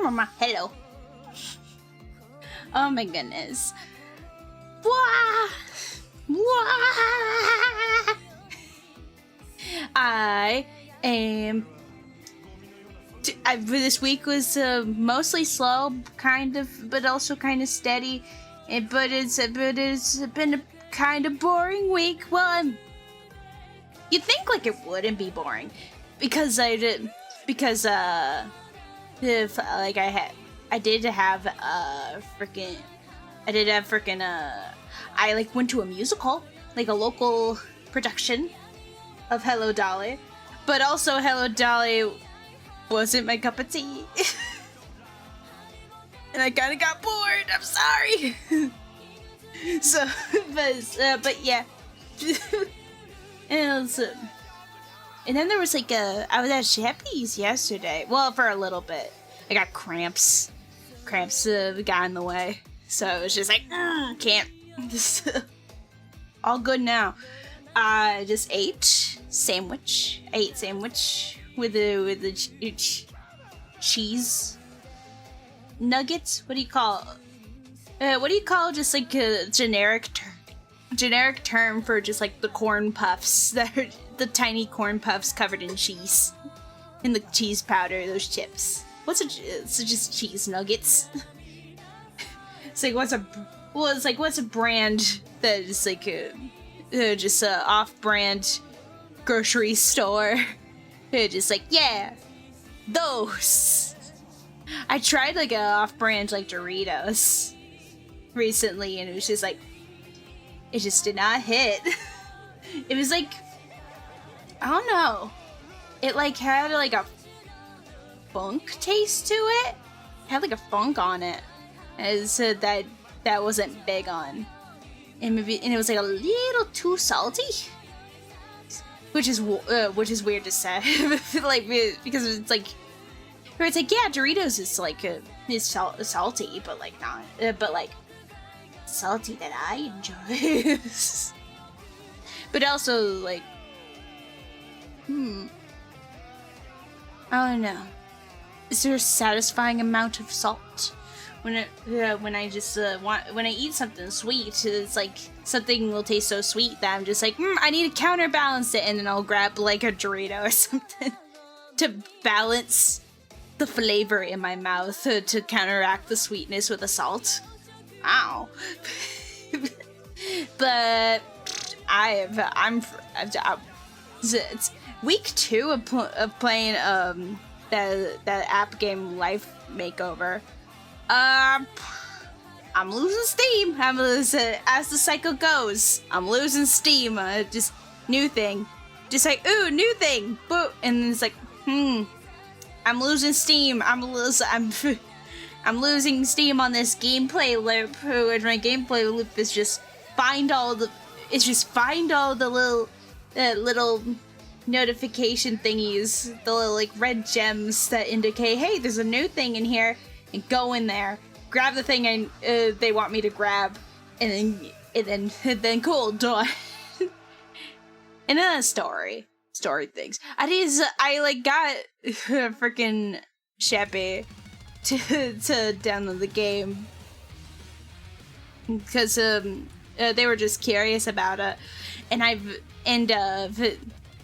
Hello. Oh my goodness. Wah! Wah! This week was mostly slow, kind of, but also kind of steady. But it's been a kind of boring week. Well, you'd think like it wouldn't be boring, because I like went to a musical, like a local production of Hello Dolly, but also Hello Dolly wasn't my cup of tea. And I kind of got bored. I'm sorry. But yeah. And then there was like I was at Sheppy's yesterday. Well, for a little bit. I got cramps. Cramps got in the way. So it was just like, can't. All good now. I just ate sandwich. I ate sandwich with the cheese nuggets. What do you call just like a generic term for just like the corn puffs that are the tiny corn puffs covered in cheese and the cheese powder, those chips. It's just cheese nuggets. It's like what's a brand that is like just a off-brand grocery store. Just like, yeah, those. I tried like a off-brand like Doritos recently, and it was just like, it just did not hit. It was like, I don't know. It like had like a funk taste to it. It had like a funk on it. And so that wasn't big on. And it was like a little too salty. Which is weird to say. Like, because it's like yeah, Doritos is like is salty, but like not but like salty that I enjoy. But also like I don't know. Is there a satisfying amount of salt when I eat something sweet? It's like something will taste so sweet that I'm just like, I need to counterbalance it, and then I'll grab like a Dorito or something to balance the flavor in my mouth to counteract the sweetness with the salt. Ow. But it's week 2 of playing that app game Life Makeover. I'm losing steam. As the cycle goes, I'm losing steam. Just new thing, just like new thing. Boo, and it's like I'm losing steam. I'm losing steam on this gameplay loop. And my gameplay loop is just find all the little notification thingies, the little like red gems that indicate, hey, there's a new thing in here, and go in there, grab the thing they want me to grab, and then cool, done. And then a story things. I like got freaking Sheppy to download the game because they were just curious about it, and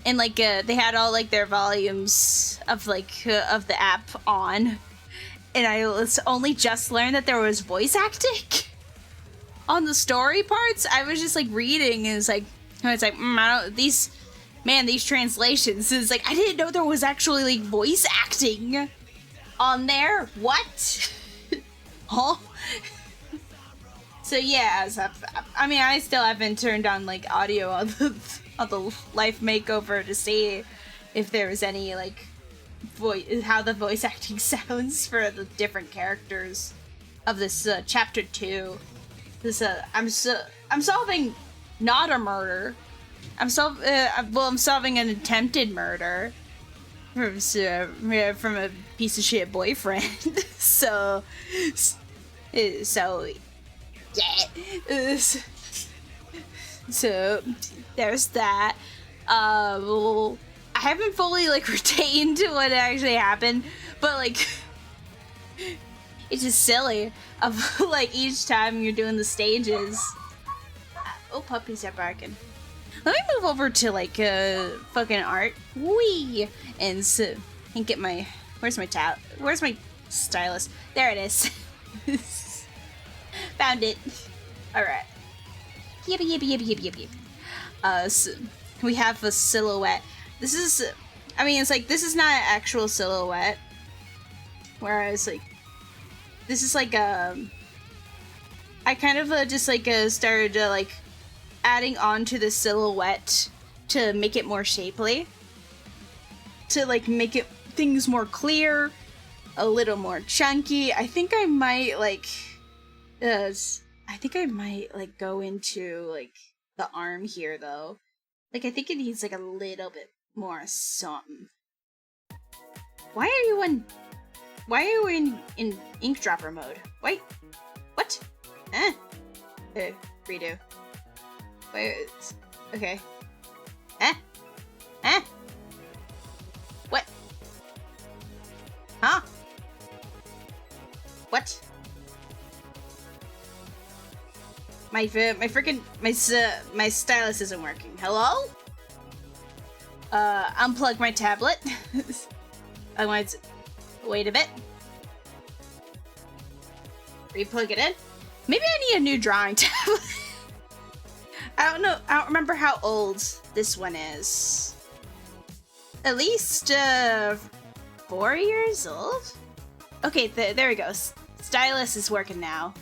they had all like their volumes of of the app on, and I only just learned that there was voice acting on the story parts. I was just like reading, and these translations. It's like I didn't know there was actually like voice acting on there. What? Huh? So yeah, I still haven't turned on like audio on the Life Makeover to see if there was any like how the voice acting sounds for the different characters of this chapter 2. This I'm solving not a murder. I'm solving an attempted murder from a piece of shit boyfriend. so yeah. So there's that. I haven't fully like retained what actually happened, but like It's just silly of like each time you're doing the stages. Oh, puppies are barking. Let me move over to like fucking art. Wee! And get my where's my stylus? There it is. Found it. Alright. Yippee. So we have a silhouette. This is I mean it's like this is not an actual silhouette. Whereas like this is like I kind of just like started like adding on to the silhouette to make it more shapely, to like make it things more clear, a little more chunky. I think I might like go into like the arm here though. Like I think it needs like a little bit more something. Why are you in ink dropper mode? Wait, what? Redo. Wait, okay. What? Huh? What? My stylus isn't working. Hello? Unplug my tablet. I want to wait a bit. Replug it in. Maybe I need a new drawing tablet. I don't know. I don't remember how old this one is. At least 4 years old? Okay, there we go. Stylus is working now.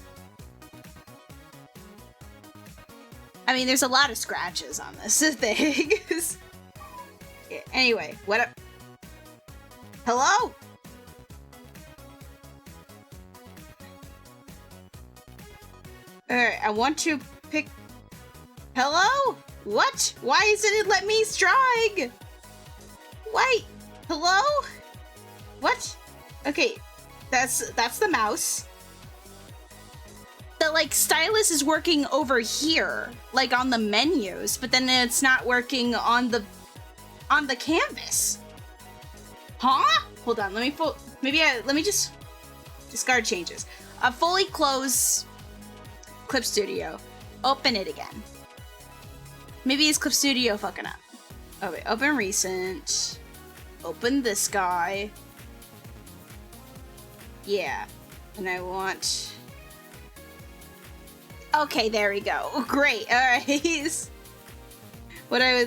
I mean, there's a lot of scratches on this thing. Yeah, anyway, what up? Hello? Alright, I want to pick... Hello? What? Why isn't it let me strike? Wait, hello? What? Okay, that's the mouse. The like stylus is working over here, like on the menus, but then it's not working on the canvas. Huh? Hold on, let me just discard changes. Fully close Clip Studio. Open it again. Maybe it's Clip Studio fucking up. Oh wait, open recent. Open this guy. Yeah. And I want... Okay, there we go. Great, alright.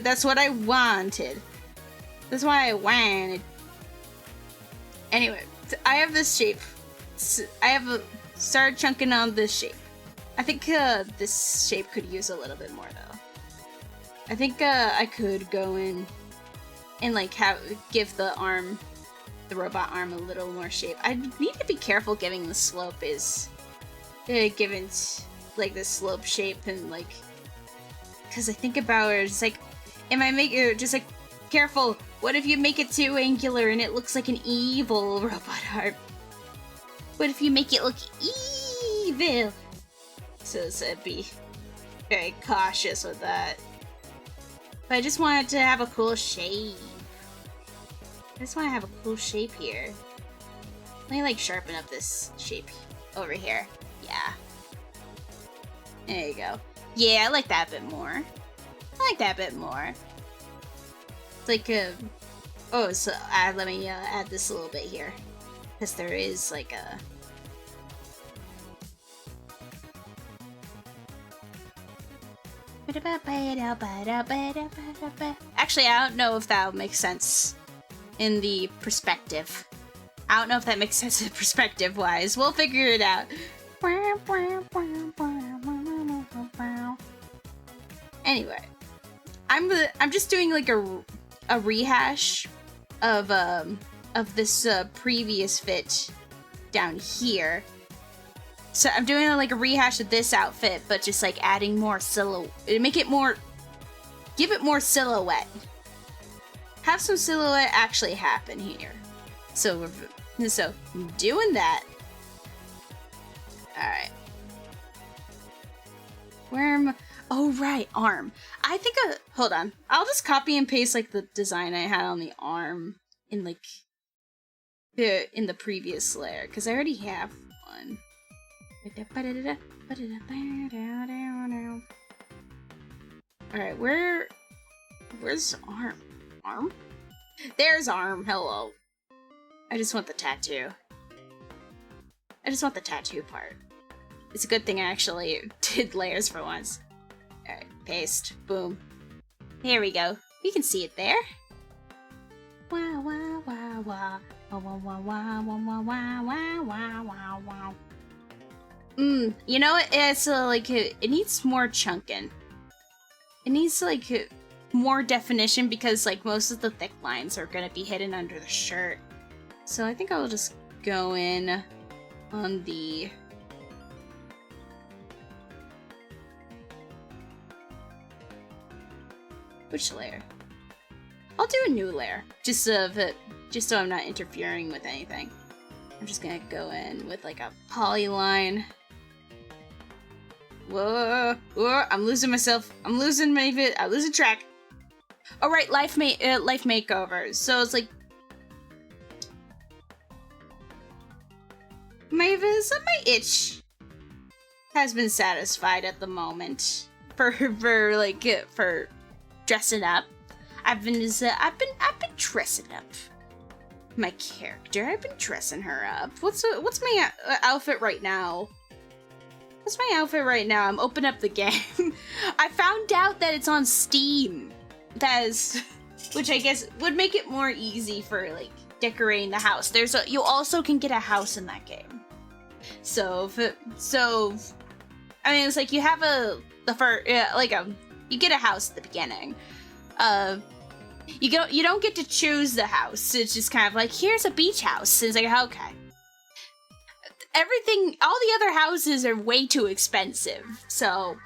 That's what I wanted. That's what I wanted. Anyway, I have this shape. Started chunking on this shape. I think this shape could use a little bit more though. I think I could go in and like give the robot arm a little more shape. I need to be careful giving the slope is given like the slope shape and like, because I think about it, it's like, am I making it just like careful? What if you make it too angular and it looks like an evil robot arm? What if you make it look evil? So be very cautious with that. But I just wanted to have a cool shape. I just want to have a cool shape here. Let me like sharpen up this shape over here. Yeah. There you go. Yeah, I like that bit more. I like that bit more. It's like oh, so let me add this a little bit here, because there is like a. Actually, I don't know if that makes sense in the perspective. I don't know if that makes sense perspective-wise. We'll figure it out. Anyway, I'm just doing like a rehash of this previous fit down here. So I'm doing like a rehash of this outfit, but just like adding more silhouette. Give it more silhouette. Have some silhouette actually happen here. So doing that. All right. Where am I? Oh right, arm. I think hold on. I'll just copy and paste like the design I had on the arm in like in the previous layer, because I already have one. Alright, where's Arm? Arm? There's Arm, hello. I just want the tattoo. I just want the tattoo part. It's a good thing I actually did layers for once. Alright, paste. Boom. Here we go. You can see it there. Wow, wow, wow, wow. Wow, wow, wow, wow, wow, wow, wow, wow, wow, wow. You know what? It's like, it needs more chunking. It needs, like, more definition because, like, most of the thick lines are gonna be hidden under the shirt. So I think I'll just go in on the... Which layer? I'll do a new layer, just so I'm not interfering with anything. I'm just gonna go in with like a polyline. Whoa, whoa! I'm losing myself. I'm losing track. All right, life makeover. So it's like my itch has been satisfied at the moment for dressing up. I've been dressing up my character. I've been dressing her up. What's my outfit right now? What's my outfit right now? I'm opening up the game. I found out that it's on Steam. Which I guess would make it more easy for like decorating the house. You also can get a house in that game. So I mean, it's like you have you get a house at the beginning. You don't get to choose the house. It's just kind of like, here's a beach house. It's like, okay. All the other houses are way too expensive. So,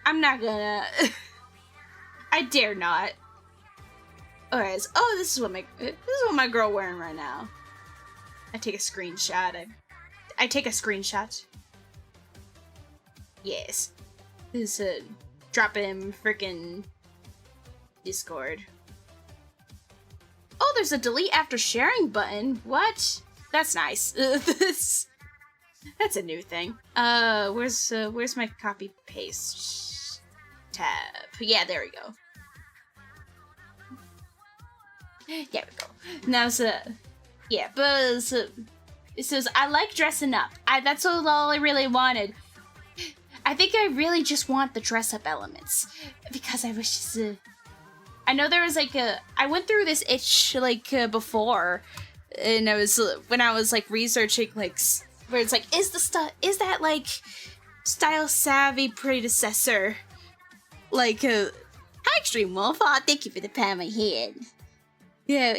I'm not gonna... I dare not. Alright, this is what my girl wearing right now. I take a screenshot. I take a screenshot. Yes. This is drop it in frickin' Discord. Oh, there's a delete after sharing button. What? That's nice. That's a new thing. Where's my copy paste tab? Yeah, there we go. There we go. Now, yeah, but it says I like dressing up. That's all I really wanted. I think I really just want the dress up elements because I was just. I know there was like I went through this itch before, and when I was like researching like where it's like is that like style savvy predecessor like hi Extreme Wolf, thank you for the pat on my head. Yeah,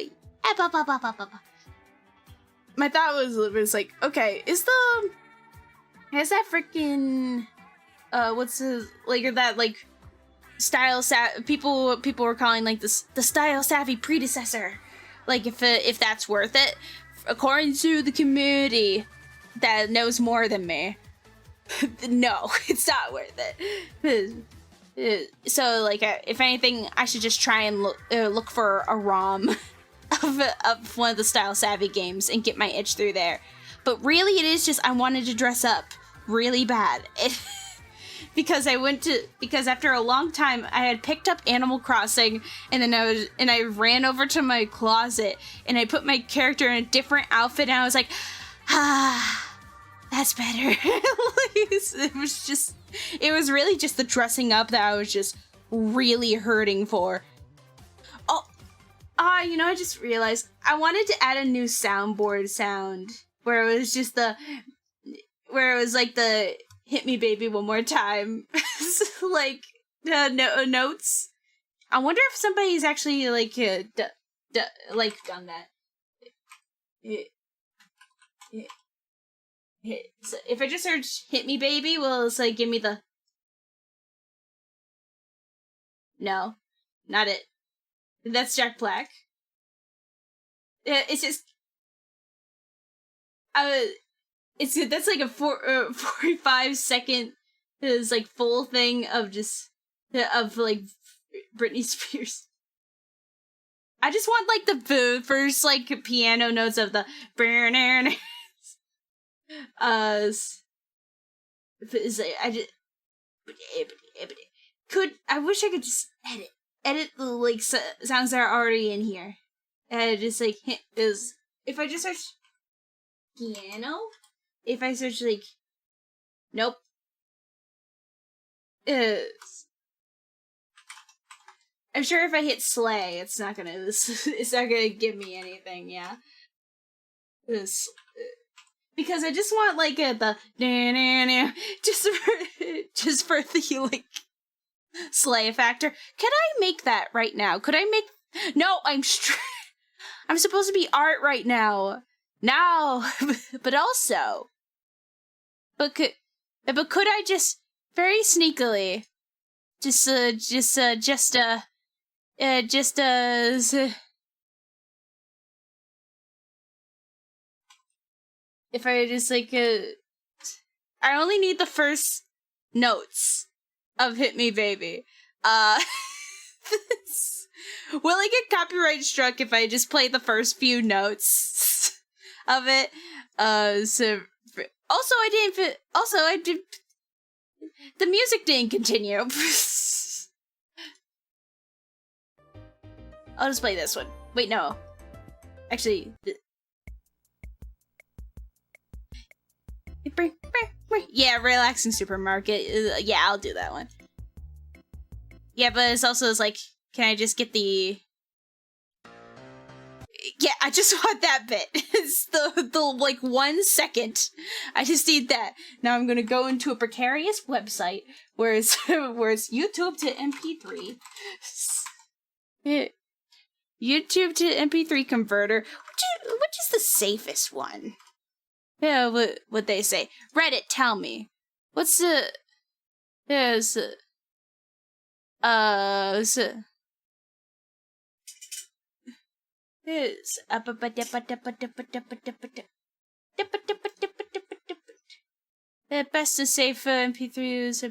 my thought was like, okay, is that freaking what's that like style people were calling like the style savvy predecessor, like if that's worth it according to the community that knows more than me. No, it's not worth it. So like if anything, I should just try and look for a ROM of one of the style savvy games and get my itch through there. But really, it is just I wanted to dress up really bad. Because after a long time I had picked up Animal Crossing and then I ran over to my closet and I put my character in a different outfit and I was like, that's better. It was really just the dressing up that I was just really hurting for. Oh, I just realized I wanted to add a new soundboard sound where it was just like the hit me baby one more time like notes. I wonder if somebody's actually like done that. So if I just search hit me baby, will it like give me the... No, not it. That's Jack Black. It's just that's like a 45 second is like full thing of just of like Britney Spears. I just want like the first like piano notes of the I just I wish I could just edit the like sounds that are already in here, and just like is if I just search piano, if I search like nope, I'm sure if I hit slay, it's not gonna give me anything. Yeah, because I just want like the just for the like slay factor. Can I make that right now? Could I make? No, I'm I'm supposed to be art right now. Now, but also, could I just very sneakily just if I just like I only need the first notes of Hit Me Baby. Will I get copyright struck if I just play the first few notes of it? So also I did the music didn't continue. I'll just play this one. Wait, no. Actually, yeah, relaxing supermarket. Yeah, I'll do that one. Yeah, but it's also like, can I just get the? Yeah, I just want that bit. It's the like 1 second. I just need that. Now I'm gonna go into a precarious website where it's YouTube to MP3. YouTube to MP3 converter. Which is the safest one? Yeah, what they say. Reddit, tell me. What's the... Is the best and safe for MP3s.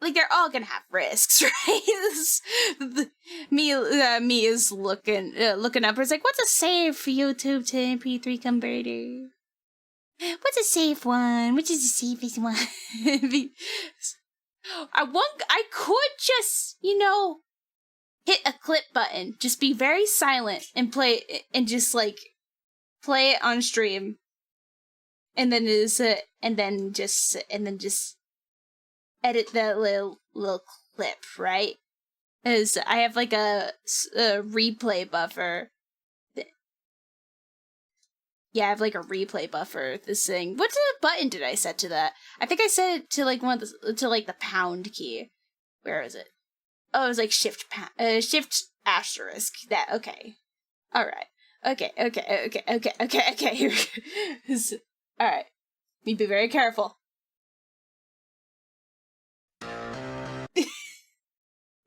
Like, they're all gonna have risks, right? me is looking up. It's like, what's a safe YouTube to MP3 converter? What's a safe one? Which is the safest one? I could just, hit a clip button, just be very silent and play just it on stream, and then just edit that little clip, right? As I have like a replay buffer. Yeah, I have like a replay buffer. This thing. What button did I set to that? I think I set it to like the pound key. Where is it? Oh, it was like shift asterisk. That okay. All right. Okay. Here we go. All right. Me be very careful.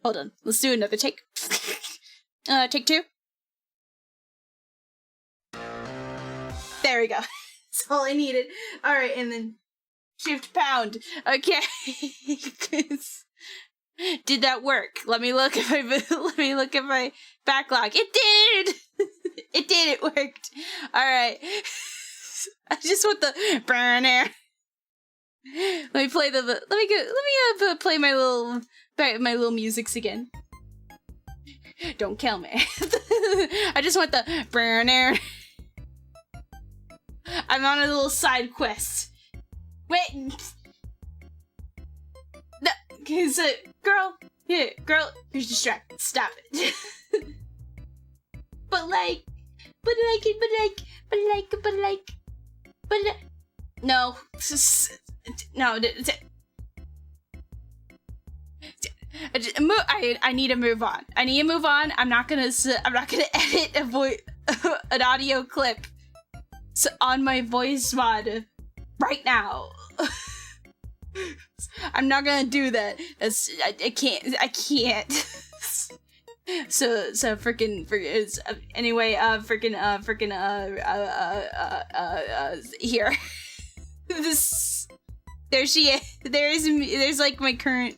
Hold on. Let's do another take. Take 2. There we go. That's all I needed. All right, and then shift pound. Okay. Did that work? Let me look at my backlog. It did. It did. It worked. All right. I just want the burner. Let me play play my little musics again. Don't kill me. I just want the burner. I'm on a little side quest. Wait. No, cause girl, you're distracted. Stop it. No. No. I need to move on. I'm not gonna edit an audio clip on my voice mod right now. I'm not gonna do that. I can't. So anyway, here. There she is. There's like my current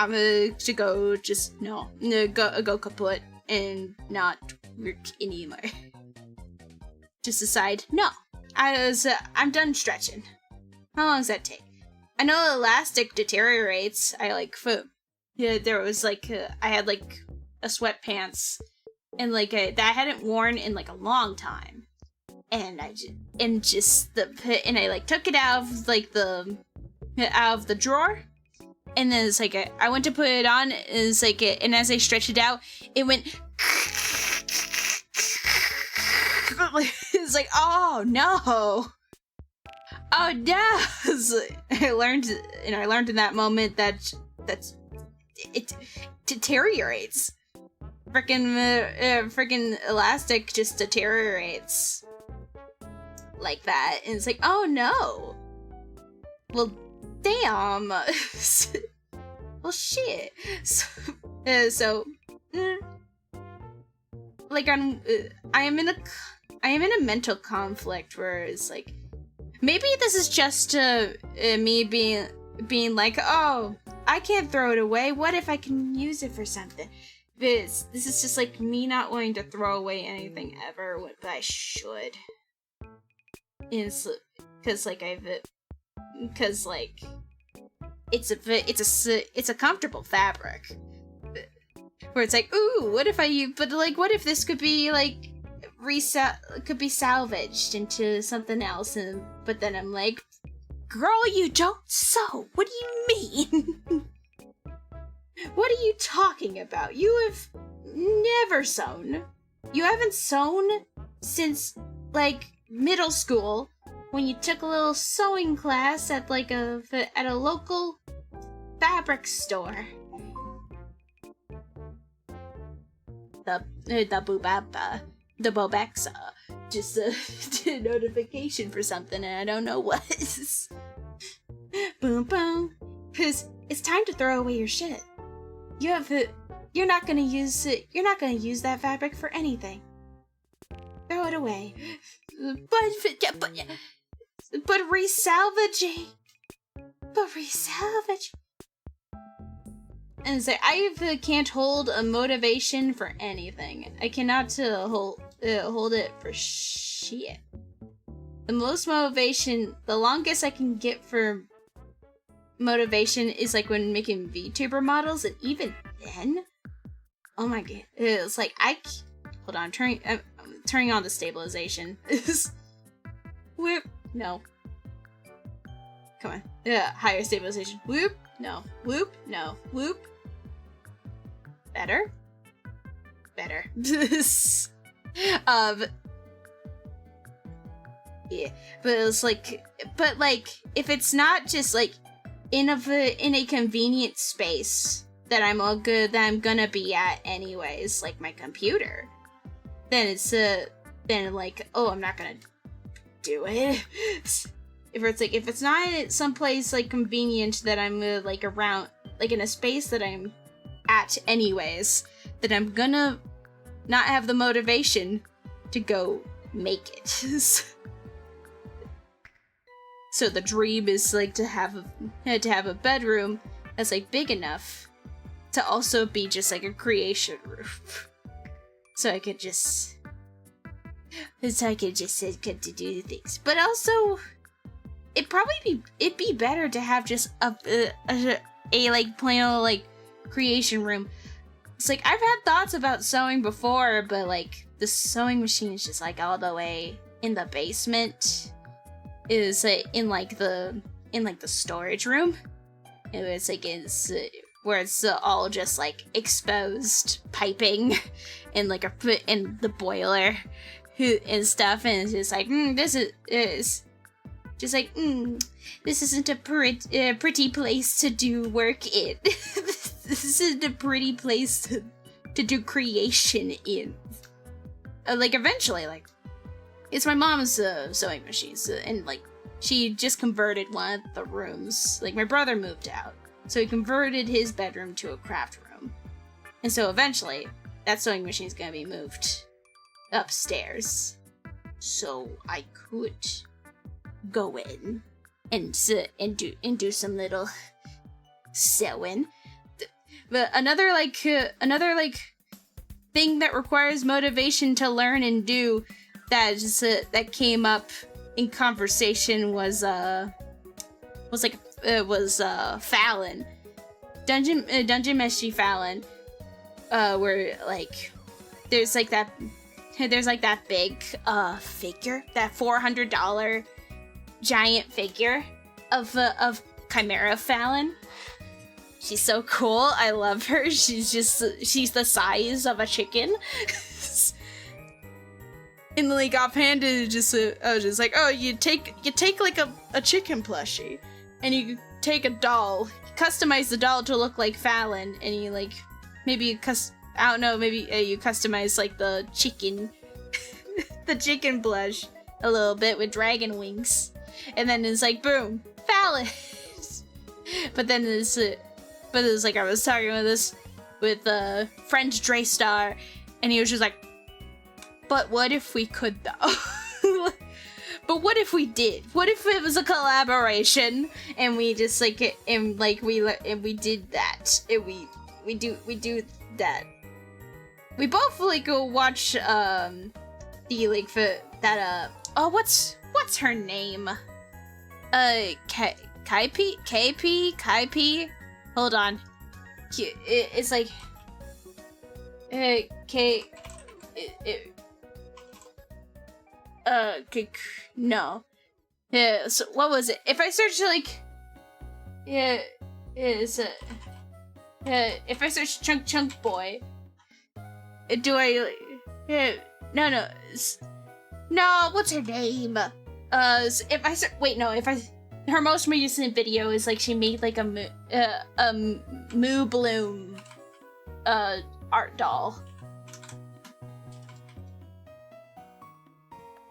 I'm to go just go kaput and not work anymore. Just decide, no, I'm done stretching. How long does that take? I know elastic deteriorates. There was like I had like a sweatpants and like that I hadn't worn in like a long time, and I like took it out of like out of the drawer, and then it's like I went to put it on, and it's like and as I stretched it out, it went. It's like, oh no. Oh no! I learned in that moment that it deteriorates. Freaking elastic just deteriorates like that, and it's like, oh no. Well, damn. Well, shit. Like I am in a mental conflict where it's like, maybe this is just me being like, oh, I can't throw it away. What if I can use it for something? This is just like me not wanting to throw away anything ever, but I should. It's because it's a comfortable fabric. Where it's like, ooh, what if this could be like could be salvaged into something else, but then I'm like, girl, you don't sew. What do you mean? What are you talking about? You have never sewn. You haven't sewn since like middle school when you took a little sewing class at like at a local fabric store. The Bobexa just did a notification for something, and I don't know what. Boom, boom. Cause it's time to throw away your shit. You're not gonna use it. You're not gonna use that fabric for anything. Throw it away. But resalvaging. And so I can't hold a motivation for anything. I cannot hold it for shit. The most motivation, the longest I can get for motivation is like when making VTuber models, and even then, oh my god, it's like hold on, I'm turning on the stabilization. Whoop, no. Come on, yeah, higher stabilization. Whoop, no, whoop, no, whoop. Better. Yeah, but it's like, if it's not just like in a convenient space that I'm gonna be at anyways, like my computer, then it's then like, oh, I'm not gonna do it. If it's not someplace like convenient that I'm like around, like in a space that I'm at anyways, then I'm gonna not have the motivation to go make it. So the dream is like to have a bedroom that's like big enough to also be just like a creation room. So I could just get to do things. But also, it'd be better to have just a like plain old like creation room. It's like, I've had thoughts about sewing before, but like the sewing machine is just like all the way in the basement. Is in the storage room. It's like where it's all just like exposed piping and like in the boiler and stuff, and it's just like this is just like this isn't a pretty place to do work in. This isn't a pretty place to do creation in. Like eventually, like, it's my mom's sewing machine, and like she just converted one of the rooms. Like, my brother moved out, so he converted his bedroom to a craft room, and so eventually that sewing machine is gonna be moved upstairs, so I could go in and do some little sewing. But another thing that requires motivation to learn and do that came up in conversation was Fallon. Dungeon Meshi Fallon. Where like there's like that big figure, that $400 giant figure of Chimera Fallon. She's so cool. I love her. She's the size of a chicken. And like offhand, I was just like, oh, you take like a chicken plushie, and you take a doll, customize the doll to look like Fallon, and you like maybe you customize like the chicken, the chicken blush a little bit with dragon wings, and then it's like boom, Fallon. But it was like I was talking with French Draystar, and he was just like, but what if we could though? But what if we did? What if it was a collaboration and we just like it and like we did that? And we do that. We both like go watch the like for that what's her name? KP. Hold on. It's like no. Yeah, so what was it? If I search like if I search Chunk Boy, do I no, what's her name? If I her most recent video is like she made like a Moo Bloom art doll.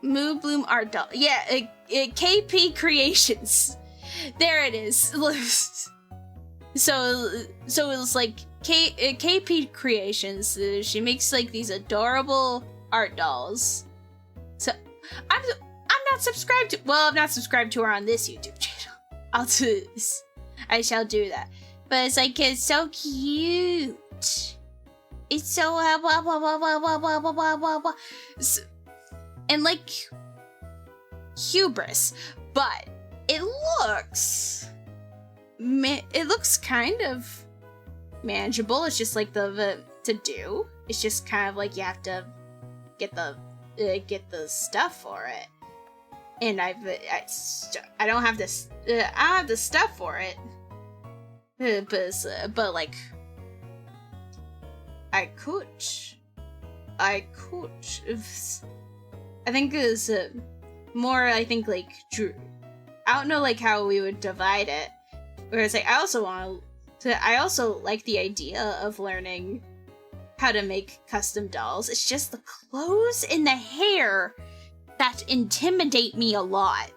Moo Bloom art doll. Yeah, KP Creations. There it is. So it's like KP Creations. She makes like these adorable art dolls. So I'm not subscribed to. Well, I'm not subscribed to her on this YouTube channel. I shall do that. But it's like it's so cute. It's so and like hubris, but it looks kind of manageable. It's just like the to do. It's just kind of like you have to get the stuff for it, and I don't have this. I don't have the stuff for it, but like I could. I think it's more. I think like I don't know like how we would divide it. Whereas like I also like the idea of learning how to make custom dolls. It's just the clothes and the hair that intimidate me a lot.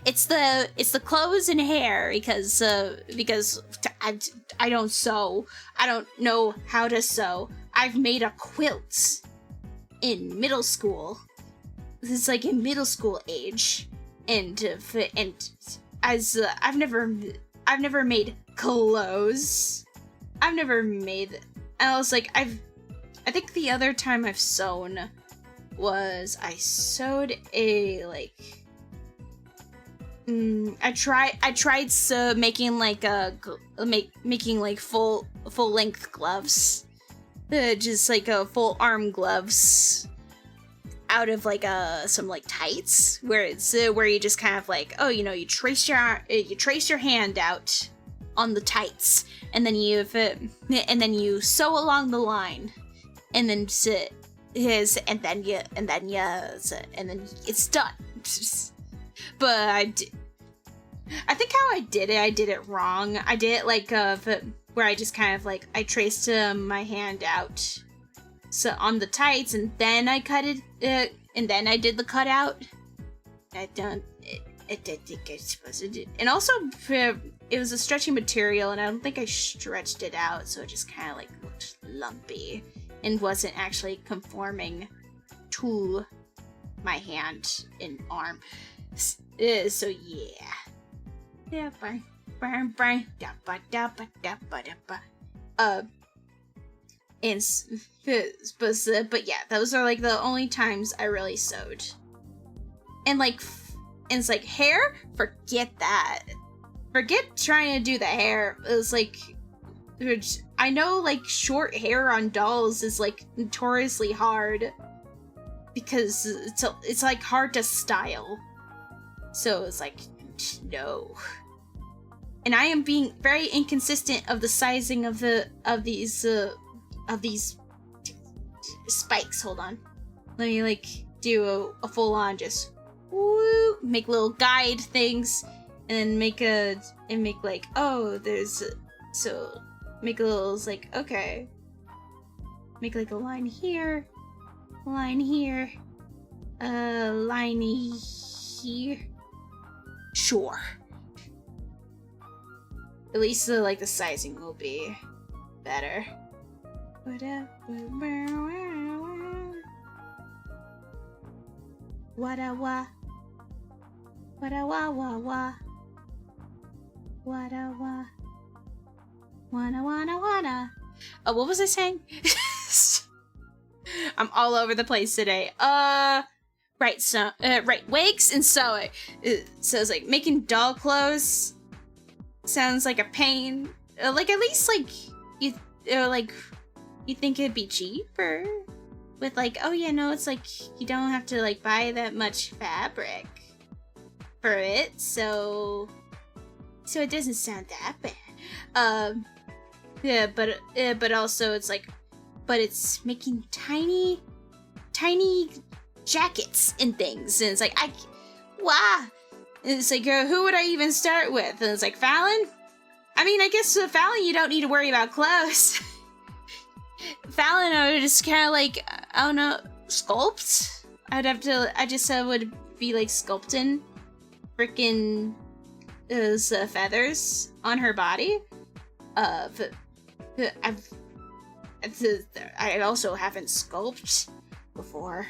It's the clothes and hair because I don't sew. I don't know how to sew. I've made a quilt in middle school. It's like in middle school age, and as I've never made clothes. I've never made. I was like I think the other time I've sewn was I sewed a like. I tried making like making like full length gloves, just like a full arm gloves. Out of like some like tights where it's where you just kind of like you trace your hand out on the tights and then you sew along the line and then and then it's done. But I think how I did it wrong. I did it like where I just kind of like I traced my hand out so on the tights, and then I cut it, and then I did the cutout. I don't think I supposed to do. And also, it was a stretchy material, and I don't think I stretched it out, so it just kind of like looked lumpy and wasn't actually conforming to my hand and arm. So yeah. And but yeah, those are like the only times I really sewed. And like, and it's like hair, forget that. Forget trying to do the hair. It's like, I know like short hair on dolls is like notoriously hard because it's like hard to style. So it's like, no. And I am being very inconsistent of the sizing of these spikes. Hold on. Let me like do a full on just woo, make little guide things and then make like, oh, so make a little like, okay. Make like a line here, line here, line here. Sure. At least like the sizing will be better. Wada wa. Wada wa wa wa. Wada wa. Wanna wanna wanna. Oh, what was I saying? I'm all over the place today. Right, so right, wigs and sewing. So it's like making doll clothes sounds like a pain. Like at least like you think it'd be cheaper with like, oh yeah, no, it's like you don't have to like buy that much fabric for it, so it doesn't sound that bad. Yeah, but also it's like, but it's making tiny jackets and things, and it's like, wow. And it's like, who would I even start with? And it's like, Fallon? I mean, I guess with Fallon you don't need to worry about clothes. Fallon, I would just kind of like, I don't know, sculpt? I just would be like sculpting freaking feathers on her body. I also haven't sculpted before.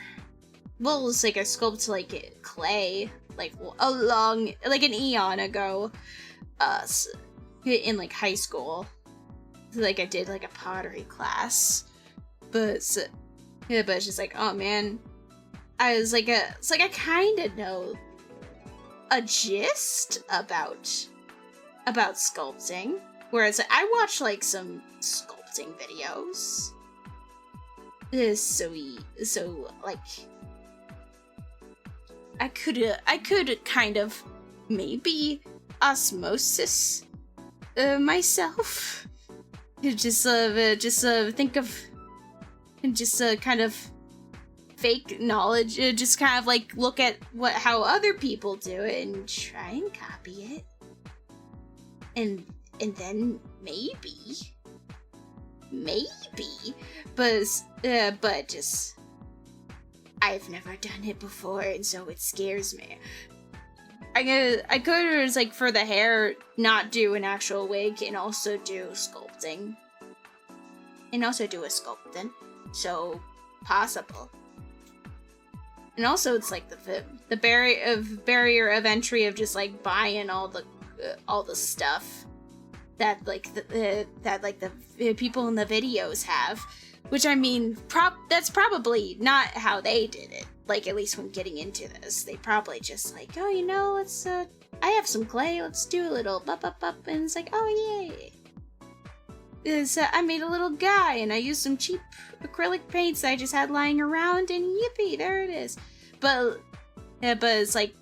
Well, it's like I sculpted like clay, like like an eon ago, in like high school. Like I did like a pottery class, but it's just like, oh man, I was like it's like I kind of know a gist about sculpting. Whereas I watch like some sculpting videos. So like I could kind of maybe osmosis myself. Just think of just kind of fake knowledge. Just kind of like look at how other people do it and try and copy it. And then maybe, but just, I've never done it before, and so it scares me. I could, like, for the hair, not do an actual wig, and also do sculpting. And also do a sculpting. So, possible. And also, it's like the barrier of entry of just, like, buying all the stuff that the people in the videos have, which I mean, that's probably not how they did it. Like, at least when getting into this, they probably just like, oh, you know, let's I have some clay, let's do a little bup, and it's like, oh yay. I made a little guy and I used some cheap acrylic paints I just had lying around, and yippee, there it is. But it's like,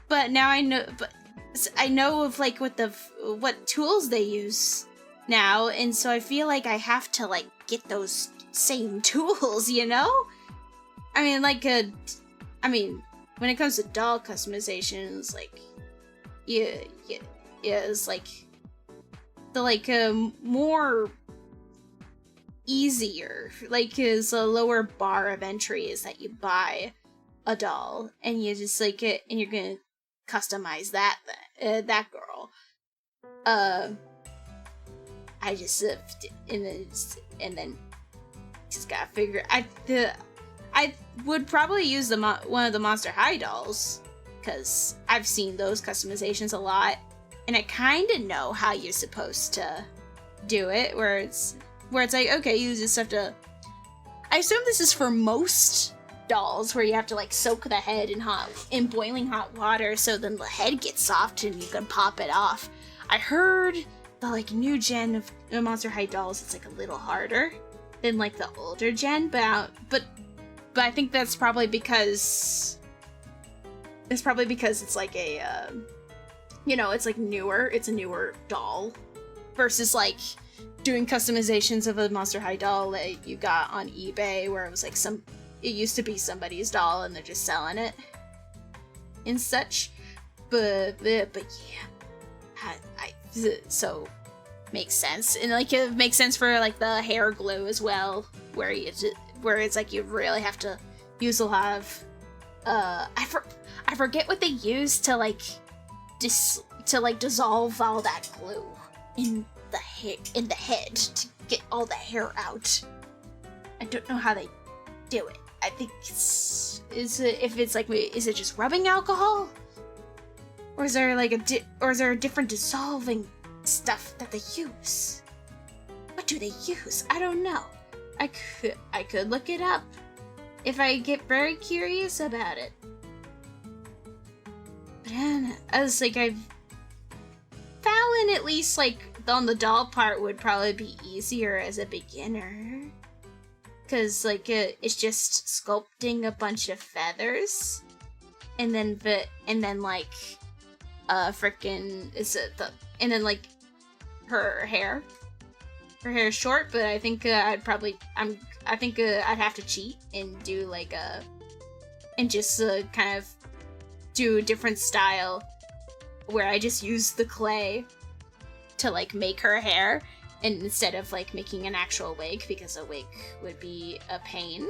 but now I know of like what tools they use now, and so I feel like I have to like get those same tools, you know? I mean, like when it comes to doll customizations, like yeah, it's like the more easier, like is a lower bar of entry is that you buy a doll and you just like it and you're gonna customize that girl. I just and then just gotta figure. I would probably use one of the Monster High dolls, because I've seen those customizations a lot, and I kind of know how you're supposed to do it. Where it's where it's like, okay, you use this stuff to... I assume this is for most dolls, where you have to like soak the head in boiling hot water, so then the head gets soft and you can pop it off. I heard the like new gen of Monster High dolls, it's like a little harder than like the older gen, but I think that's probably because it's like a you know, it's like newer, it's a newer doll versus like doing customizations of a Monster High doll that you got on eBay, where it was like it used to be somebody's doll and they're just selling it and such. But yeah, so makes sense. And like it makes sense for like the hair glue as well, where it's like you really have to use a lot of I forget what they use to like dissolve all that glue in the head to get all the hair out. I don't know how they do it. I think is it just rubbing alcohol? Or is there like a different dissolving stuff that they use? What do they use? I don't know. I could look it up if I get very curious about it. But I was like, Fallon, at least like on the doll part, would probably be easier as a beginner. Cause like it's just sculpting a bunch of feathers, and then like and then like her hair is short, but I think I'd have to cheat and do like and just kind of do a different style where I just use the clay to like make her hair, and instead of like making an actual wig, because a wig would be a pain.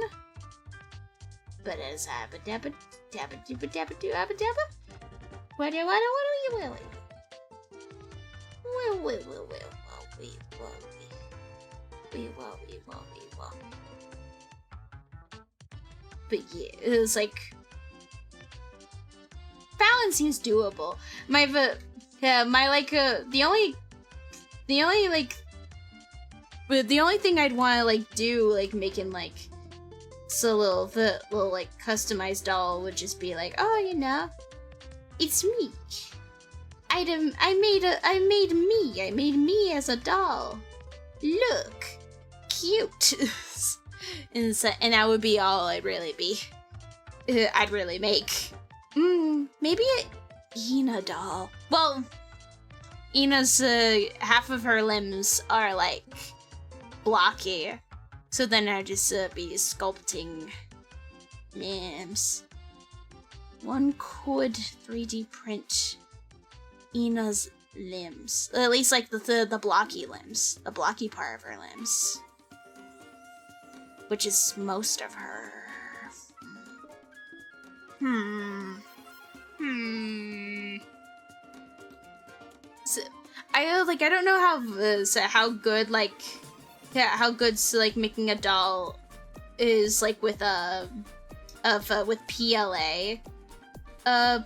But as abba dabba dabba dibba dabba do abba dabba, what do you willy? But yeah, it was like Fallon seems doable. The only thing I'd want to like do, like making like so little like customized doll, would just be like, oh, you know, it's me. I made me as a doll. Look, cute. and that would be all I'd really be. I'd really make. Maybe an Ina doll. Well, Ina's half of her limbs are like blocky, so then I'd just be sculpting limbs. One could 3D print Ina's limbs, at least like the blocky limbs, the blocky part of her limbs, which is most of her. So, I don't know how good how good making a doll is like with with PLA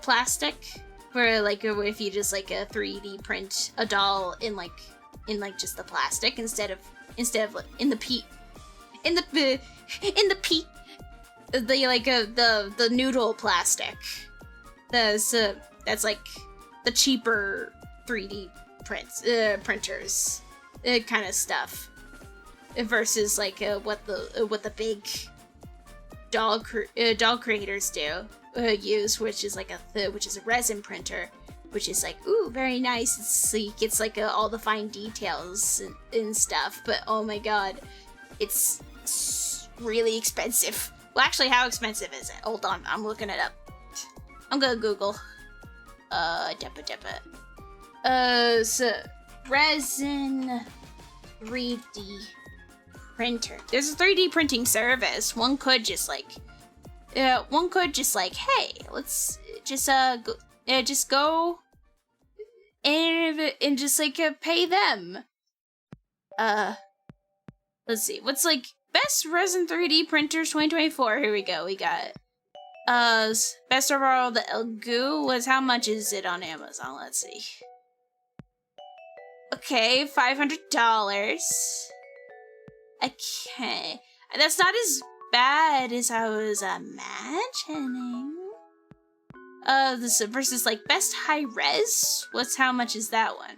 plastic, where like if you just like a 3D print a doll in just the plastic instead of in the noodle plastic. That's like the cheaper 3D printers kind of stuff, versus like what the big doll creators use, which is like a resin printer, which is like, ooh, very nice. It's sleek. It's like all the fine details and stuff. But oh my god, it's really expensive. Well, actually, how expensive is it? Hold on, I'm looking it up. I'm gonna Google. So resin 3D printer. There's a 3D printing service. One could just like, hey, let's just go and just like pay them. Let's see. What's like best resin 3D printers 2024? Here we go. We got best overall, the El Goo was, how much is it on Amazon? Let's see. Okay, $500. Okay. That's not as bad as I was imagining. This versus like best high res. How much is that one?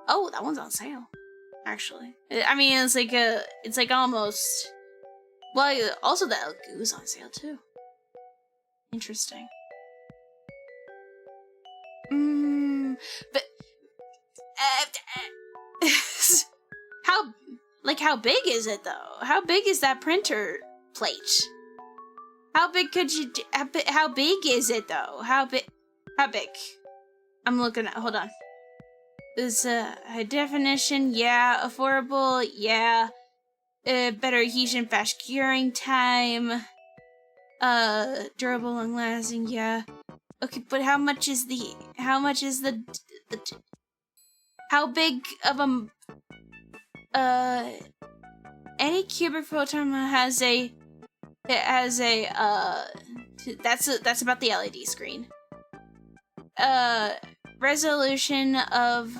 Oh, that one's on sale. Actually, I mean, it's like almost. Well, also the Elgu's on sale too. Interesting. But how big is it though? How big is that printer plate? How big could you? How big is it though? How big? How big? I'm looking at. Hold on. Is high definition? Yeah. Affordable? Yeah. Better adhesion, fast curing time. Durable and lasting? Yeah. Okay, but how much is the? How big of a? Any cubic photon has a. It has a that's about the LED screen. Resolution of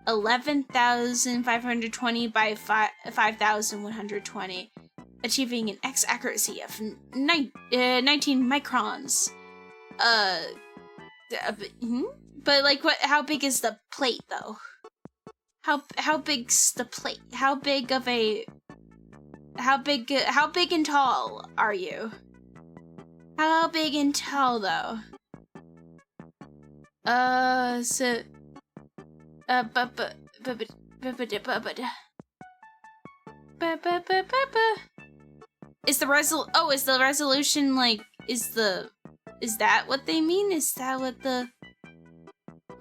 11,520 by 5,120, achieving an X accuracy of 19 microns. But like, what? How big is the plate though? How big's the plate? How big and tall are you? How big and tall though? Is the resolution like, is that what they mean? Is that what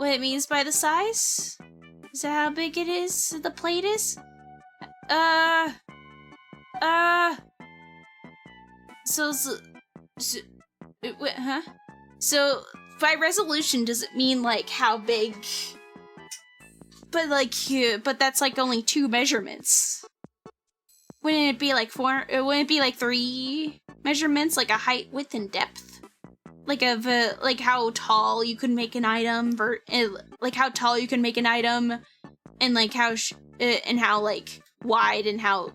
it means by the size? Is that how big it is? The plate is? So by resolution, does it mean like how big? But that's like only 2 measurements. Wouldn't it be like 4? Wouldn't it be like 3 measurements, like a height, width, and depth? Like like how tall you could make an item, like how tall you can make an item, and like how and how like wide and how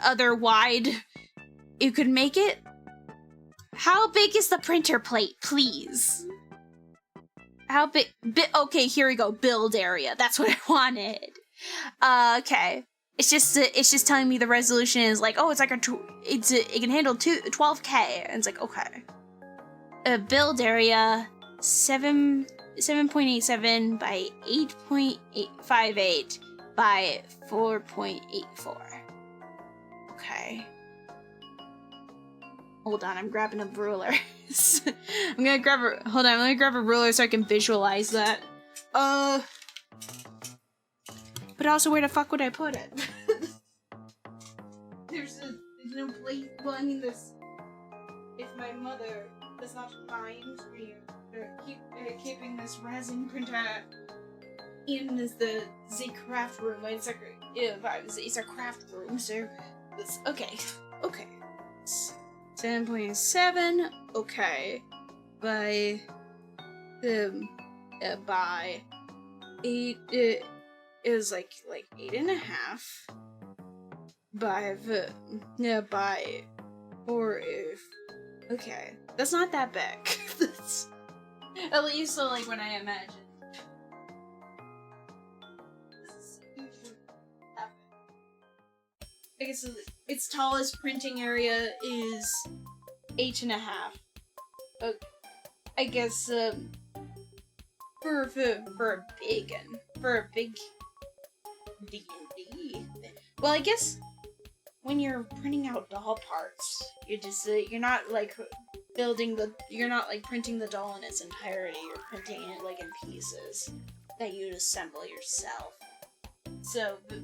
other wide you could make it. How big is the printer plate, please? How big? Okay, here we go. Build area. That's what I wanted. Okay. It's just telling me the resolution is like, oh, it's like it can handle 12K, and it's like, okay. Build area 7.87 by 8.858 by 4.84. Okay. Hold on, I'm grabbing a ruler. I'm gonna grab a ruler so I can visualize that. But also, where the fuck would I put it? There's no place. Well, I mean, if my mother does not mind me keeping this resin printer in the craft room, it's a craft room, so okay. 10.7, okay, by 8, it is like 8.5 by 4 if, okay, that's not that big. That's, at least so like when I imagine. I guess its tallest printing area is 8.5. I guess for a big D&D. Well, I guess when you're printing out doll parts, you're not printing the doll in its entirety. You're printing it like in pieces that you'd assemble yourself. So yeah.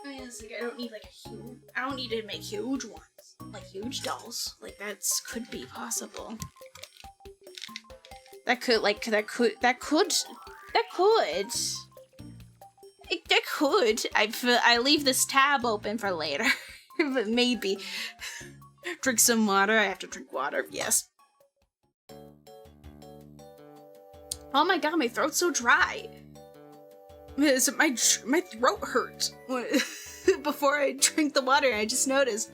I mean, it's like I don't need to make huge ones, like huge dolls. Like could be possible. That could. I leave this tab open for later, but maybe. Drink some water. I have to drink water. Yes. Oh my god, my throat's so dry. My throat hurt before I drink the water. I just noticed.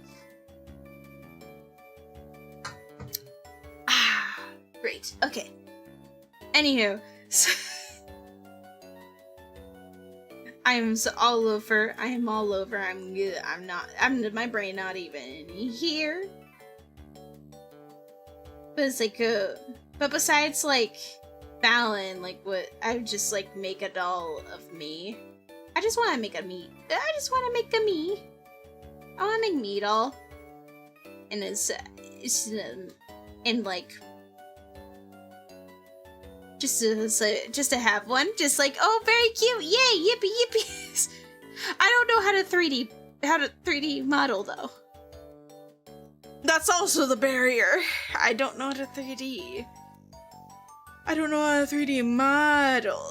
Ah, great. Okay. Anywho, so I am all over. I'm good. My brain not even here. But it's like, but besides, like, Fallon, like, what, I would just, like, make a doll of me. I just want to make a me. I just want to make a me. I want to make me doll. And and, like, just to have one. Just like, oh, very cute. Yay, yippee, yippee. I don't know how to 3D model, though. That's also the barrier. I don't know how to 3D. I don't know how to 3D model.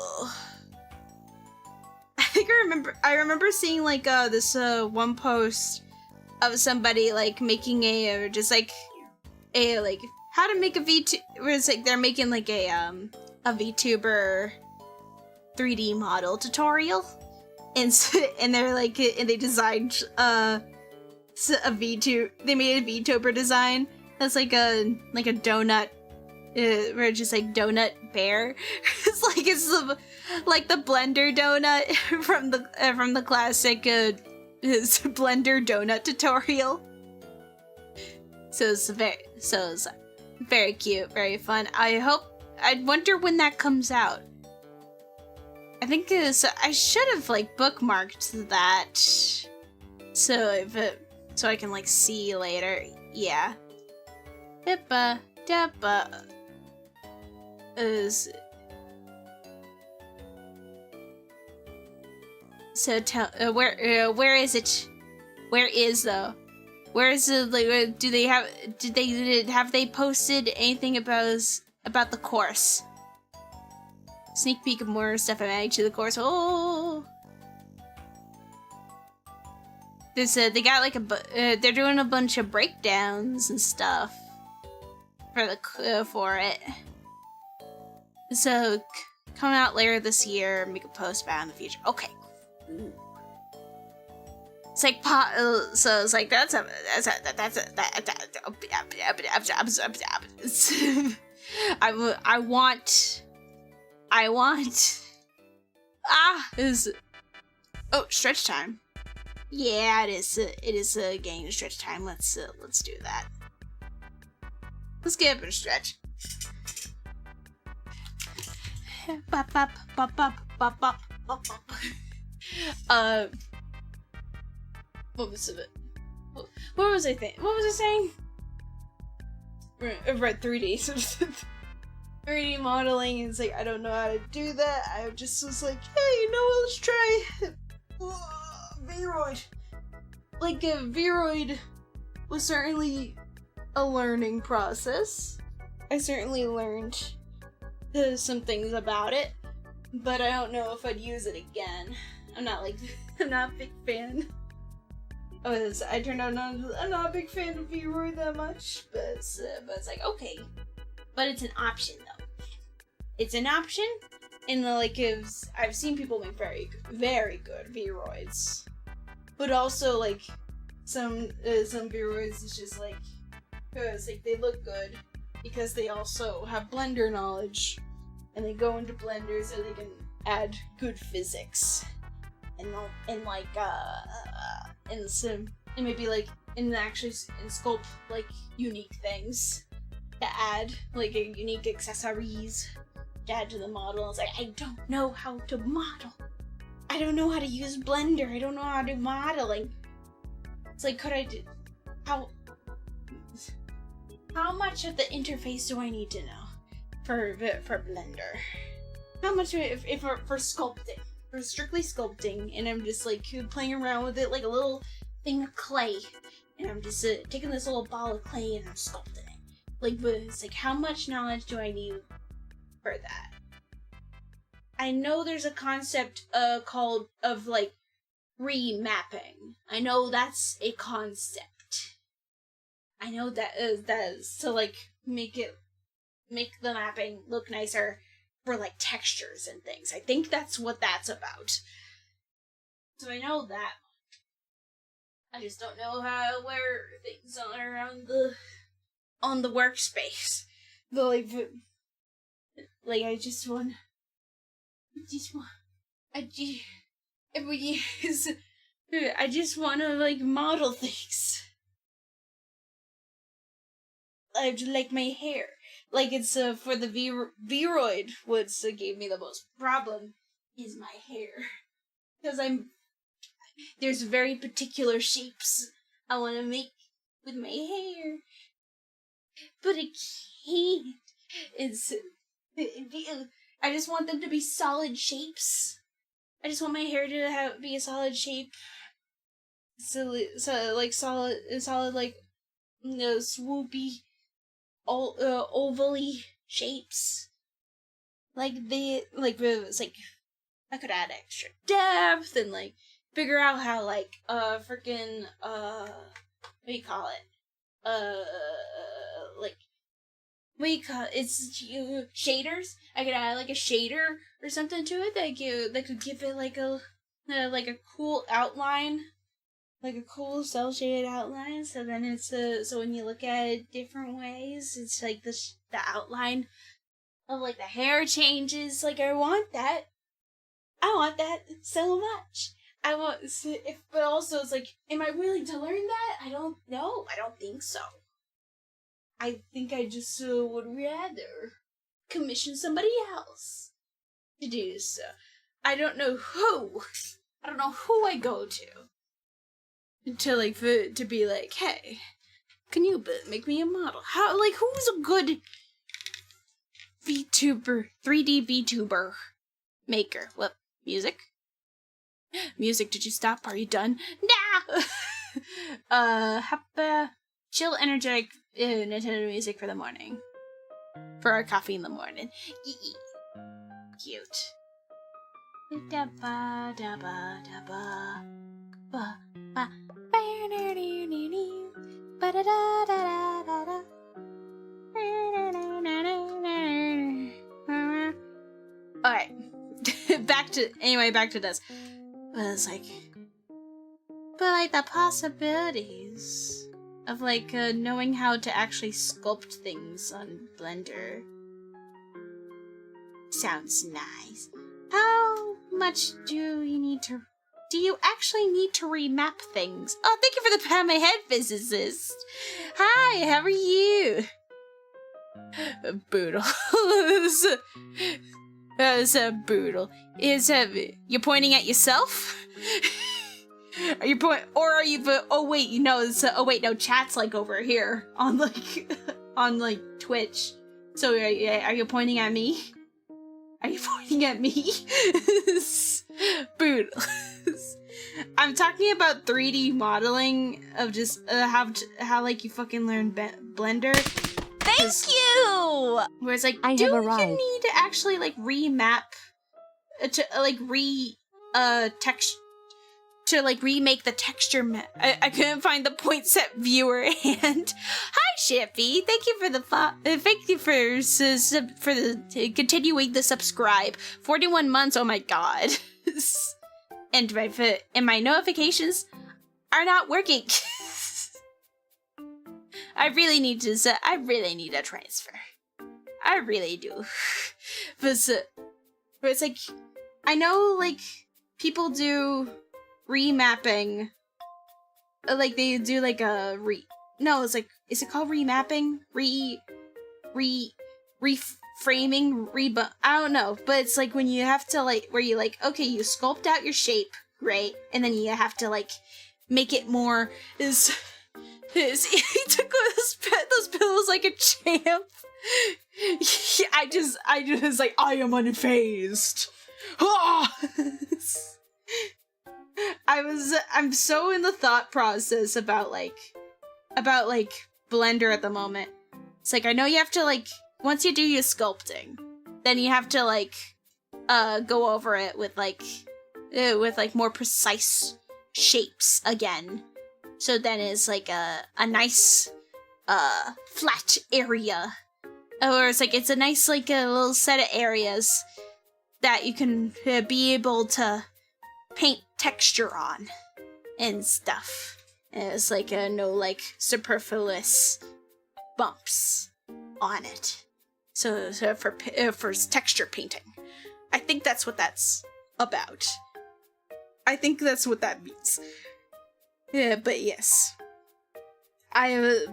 I remember seeing like this one post of somebody like making a how to make a VTuber. Where it's like they're making like a VTuber 3D model tutorial, and they're like, and they designed a VTuber. They made a VTuber design that's like a donut. Where it's just like donut bear. It's like the Blender donut from the classic Blender donut tutorial. So it's very cute, very fun. I wonder when that comes out. I think I should have like bookmarked that so I can like see later. Yeah. Dippa. So tell where is it? Where is the like, have they posted anything about the course? Sneak peek of more stuff I'm adding to the course. Oh, they got like they're doing a bunch of breakdowns and stuff for it. So, coming out later this year, make a post about it in the future. Okay. It's like, so it's like, I want, stretch time. Yeah, it is a game stretch time. Let's do that. Let's get up and stretch. Bop bop bop bop bop bop bop bop. What was it? What was I saying? Right, 3D. 3D modeling is like, I don't know how to do that. I just was like, hey, you know what? Let's try Vroid. Like, Vroid was certainly a learning process. I certainly learned some things about it, but I don't know if I'd use it again. I'm not a big fan. I turned out I'm not a big fan of Vroid that much, but it's like, okay. But it's an option though. It's an option, and like I've seen people make very, very good Vroids, but also like some Vroids is just like, because like they look good because they also have Blender knowledge, and they go into Blender so they can add good physics, and maybe like and sculpt like unique things to add, like unique accessories to add to the model. It's like, I don't know how to model. I don't know how to use Blender. I don't know how to do modeling. It's like, could I do how much of the interface do I need to know for Blender? How much for sculpting? For strictly sculpting, and I'm just like playing around with it like a little thing of clay, and I'm just taking this little ball of clay and I'm sculpting it. Like, but it's like, how much knowledge do I need for that? I know there's a concept called of like remapping. I know that's a concept. I know that is to like make the mapping look nicer for like textures and things. I think that's what that's about. So I know that. I just don't know where things are on the workspace. But like I just want to like model things. I like my hair. Like it's for the Vroid, what's gave me the most problem is my hair. Because there's very particular shapes I want to make with my hair. But I can't. I just want them to be solid shapes. I just want my hair to be a solid shape. So like solid like swoopy, ovally shapes. It's like I could add extra depth and like figure out how like freaking what do you call it? Like what do you call it? It's shaders. I could add like a shader or something to it that could give it like a cool outline. Like a cool cell shaded outline, so then it's so when you look at it different ways, it's like the outline of like the hair changes. Like I want that so much. But also it's like, am I willing to learn that? I don't know. I don't think so. I think I just would rather commission somebody else to do so. I don't know who I go to be like, hey, can you make me a model? How, like, who's a good VTuber, 3D VTuber maker? What, music? Music, did you stop? Are you done? Nah! Chill, energetic Nintendo music for the morning. For our coffee in the morning. Cute. Alright. back to this. But it's like... But like the possibilities of like knowing how to actually sculpt things on Blender sounds nice. How much do you actually need to remap things? Oh, thank you for the pat on my head, physicist. Hi, how are you? Boodle. That's a boodle. You're pointing at yourself? Are you oh wait, no, chat's like over here on like Twitch. So are you pointing at me? Are you pointing at me? Boodles. I'm talking about 3D modeling of just how like you fucking learn Blender. Thank you! Where it's like, do you need to actually like remap to like to like remake the texture I couldn't find the point set viewer and hi Shippy, thank you for the thank you for continuing the subscribe. 41 months, oh my god. and my notifications are not working. I really need a transfer. I really do. But it's like, I know like people do remapping, like they do like a no, it's like, is it called remapping? Reframing, I don't know, but it's like when you have to like, where you like, okay, you sculpt out your shape, right? And then you have to like, make it more, he took those pillows like a champ. I just like, I am unfazed. I'm so in the thought process about Blender at the moment. It's like, I know you have to like, once you do your sculpting, then you have to like, go over it with more precise shapes again. So then it's like a nice, flat area Or it's like, it's a nice, like, a little set of areas that you can be able to paint texture on and stuff. And it's like, no, like, superfluous bumps on it. So for texture painting. I think that's what that's about. I think that's what that means. Yeah, but yes. But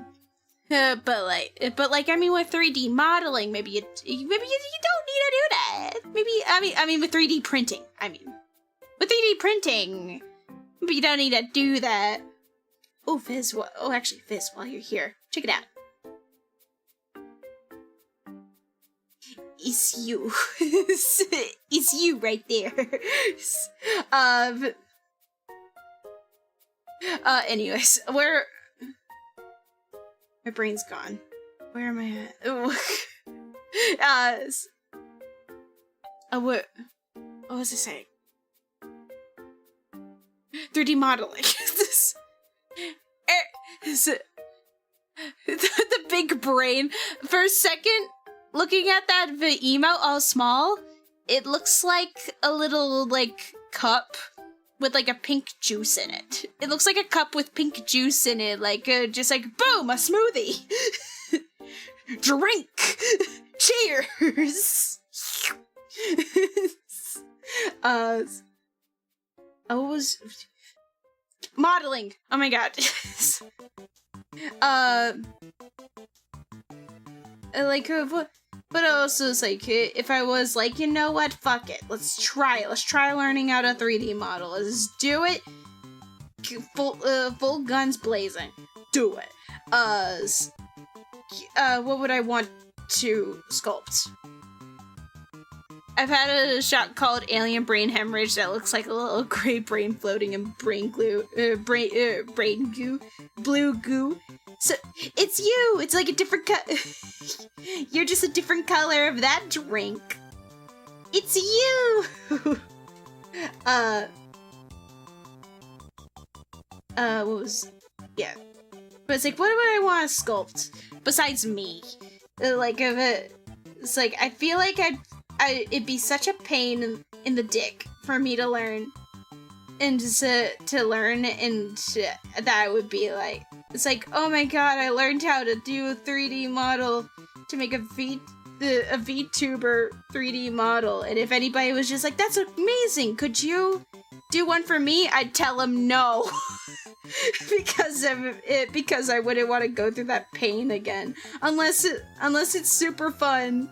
like, I mean, with 3D modeling, maybe you don't need to do that. Maybe, I mean, with 3D printing, with 3D printing, but you don't need to do that. Oh, Fizz, actually, Fizz, while you're here, check it out. It's you. It's you right there. Anyways, where... My brain's gone. Where am I at? What was I saying? 3D modeling. The big brain. For a second, looking at that emote all small, it looks like a little, like, cup with, like, a pink juice in it. It looks like a cup with pink juice in it, like, just like, boom, a smoothie! Drink! Cheers! was... Modeling! Oh my god. Like, but also, it's like, if I was like, you know what, fuck it, let's try it. Let's try learning how to 3D model. Let's do it. Full guns blazing. Do it. What would I want to sculpt? I've had a shot called Alien Brain Hemorrhage that looks like a little gray brain floating in brain glue, brain goo, blue goo. So, it's you! It's like a different You're just a different color of that drink. It's you! What was... Yeah. But it's like, what would I want to sculpt? Besides me. It's like, I feel like it'd be such a pain in the dick for me to learn. And to learn, and that would be like... It's like, oh my god, I learned how to do a 3D model to make a Vtuber 3D model. And if anybody was just like, that's amazing, could you do one for me? I'd tell them no. because I wouldn't want to go through that pain again. Unless it's super fun.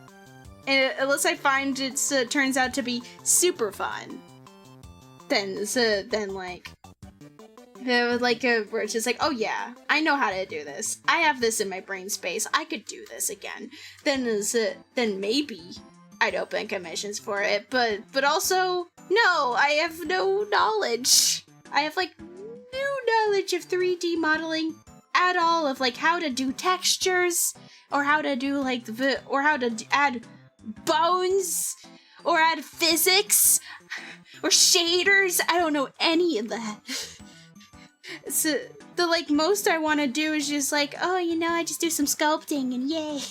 And unless I find it turns out to be super fun. Then like... where it's just like, oh yeah, I know how to do this. I have this in my brain space. I could do this again. Then maybe I'd open commissions for it. But also, no, I have no knowledge. I have like no knowledge of 3D modeling at all, of like how to do textures, or how to do like or how to add bones, or add physics, or shaders. I don't know any of that. So, the, like, most I want to do is just, like, oh, you know, I just do some sculpting, and yay.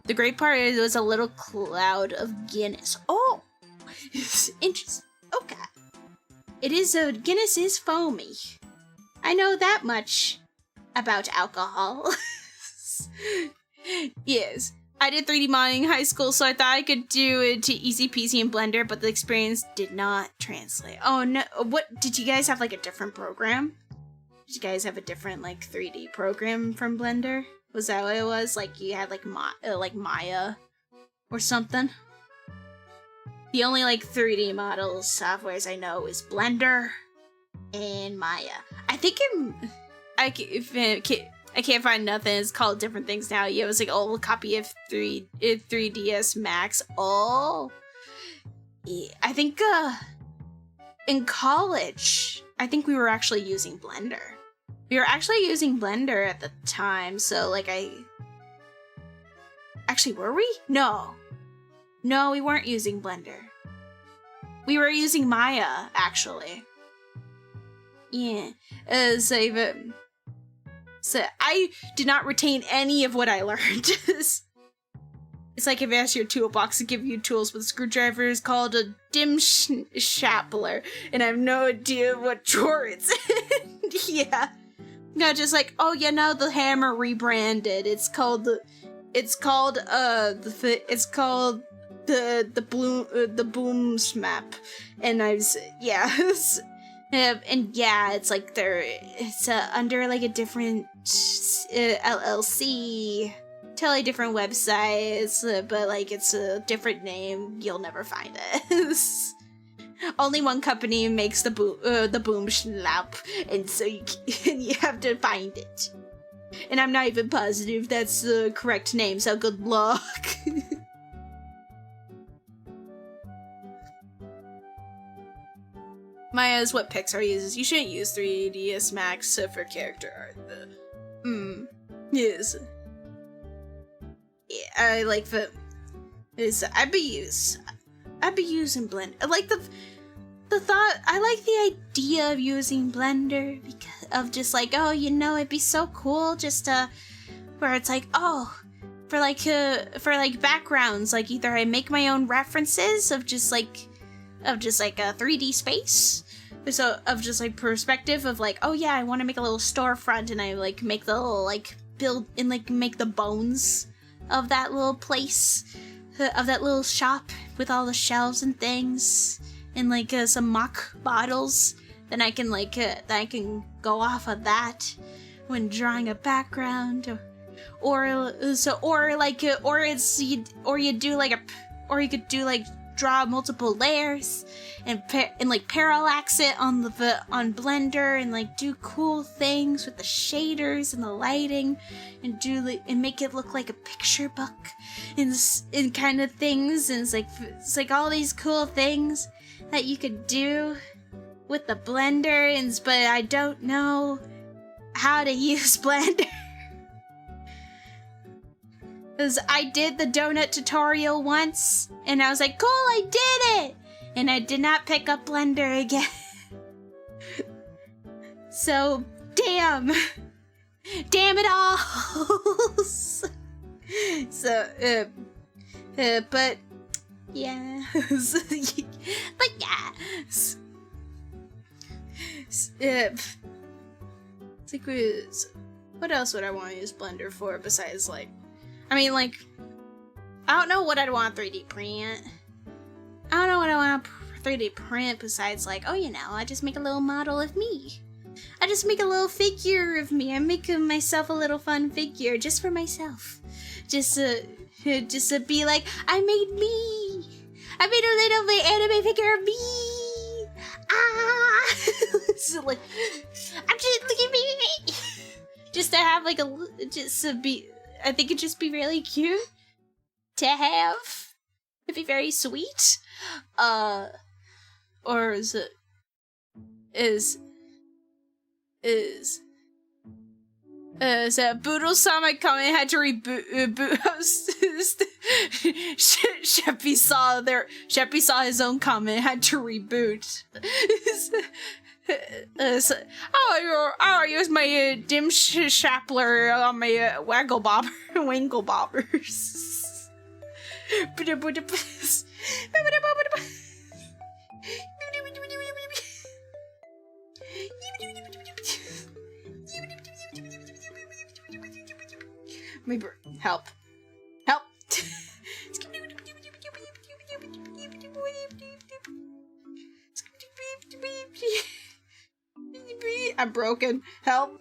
The great part is it was a little cloud of Guinness. Oh! Interesting. Okay. Guinness is foamy. I know that much about alcohol. Yes. I did 3D modeling in high school, so I thought I could do it to easy peasy in Blender, but the experience did not translate. Oh no, what, did you guys have like a different program? Did you guys have a different like 3D program from Blender? Was that what it was? Like you had like Maya or something? The only like 3D model softwares I know is Blender and Maya. I think I can't find nothing. It's called different things now. Yeah, it was like old copy of 3DS Max. Oh, yeah. I think in college, I think we were actually using Blender. We were actually using Blender at the time. So like actually, were we? No, we weren't using Blender. We were using Maya actually. Yeah, So I did not retain any of what I learned. It's like if I asked your toolbox to give you tools, but the screwdriver is called a dim shapler, and I have no idea what drawer it's in. Yeah. No, just like, oh, you know, the hammer rebranded. It's called the boom smap, and and yeah, it's like it's under like a different LLC. Totally different websites, but like it's a different name. You'll never find it. Only one company makes the boom schlap, and so you have to find it. And I'm not even positive that's the correct name, so good luck. Maya's what Pixar uses. You shouldn't use 3ds Max for character art. Yes. Yeah, I like the. I'd be using Blender. I like the thought. I like the idea of using Blender because of just like, oh, you know, it'd be so cool just where it's like, oh, for like backgrounds, like either I make my own references of just like a 3D space. So of just like perspective of like, oh yeah, I want to make a little storefront, and I like make the little like build and like make the bones of that little place, of that little shop with all the shelves and things, and like some mock bottles. Then I can go off of that when drawing a background, or you could do like draw multiple layers and like parallax it on Blender, and like do cool things with the shaders and the lighting, and make it look like a picture book and kind of things. And it's like all these cool things that you could do with the Blender, but I don't know how to use Blender. Because I did the donut tutorial once, and I was like, cool, I did it! And I did not pick up Blender again. So, damn. Damn it all! So, but, yeah. But, yeah. It's like, what else would I want to use Blender for besides, like, I mean, like, I don't know what I'd want 3D print. I don't know what I want to 3D print besides, like, oh, you know, I just make a little model of me. I just make a little figure of me. I make myself a little fun figure just for myself. Just to be like, I made me. I made a little anime figure of me. Ah! So, like, I'm just, look at me. Just to have, like, just to be, I think it'd just be really cute to have. It'd be very sweet. Or is that Boodle-sama comment had to reboot. Sheppy saw his own comment, had to reboot. I use my dim shapler on my waggle bobbers. Help. I'm broken. Help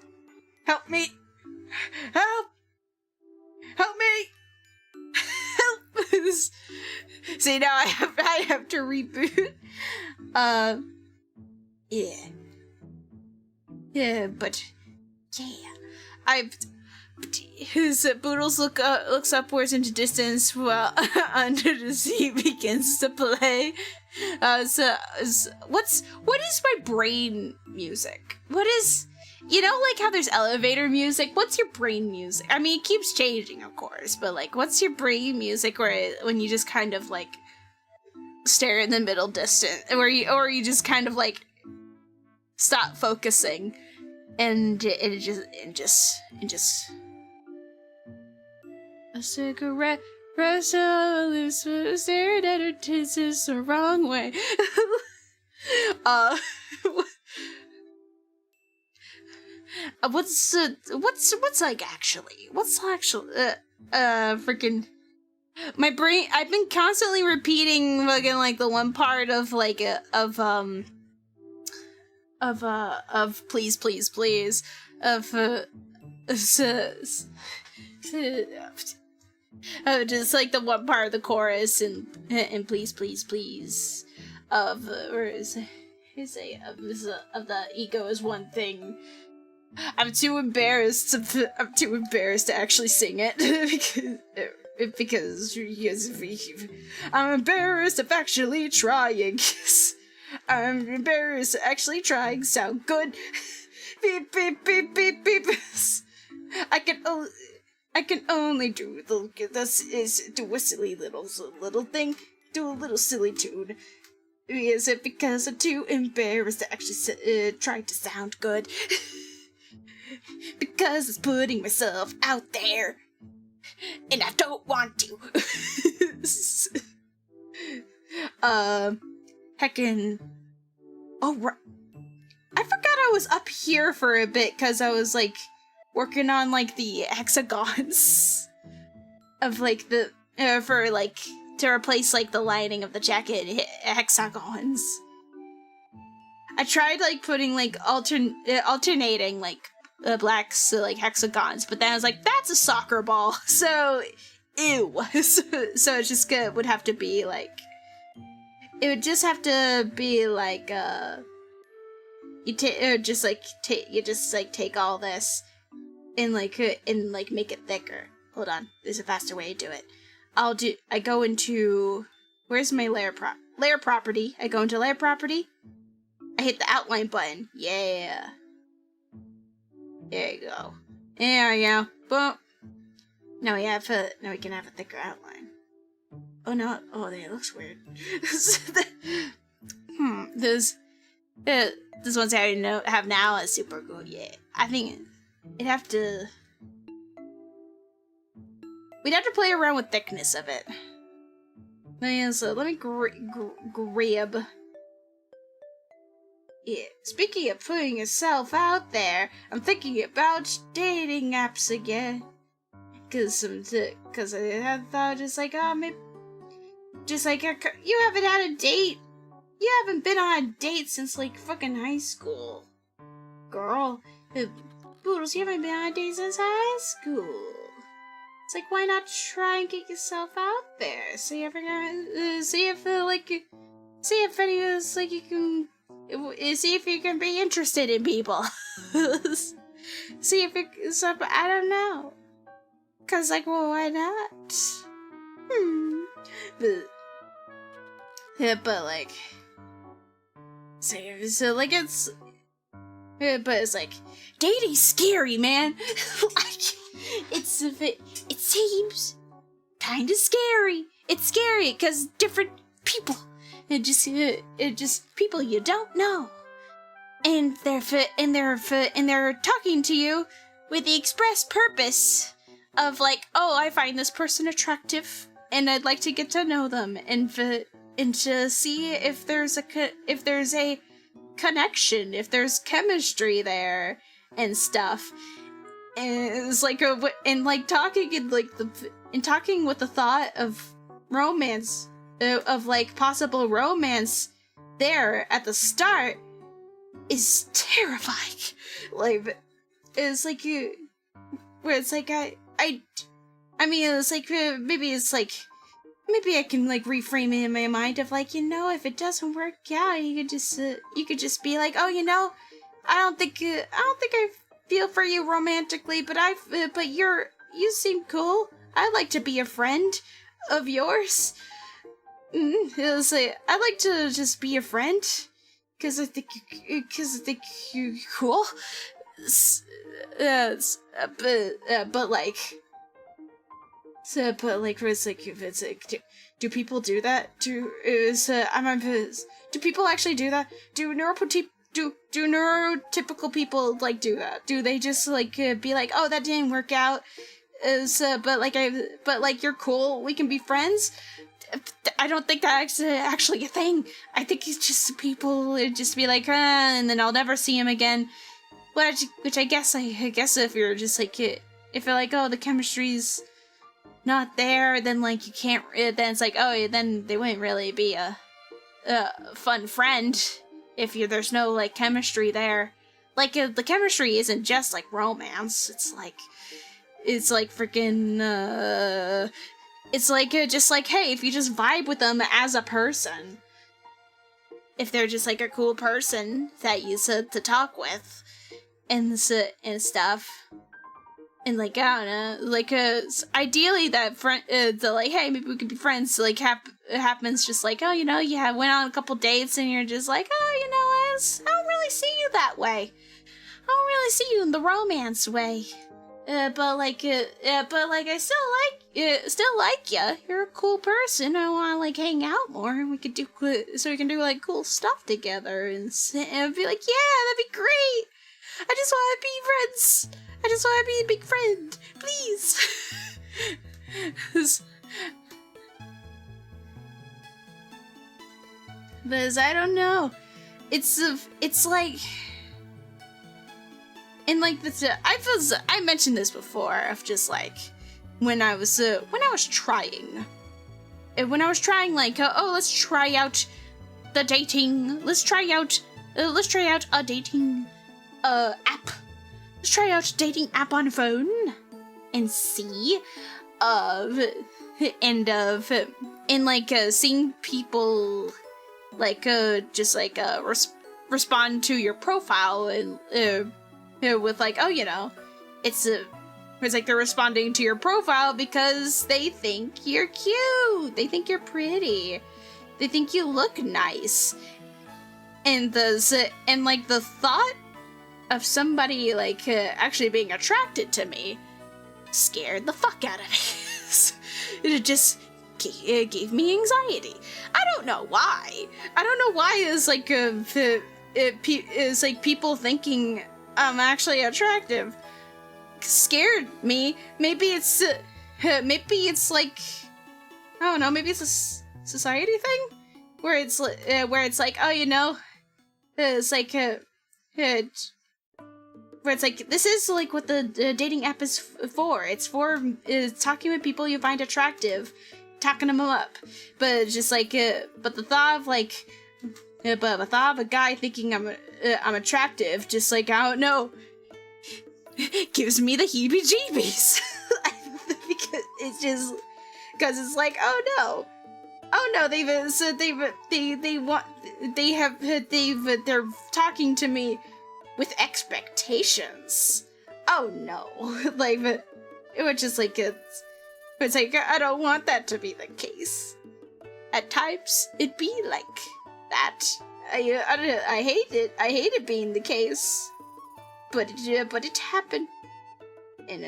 me. Help me. Help. See, now I have to reboot. But his Boodles looks upwards into distance while Under the Sea begins to play. What is my brain music? What is, you know, like how there's elevator music? What's your brain music? I mean, it keeps changing, of course, but like, what's your brain music when you just kind of like stare in the middle distance, or you just kind of like stop focusing and a cigarette pressed on her lips, stared at her tits the wrong way. What's freaking my brain. I've been constantly repeating fucking like the one part of like of please of just like the one part of the chorus and please of where is of the ego is one thing. I'm too embarrassed to actually sing it because I'm embarrassed of actually trying. I'm embarrassed of actually trying. Sound good. Beep beep beep beep beep. I can only do this is do a silly little thing, do a little silly tune. Is it because I'm too embarrassed to actually try to sound good? Because it's putting myself out there, and I don't want to. Heckin'. Oh, I forgot I was up here for a bit because I was like working on like the hexagons of like the for like to replace like the lining of the jacket hexagons. I tried like putting like alternating like blacks like hexagons, but then I was like, that's a soccer ball, so ew. So it just would have to be like, it would just have to be like you take all this and like make it thicker. Hold on, there's a faster way to do it. I go into, where's my layer property? I go into layer property. I hit the outline button. Yeah. There you go. There we go. Boom. Now we can have a thicker outline. Oh no! Oh, that looks weird. This one's I have now is super good. Yeah, I think we'd have to play around with thickness of it. So let me grab. Yeah. Speaking of putting yourself out there, I'm thinking about dating apps again. Cause I thought just like, oh, maybe, just like, you haven't had a date. You haven't been on a date since like fucking high school. Girl, Boodles, you haven't been on a date since high school. It's like, why not try and get yourself out there? See if you can be interested in people. See if it's up, I don't know. Cause like, well, why not? But like, so like it's like, dating's scary, man. Like, it seems kind of scary. It's scary because different people. It just people you don't know, and they're talking to you with the express purpose of like, oh, I find this person attractive, and I'd like to get to know them, and to see if there's a connection, if there's chemistry there and stuff. And it's like talking with the thought of romance. Of like possible romance there at the start is terrifying. Like, it's like where it's like I mean, it's like maybe I can like reframe it in my mind of like, if it doesn't work out, you could just be like, oh, I don't think I feel for you romantically, but you seem cool. I'd like to be a friend of yours. It's like, I'd like to just be a friend, because I think you're cool. But like, if it's like, do people do that? Do people actually do that? Do do neurotypical people like do that? Do they just like be like, oh, that didn't work out, but like you're cool, we can be friends? I don't think that's actually a thing. I think it's just people would just be like, and then I'll never see him again. Which I guess if you're just like, if you're like, oh, the chemistry's not there, then like you can't, then it's like, oh, then they wouldn't really be a fun friend if there's no like chemistry there. Like the chemistry isn't just like romance. It's like freaking it's like just like, hey, if you just vibe with them as a person, if they're just like a cool person that you said to talk with and stuff. And like, I don't know, like ideally that friend, the like, hey, maybe we could be friends. Like it happens just like, oh, you know, you went on a couple dates and you're just like, oh, you know, I don't really see you that way. I don't really see you in the romance way. But I still like you. You're a cool person. I want to like hang out more, and we can do like cool stuff together and be like, yeah, that'd be great. I just want to be friends. I just want to be a big friend, please. Because I don't know. It's like, and like this. I mentioned this before of just like when I was trying like, oh, let's try out the dating. Let's try out a dating app. Let's try out a dating app on phone and see and like seeing people like just like respond to your profile and with like, oh, you know, it's like they're responding to your profile because they think you're cute, they think you're pretty, they think you look nice, and like the thought of somebody like actually being attracted to me scared the fuck out of me. It just gave me anxiety. I don't know why. It's like it's like people thinking I'm actually attractive scared me. Maybe it's like, I don't know, maybe it's a society thing where it's like, oh, you know, it's like where it's like, this is like what the dating app is for. It's for talking with people you find attractive, talking them up. But it's just like, but the thought of a guy thinking I'm attractive, just like, I don't know, gives me the heebie-jeebies. Because it's like, oh no, they're talking to me with expectations. Oh no. Like, it was just like, it's like, I don't want that to be the case. At times, it'd be like that. I hate it. I hate it being the case. But it happened. And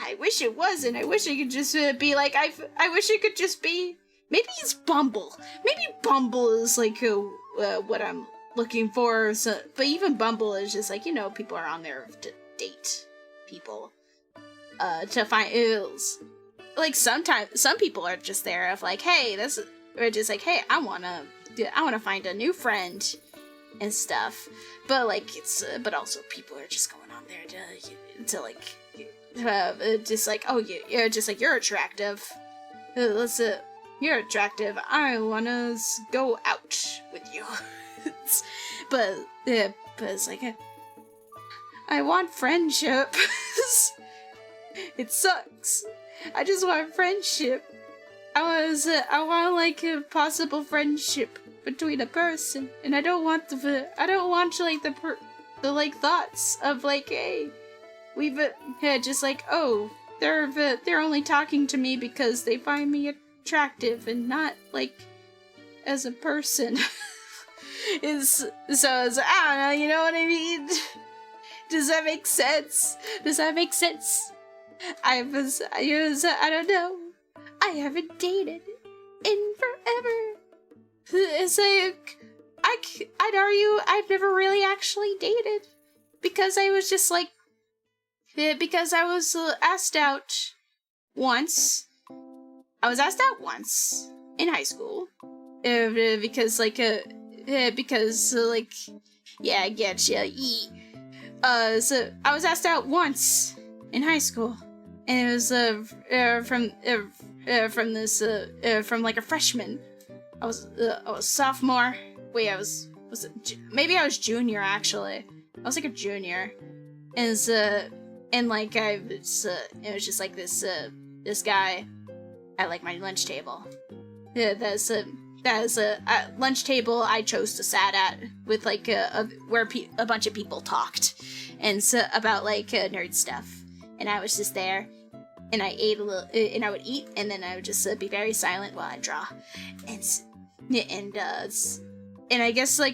I wish it wasn't. I wish I could just be like, I wish it could just be, maybe it's Bumble. Maybe Bumble is like what I'm looking for. So, but even Bumble is just like, you know, people are on there to date people. To find, like, sometimes, some people are just there of like, hey, or just like, hey, I wanna find a new friend and stuff. But like, but also people are just going on there to like, just like, oh, you're just like, you're attractive. You're attractive. I wanna go out with you. but it's like, I want friendship. It sucks. I just want friendship. I want like a possible friendship between a person, and I don't want like the like thoughts of like, hey, we've just like, oh, they're only talking to me because they find me attractive and not like as a person. It's I don't know, you know what I mean? Does that make sense? I don't know. I haven't dated in forever. It's like, I I'd argue I've never really actually dated because I was just like, because I was asked out once. I was asked out once in high school because yeah, I get ya. So I was asked out once in high school, and it was from like a freshman. I was sophomore. Wait, maybe I was junior actually. I was like a junior, and it was just like this guy at like my lunch table. Yeah, that's a lunch table I chose to sat at with like where a bunch of people talked and about like nerd stuff, and I was just there, and I ate a little, and I would eat, and then I would just be very silent while I draw, and I guess I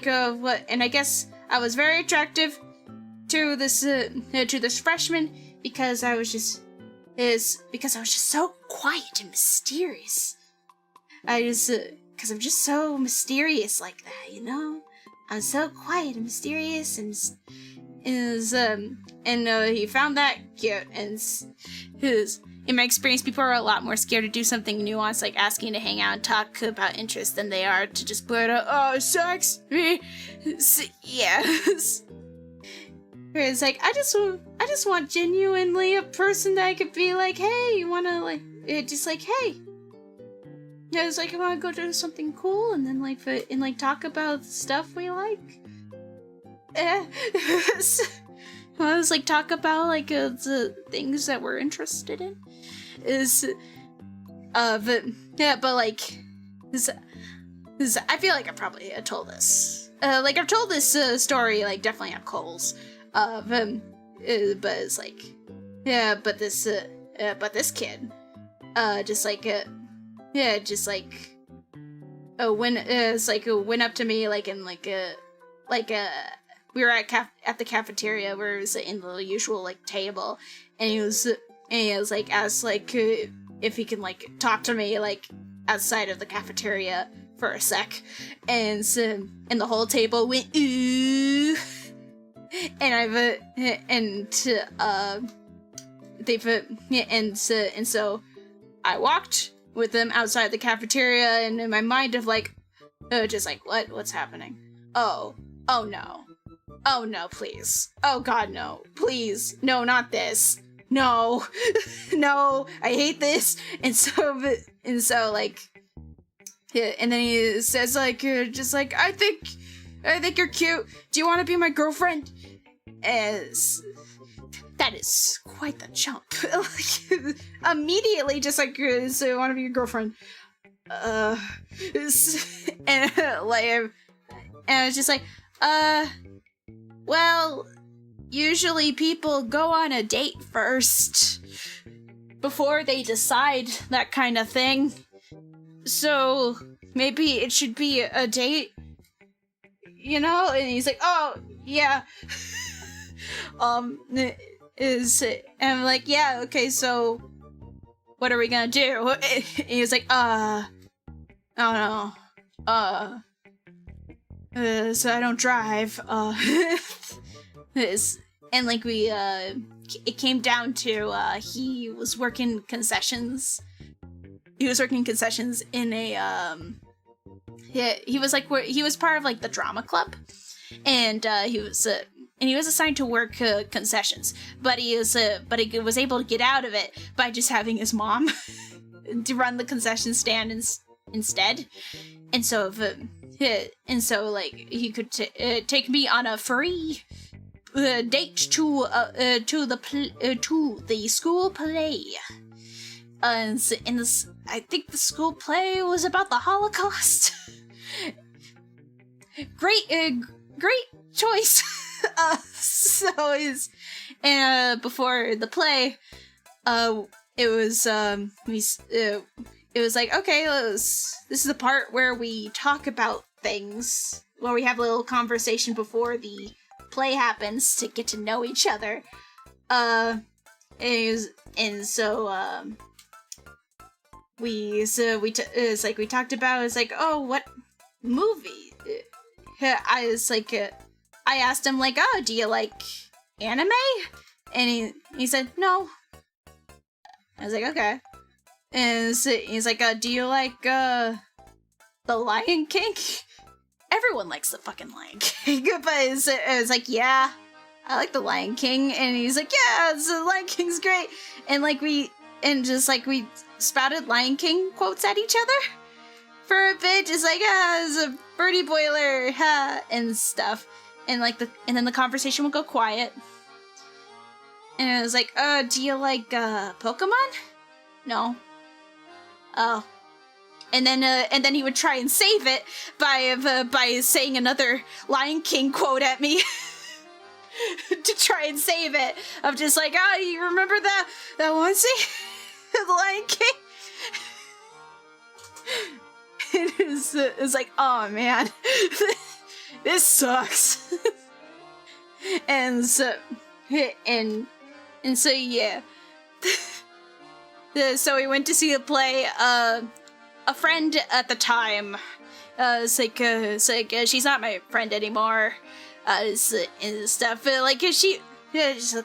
guess I was very attractive to this freshman because I was just so quiet and mysterious. Because I'm just so mysterious like that, you know? I'm so quiet and mysterious, and he found that cute, and in my experience, people are a lot more scared to do something nuanced, like asking to hang out and talk about interests, than they are to just put sex. Yes. It's like, I just want genuinely a person that I could be like, hey, you wanna just like, hey. Yeah, it's like, I wanna go do something cool, and then talk about stuff we like. I was like, talk about the things that we're interested in. I feel like I probably told this. I've told this story, definitely on Coles. But it's like, yeah, but this kid, went up to me, we were at the cafeteria where it was in the usual, table, and he was asked, if he can, talk to me, outside of the cafeteria for a sec, and the whole table went, ooh. And so I walked with them outside the cafeteria, and in my mind of what's happening? Oh no, please. Oh God, no, please, no, not this. No, no, I hate this. And then he says I think you're cute. Do you want to be my girlfriend? That is quite the jump. Immediately, just so I want to be your girlfriend. And I was just well, usually people go on a date first before they decide that kind of thing. So maybe it should be a date, you know? And he's like, oh, yeah. And I'm like, yeah, okay, so what are we gonna do? And he was like, I don't know. So I don't drive. It came down to, he was working concessions. He was working concessions in a, he was part of, the drama club. And, he was assigned to work, concessions. But he was able to get out of it by just having his mom to run the concession stand instead. And so, he could take me on a free date to the school play. I think the school play was about the Holocaust. Great choice. Before the play, it was okay, this is the part where we talk about things, where we have a little conversation before the play happens to get to know each other. We talked about, oh, what movie I was like, I asked him like, oh, do you like anime? And he said, no. I was like, okay. And so he's like, do you like, The Lion King? Everyone likes the fucking Lion King. But it was like, yeah, I like the Lion King. And he's like, yeah, the Lion King's great. And like, we spouted Lion King quotes at each other for a bit, just like, it's a birdie boiler, and stuff. And like and then the conversation would go quiet. And I was like, do you like, Pokemon? No. Oh. And then he would try and save it by saying another Lion King quote at me to try and save it. Of just like, oh, you remember that one scene of the Lion King? It's like, oh man, this sucks. and so yeah. So we went to see a play. A friend at the time, she's not my friend anymore, and stuff. She's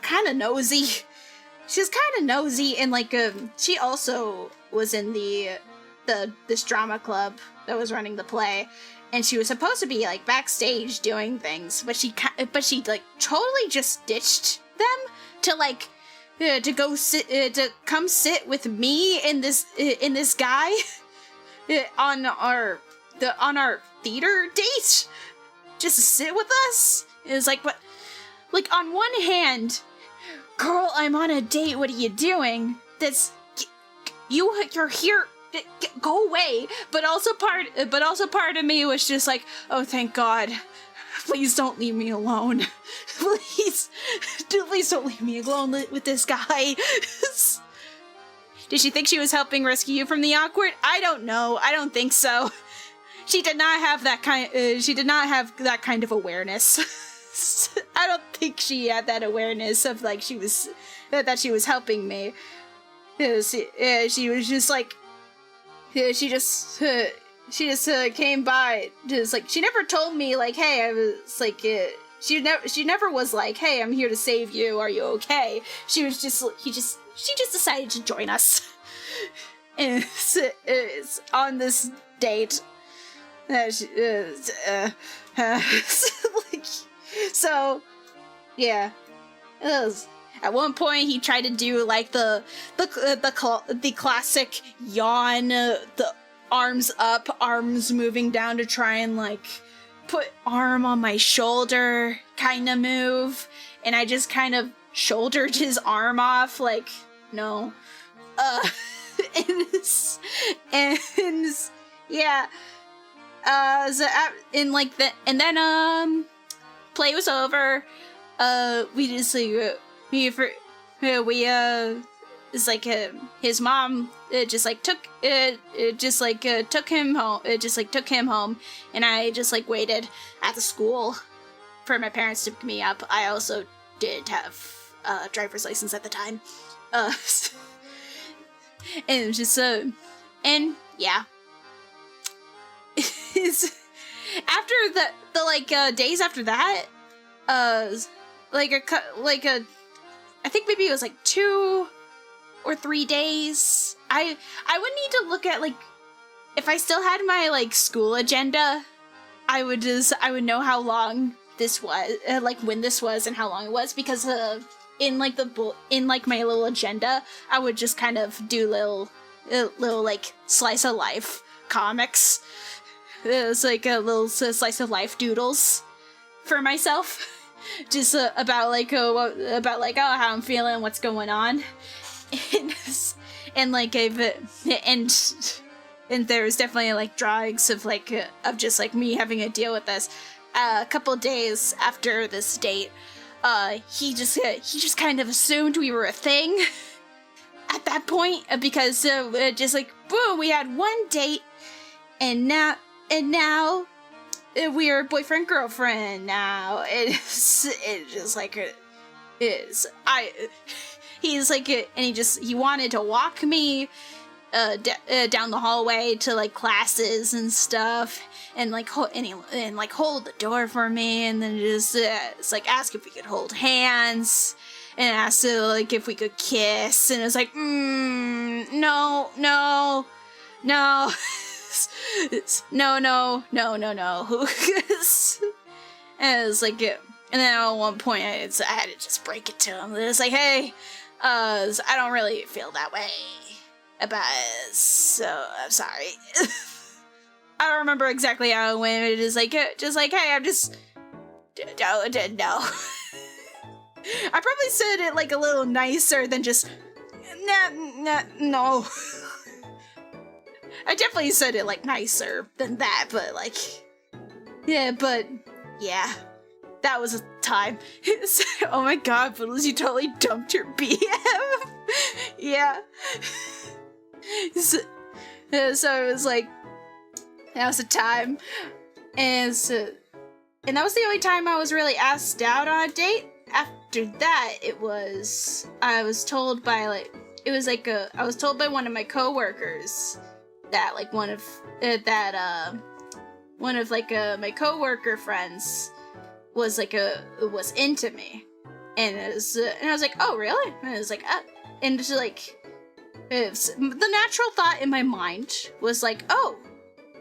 kind of nosy. She's kind of nosy, and she also was in this drama club that was running the play, and she was supposed to be like backstage doing things, but she totally just ditched them to go sit to come sit with me in this guy. On our theater date, just to sit with us. It was like, what? Like, on one hand, girl, I'm on a date. What are you doing? You're here. Go away. But also part of me was just like, oh, thank God. Please don't leave me alone. Please don't leave me alone with this guy. Did she think she was helping rescue you from the awkward? I don't know. I don't think so. She did not have that kind of awareness. I don't think she had that awareness of that she was helping me. She was just like, she just came by. Just like, she never told me like, hey, I was like, she never was like, hey, I'm here to save you. Are you okay? She just decided to join us. And it's on this date. So, yeah. At one point, he tried to do like the classic yawn, the arms up, arms moving down to try and like put arm on my shoulder kind of move, and I just kind of shouldered his arm off, like, no. Yeah. Play was over. His mom took him home, and I just like waited at the school for my parents to pick me up. I also did have a driver's license at the time. And it was just and yeah. After the days after that, I think maybe it was like 2 or 3 days. I would need to look at like if I still had my like school agenda. I would know how long this was, when this was and how long it was, because in my little agenda, I would just kind of do little like slice of life comics. It was like a little slice of life doodles for myself, just about how I'm feeling, what's going on, and there was definitely like drawings of of just like me having to deal with this. A couple days after this date, he just kind of assumed we were a thing at that point, because just like boom, we had one date, and now we are boyfriend girlfriend now. It's just like it is. He's like, and he wanted to walk me down the hallway to like classes and stuff, and like hold the door for me, and then just it's like ask if we could hold hands, and ask like if we could kiss, and it was like no, no, no, no, no, no, no, no. And it was like, and then at one point I had to just break it to him. It was like, hey, I don't really feel that way about it, so I'm sorry. I don't remember exactly how it went. It is like, hey, I'm just, no. I probably said it like a little nicer than just, no. I definitely said it like nicer than that, but like, yeah, that was a time. Oh my god, Boodles, you totally dumped your BM. Yeah. So it was like, that was a time. And that was the only time I was really asked out on a date. After that, I was told by one of my coworkers that like one of my coworker friends was into me, and I was like, oh really? And I was like, and just like, the natural thought in my mind was like, oh,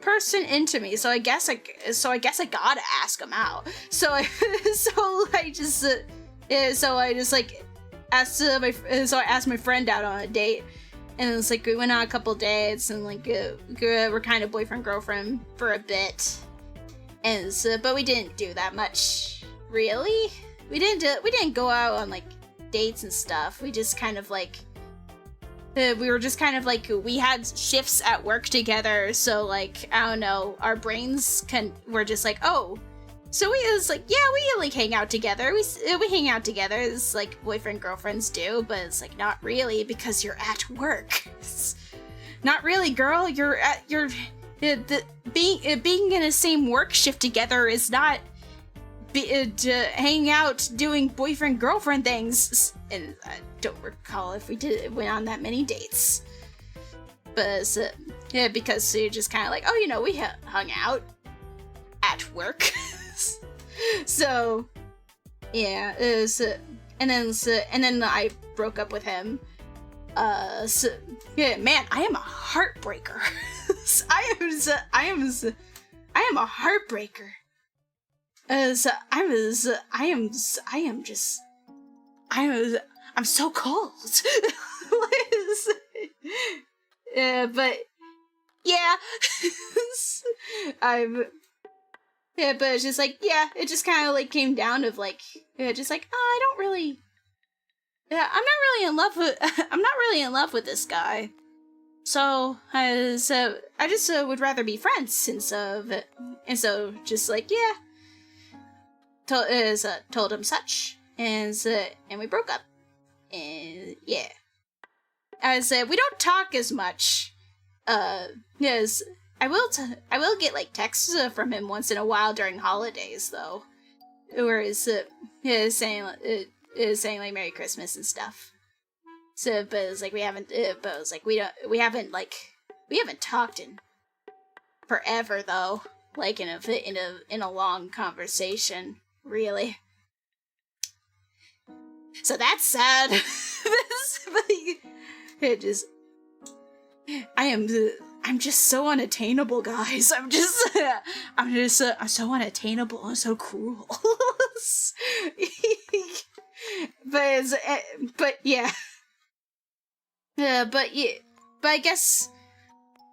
person into me, so I guess I gotta ask him out. So I asked my friend out on a date. And it's like, we went on a couple dates, and like, we're kind of boyfriend girlfriend for a bit, and but we didn't do that much, really. We didn't go out on like dates and stuff. We just kind of like, we had shifts at work together, so like, I don't know, our brains were just like, oh. So we was like, yeah, we like hang out together. We hang out together. It's like boyfriend girlfriends do, but it's like not really because you're at work. Not really, girl. Being in the same work shift together is not hanging out doing boyfriend girlfriend things. And I don't recall if we went on that many dates. But yeah, because you're just kind of like, oh, we hung out at work. So, yeah, and then I broke up with him. Yeah, man, I am a heartbreaker. I am a heartbreaker. I'm so cold. But yeah, yeah, but it's just like, yeah, it just kind of like came down to like, just like, oh, I'm not really in love with this guy. So I just would rather be friends, and so just like, yeah, told him such, and we broke up, and yeah, I said we don't talk as much, yes. I will get like texts from him once in a while during holidays though, where he's saying like Merry Christmas and stuff. So, but it's like we haven't talked in forever though, like in a long conversation, really. So that's sad. I'm just so unattainable, guys. I'm so unattainable. I'm so cruel. But yeah. But I guess,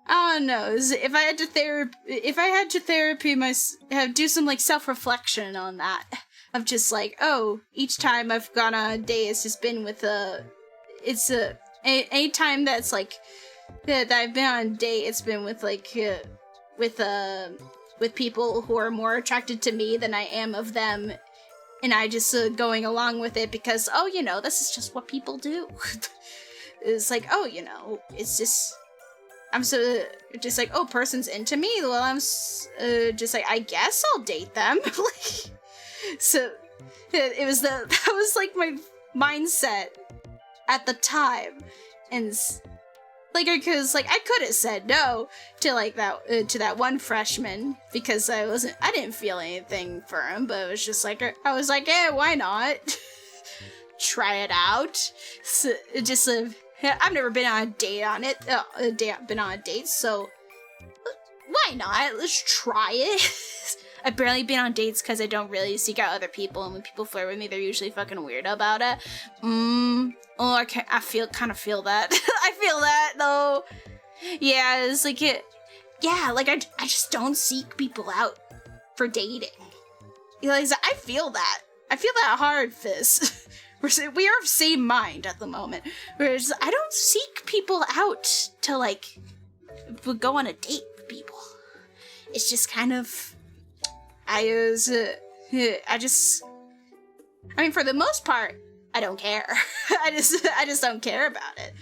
I don't know. If I had to therapy do some like self-reflection on that, of just like, oh, each time I've gone on a date, it's just been with any time that's like that I've been on a date, it's been with like with people who are more attracted to me than I am of them, and I just going along with it because, oh, this is just what people do. It's like, oh, it's just, I'm so just like, oh, person's into me, well, I'm just like, I guess I'll date them. So that was like my mindset at the time, and Like, because, like, I could have said no to, like, that one freshman, because I didn't feel anything for him, but it was just like, I was like, yeah, why not? Try it out. So, I've never been on a date on it, been on a date, so why not? Let's try it. I've barely been on dates because I don't really seek out other people, and when people flirt with me, they're usually fucking weird about it. Oh, I kind of feel that. I feel that, though. Yeah, it's like I just don't seek people out for dating. I feel that. I feel that hard, Fizz. We are of same mind at the moment. Whereas I don't seek people out to, like, go on a date with people. It's just kind of... I mean, for the most part, I don't care. I just don't care about it.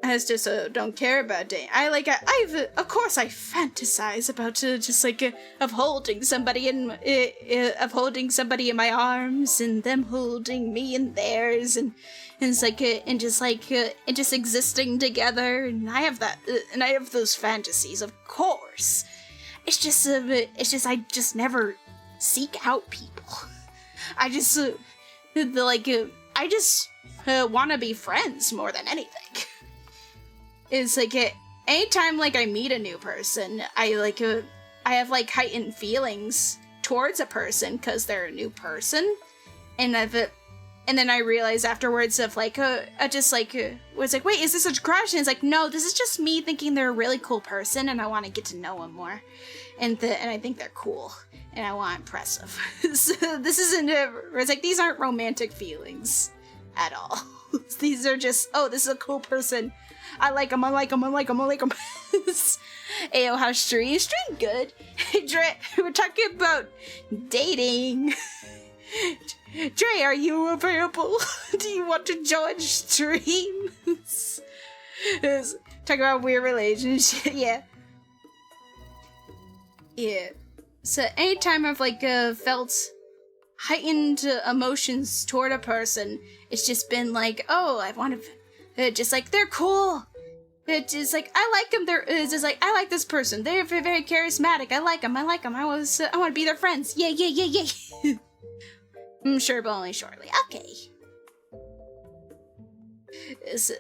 I just don't care about dating. Of course I fantasize about of holding somebody in my arms and them holding me in theirs and just existing together, and I have that, and I have those fantasies, of course. It's just I just never seek out people. I just want to be friends more than anything. It's like anytime I meet a new person, I have heightened feelings towards a person because they're a new person, and then I realize afterwards was wait, is this a crush? And it's like, no, this is just me thinking they're a really cool person, and I want to get to know them more, and I think they're cool, and I want impressive. So this isn't these aren't romantic feelings at all. These are just, oh, this is a cool person. I like him. Ayo, how's Stream? Stream good. Dre, we're talking about dating. Dre, are you available? Do you want to join streams? Talk about weird relationship. Yeah. So anytime I've felt heightened emotions toward a person, it's just been oh, I want to. They're cool. It's just I like them. It's just I like this person. They're very, very charismatic. I like them. I want to be their friends. Yeah. I'm sure, but only shortly. Okay. So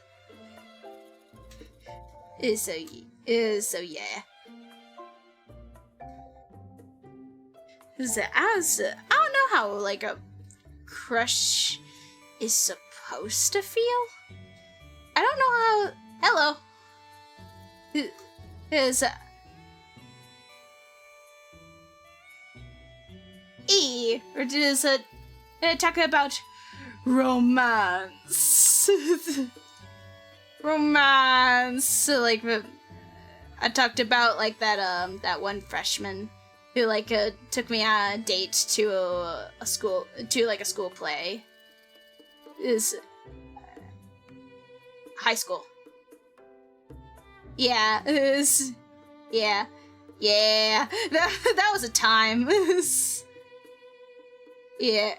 yeah. I don't know how a crush is supposed to feel. I don't know how. Hello. Or does talk about romance? Romance. I talked about that one freshman who took me on a date to a school play. Is high school. Yeah, yeah. That was a time. Yeah.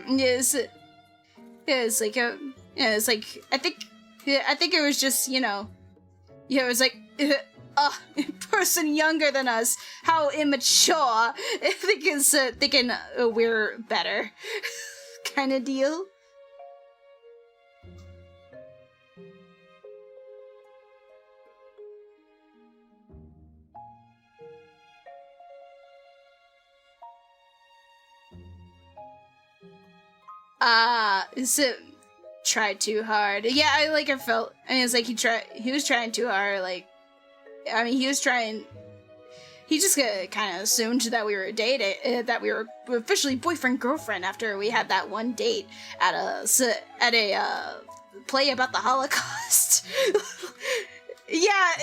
Yes. I think it was just, it was person younger than us, how immature, thinking we're better, kind of deal. So tried too hard. Yeah, I felt, and it was he was trying too hard, he just kind of assumed that we were dating, that we were officially boyfriend-girlfriend after we had that one date at a play about the Holocaust. yeah,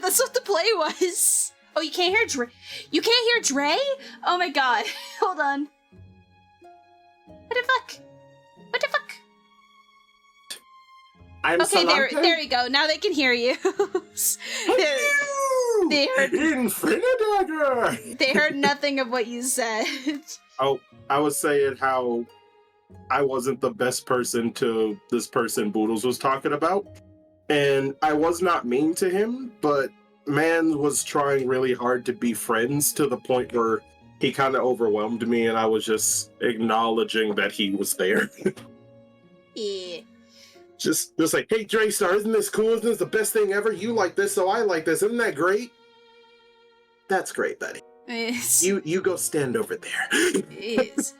that's what the play was. Oh, you can't hear Dre? You can't hear Dre? Oh my god. Hold on. What the fuck? I'm okay, there you go. Now they can hear you. They heard Infinidagger! they heard nothing of what you said. Oh, I was saying how I wasn't the best person to this person Boodles was talking about. And I was not mean to him, but man was trying really hard to be friends to the point where he kind of overwhelmed me, and I was just acknowledging that he was there. Yeah. just like, hey, Draystar, isn't this cool? Isn't this the best thing ever? You like this, so I like this. Isn't that great? That's great, buddy. You go stand over there. It's,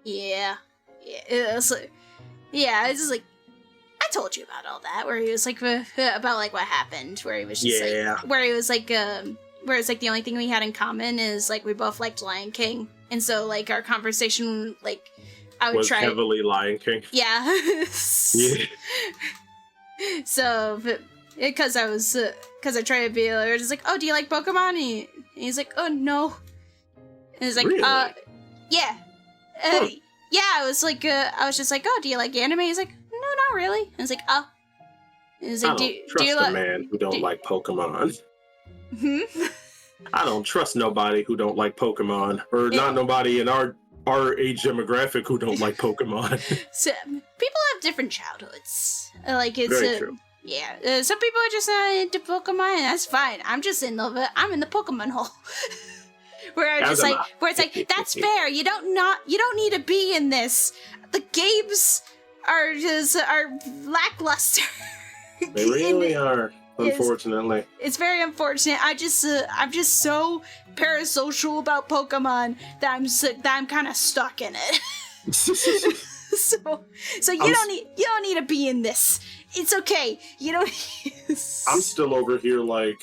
yeah. It's like, yeah, it's just like, I told you about all that, where he was like, about like what happened, where he was just like, where he was like, where it's like the only thing we had in common is like we both liked Lion King, and so like our conversation, like, I would was try heavily Lion King. Yeah. Yeah. So, because I was, because I tried to be like, just like, oh, do you like Pokemon? And he's like, oh, no. And he's like, Really? Yeah. Yeah, I was like, I was just like, oh, do you like anime? He's like, no, not really. And I was like, oh. And he's like, I don't trust a man who don't like Pokemon. I don't trust nobody who don't like Pokemon, or not nobody in our age demographic who don't like Pokemon. So people have different childhoods. Like it's Very true. Yeah. Some people are just not into Pokemon, and that's fine. I'm just in I'm in the Pokemon hole. Where I'm just like, where it's like, that's fair. You don't need to be in this. The games are lackluster. They really are. Unfortunately, it's very unfortunate. I'm just so parasocial about Pokemon that I'm kind of stuck in it. so you don't need to be in this. It's okay. You don't. I'm still over here like,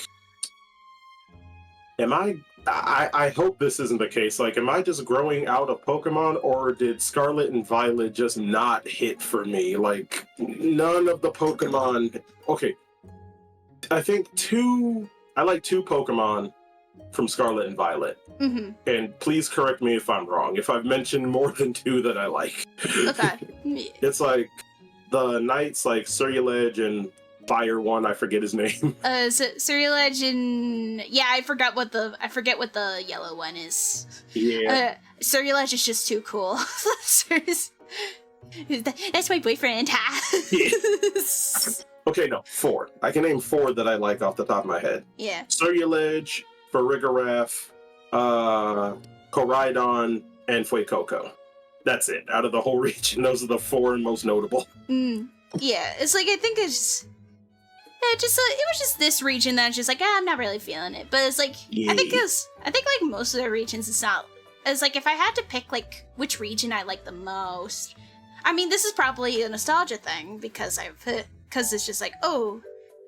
am I hope this isn't the case. Like, am I just growing out of Pokemon, or did Scarlet and Violet just not hit for me? Like, none of the Pokemon. Okay. I think I like two Pokemon from Scarlet and Violet. Mm-hmm. And please correct me if I'm wrong, if I've mentioned more than two that I like. Okay. It's like the Knights, like Surulege and Fire one, I forget his name. Surulege and I forget what the yellow one is. Yeah. Surulege is just too cool. That's my boyfriend. Yeah. Okay, no, 4. I can name 4 that I like off the top of my head. Yeah. Surulege, Farigiraf, Koraidon, and Fuecoco. That's it. Out of the whole region, those are the 4 most notable. Yeah, it's like, I think it's... Yeah, it was just this region that's just like, I'm not really feeling it. But it's like, yeah. I think like most of the regions, it's like, if I had to pick like which region I like the most, I mean, this is probably a nostalgia thing because it's just like, oh,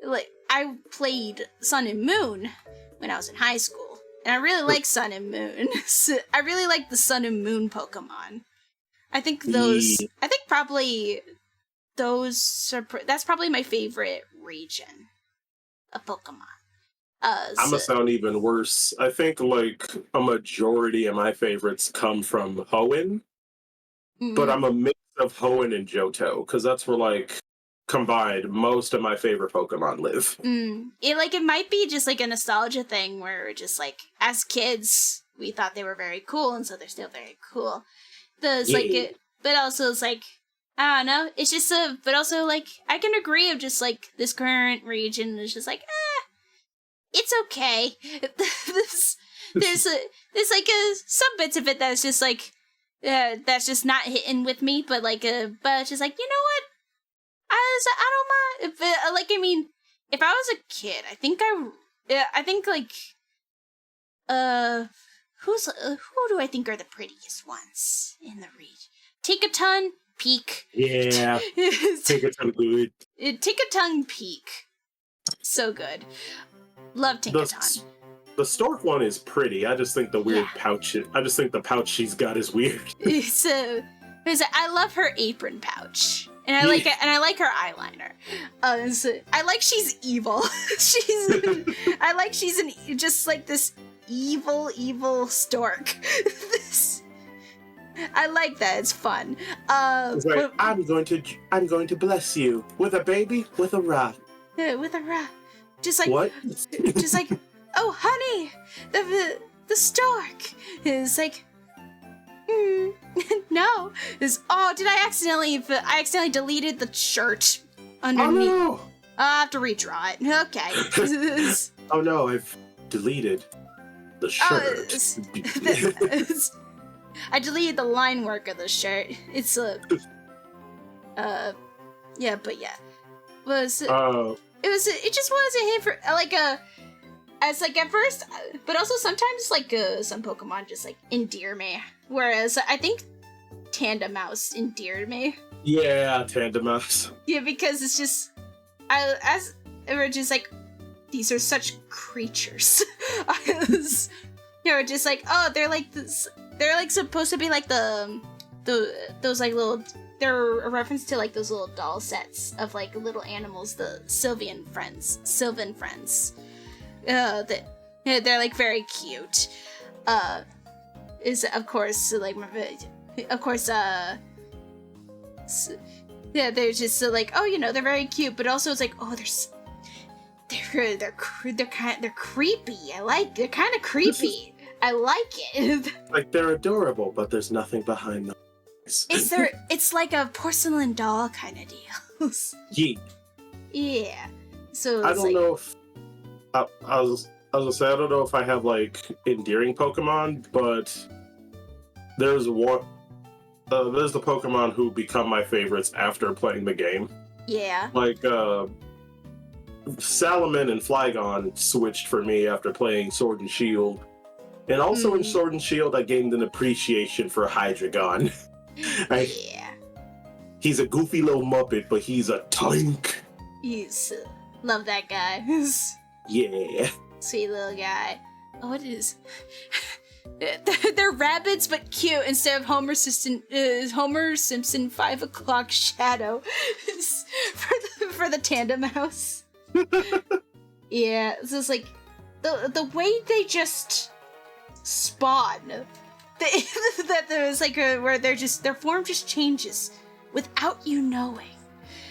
like I played Sun and Moon when I was in high school, and I really like Sun and Moon. So I really like the Sun and Moon Pokemon. I think probably that's probably my favorite region of Pokemon. I'm gonna sound even worse. I think like a majority of my favorites come from Hoenn, but I'm a mix of Hoenn and Johto, because that's where like combined most of my favorite Pokemon live. It might be just like a nostalgia thing where we're just like, as kids we thought they were very cool, and so they're still very cool. But also it's like, I don't know, it's just but also like I can agree of just like this current region is just like, it's okay. There's some bits of it that's just like that's just not hitting with me, but like but it's just like, you know what, I don't mind. I mean, if I was a kid, I think like who do I think are the prettiest ones in the region? Tinkaton, Peak. Yeah, Tinkaton good. Tinkaton, Peak. So good. Love Tinkaton. The stork one is pretty. I just think the weird pouch. I just think the pouch she's got is weird. I love her apron pouch, and I like it, and I like her eyeliner. I like she's evil. She's just like this evil stork. I like that. It's fun. It's like, I'm going to bless you with a baby with a rock. With a rock. Just like what? just like oh honey, the stork. It's like, no. It's, oh, did I accidentally deleted the shirt underneath. Oh no! I'll have to redraw it. Okay. Oh no, I've deleted the shirt. I deleted the line work of the shirt. It's yeah, but yeah. It just wasn't hit for like as like at first, but also sometimes like some Pokemon just like endear me. Whereas I think Tandemaus endeared me. Yeah, Tandemaus. Yeah, because it's just we're just like, these are such creatures. Just like, oh, they're like this. They're like supposed to be like those like little. They're a reference to like those little doll sets of like little animals, the Sylvan friends. They're like very cute. Is of course like yeah, they're just like, oh, they're very cute, but also it's like, oh, they're creepy. They're kind of creepy. I like it. Like they're adorable, but there's nothing behind them. It's like a porcelain doll kind of deal. Yeah. So I don't know if I was gonna say I don't know if I have like endearing Pokemon, but there's one. There's the Pokemon who become my favorites after playing the game. Yeah. Like Salaman and Flygon switched for me after playing Sword and Shield. And also in Sword and Shield, I gained an appreciation for Hydreigon. Yeah. He's a goofy little Muppet, but he's a tank. Love that guy. Yeah. Sweet little guy. Oh, what is... They're rabbits, but cute instead of Homer Simpson 5 o'clock shadow for the Tandemaus. Yeah, it's just like the way they just spawn. That there's like where their form just changes without you knowing.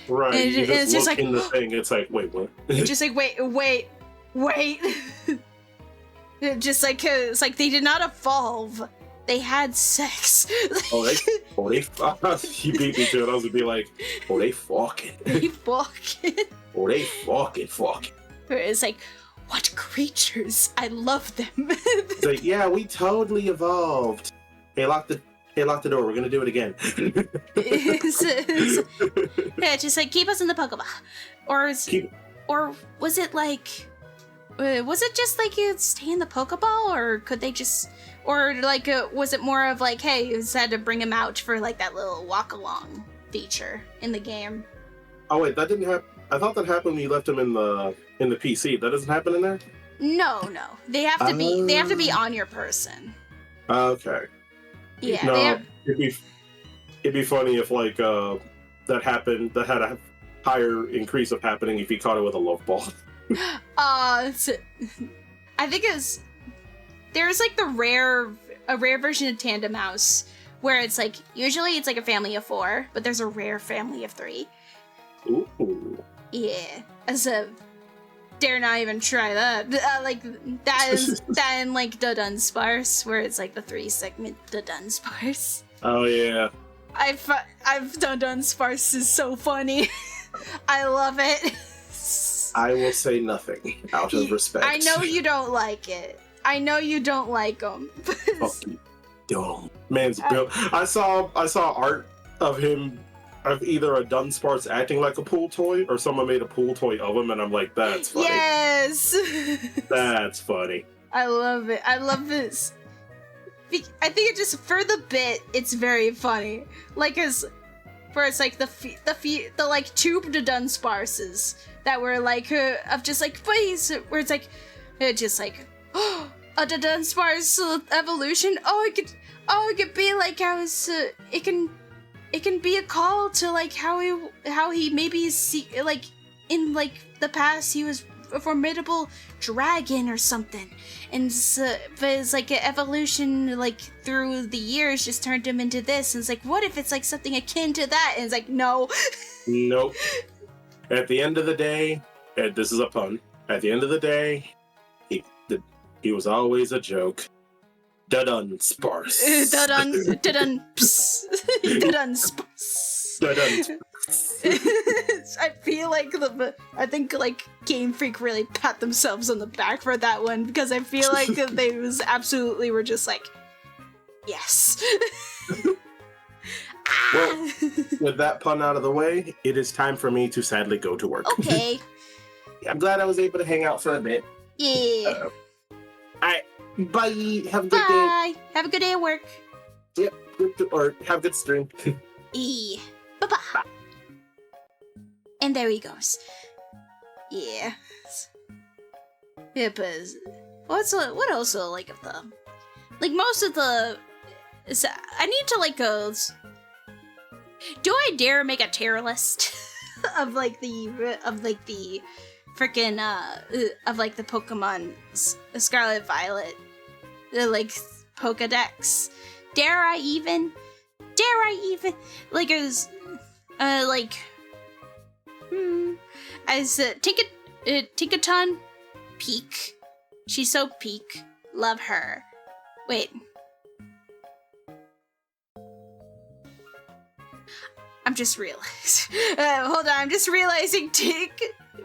Right. And you it's just look like in the thing. It's like, wait, what? It's just like wait. Just like, it's like they did not evolve. They had sex. They he beat me to it. I was gonna be like, they fucking. They fucking. They fucking. It's like, what creatures? I love them. It's like, yeah, we totally evolved. Hey, lock the door. We're gonna do it again. Yeah, just like keep us in the Pokeball, or was it like? Was it just like you'd stay in the Pokeball, or could they just, or like, was it more of like, hey, you just had to bring him out for like that little walk along feature in the game? Oh wait, that didn't happen. I thought that happened when you left him in the PC. That doesn't happen in there. No, they have to be. They have to be on your person. Okay. Yeah. No, it'd be funny if like that happened. That had a higher increase of happening if you caught it with a love ball. I think there's like a rare version of Tandemaus where it's like, usually it's like a family of 4, but there's a rare family of 3. Ooh. Yeah. Dare not even try that. Like that and like the Dunsparce, where it's like the 3-segment the Dunsparce. Oh yeah. I've done Dunsparce is so funny. I love it. I will say nothing out of respect. I know you don't like it. I know you don't like him. Fuck you. Dumb. Man's built. I saw art of him, of either a Dunsparce acting like a pool toy, or someone made a pool toy of him, and I'm like, that's funny. Yes! That's funny. I love it. I love this. I think it just, for the bit, it's very funny. Like, where it's like the like tubed Dunsparces that were like of just like please, where it's like just like, oh, a Dunsparce evolution. It could be like how it can be a call to like how he maybe like in like the past he was a formidable dragon or something, and but it's like an evolution like through the years just turned him into this, and it's like, what if it's like something akin to that? And it's like, nope. At the end of the day, and this is a pun, at the end of the day, the He was always a joke. Dun sparse. Dun ps. Dun sparse. Dun. I feel like I think like Game Freak really pat themselves on the back for that one because I feel like they was absolutely were just like, yes. Well, with that pun out of the way, it is time for me to sadly go to work. Okay. I'm glad I was able to hang out for a bit. Yeah. Alright, bye. Have a good day. Bye. Have a good day at work. Yep, or have a good stream. Bye-bye. And there he goes. Yeah. Yeah, but what else like of the like most of the I need to like go. Do I dare make a tier list of like the freaking of like the Pokemon Scarlet Violet like Pokedex? Dare I even like as Tinkaton peak. She's so peak. Love her. Wait. I'm just realizing. Hold on, I'm just realizing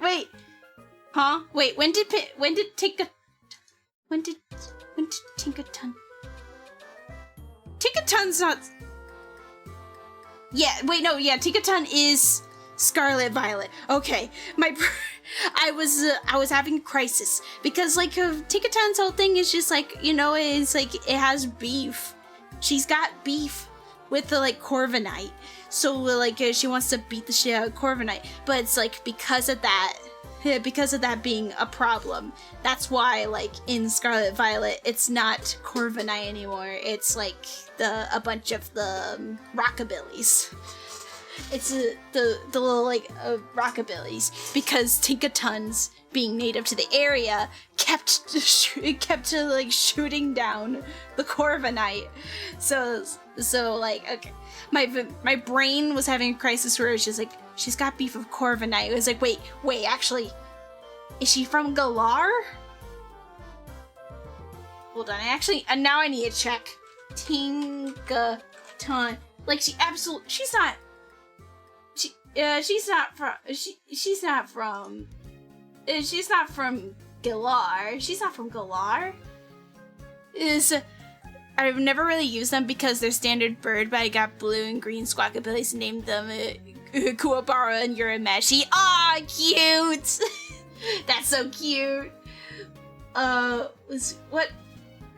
Wait. Huh? Wait, when did Tinkaton? Tinkaton's not. Yeah, wait, no, yeah, Tinkaton is Scarlet Violet. Okay, I was having a crisis because like Tinkaton's whole thing is just like, you know, it's like it has beef. She's got beef with the like Corviknight, so like she wants to beat the shit out of Corviknight. But it's like because of that being a problem, that's why like in Scarlet Violet it's not Corviknight anymore. It's like a bunch of the Rockabillys. It's the little like Rockabillys because Tinkaton's being native to the area kept like shooting down the Corviknight. So like okay, my brain was having a crisis where it's just like she's got beef with Corviknight. It was like wait, actually, is she from Galar? Hold on, now I need to check. Tinkaton, like she's not from Galar. She's not from Galar. I've never really used them because they're standard bird, but I got blue and green Squawkabillies and named them Kuwabara and Urameshi. Aw, cute! That's so cute. What?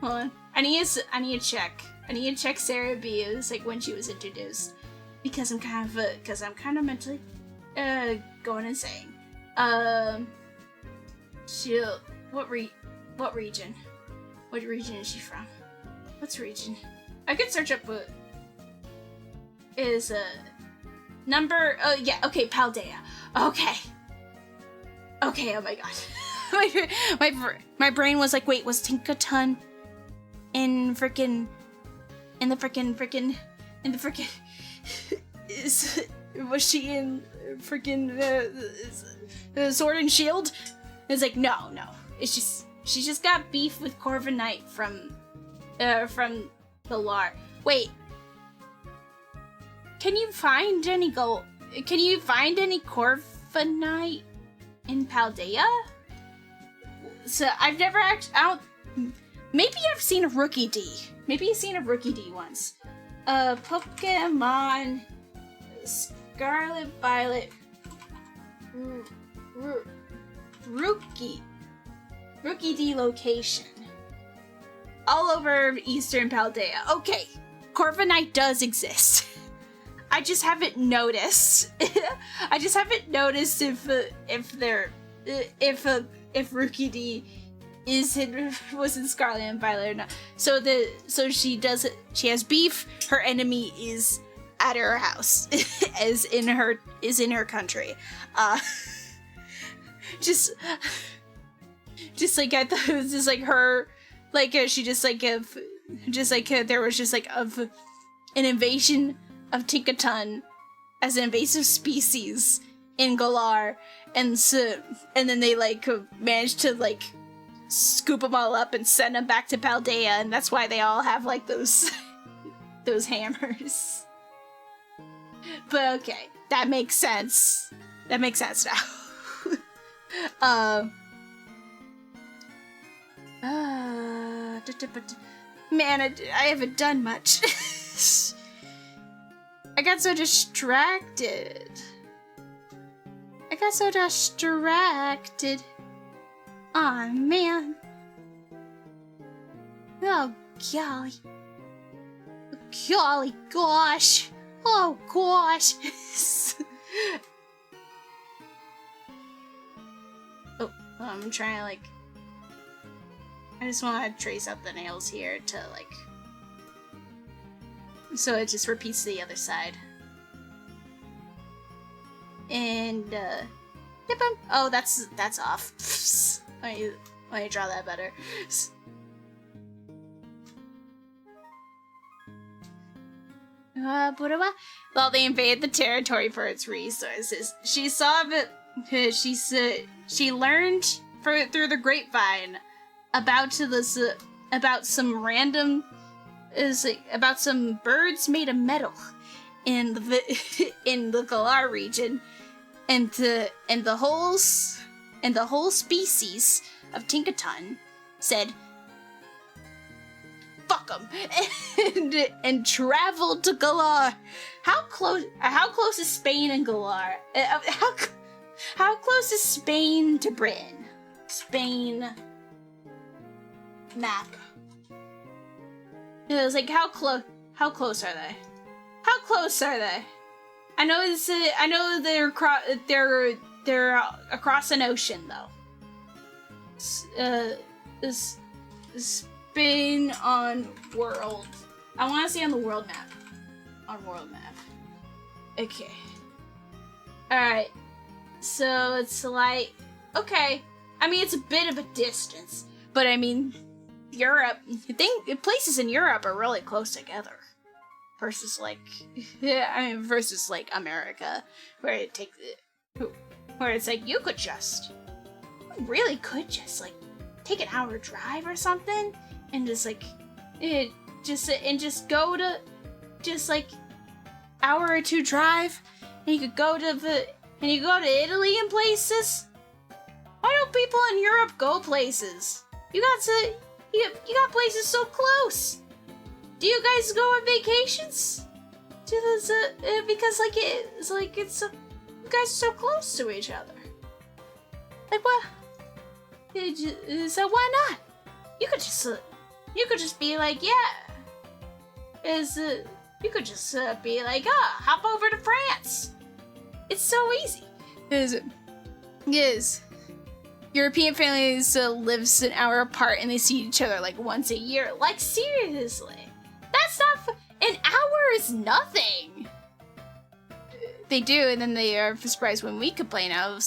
Hold on. I need to check. I need to check Sarah B. It was like when she was introduced. Because I'm kind of mentally going insane. What region? What region is she from? What's region? I could search up what is number. Oh yeah, okay, Paldea. Okay, oh my god. my brain was like, wait, was Tinkaton in the frickin' was she in freaking Sword and Shield? It's like no. She just got beef with Corviknight from Galar. Wait. Can you find any Corviknight in Paldea? So I've never maybe I've seen a Rookie D. Maybe I've seen a Rookie D once. Pokemon Scarlet Violet Rookie D location. All over Eastern Paldea. Okay, Corviknight does exist. I just haven't noticed. I just haven't noticed if Rookie D was in Scarlet and Violet or not. So she has beef. Her enemy is at her house, is in her country. Just like I thought it was just like her, like she just like there was just like of an invasion of Tinkaton as an invasive species in Galar, and then they like managed to like scoop them all up and send them back to Paldea, and that's why they all have like those those hammers. But okay, that makes sense. That makes sense now. Man, I haven't done much. I got so distracted. Aw, man. Oh, golly. Golly gosh. Oh, gosh. Oh, I'm trying to, like... I just want to trace out the nails here to, like... So it just repeats the other side. And, yep, oh, that's off. Let me draw that better. Well, they invaded the territory for its resources. She saw that she learned through the grapevine about some random about some birds made of metal in the Galar region, and the whole species of Tinkaton said, "Fuck 'em," and traveled to Galar. How close is Spain and Galar? How close is Spain to Britain? Spain map. It was like, how close are they? How close are they? I know they're across an ocean though. Spain on world. I want to see on the world map. On world map. Okay. All right. So it's like, okay. I mean, it's a bit of a distance, but I mean, Europe. Places in Europe are really close together. Versus like America, where it's like you really could just like take an hour drive or something, and just go to just like hour or two drive, and you could go to Italy and places. Why don't people in Europe go places? You got places so close. Do you guys go on vacations? Because you guys are so close to each other. Like what? So why not? You could just be like, yeah. You could just be like, hop over to France. It's so easy. Yes. European families lives an hour apart and they see each other like once a year. Like seriously. That's not an hour is nothing. They do, and then they are surprised when we complain how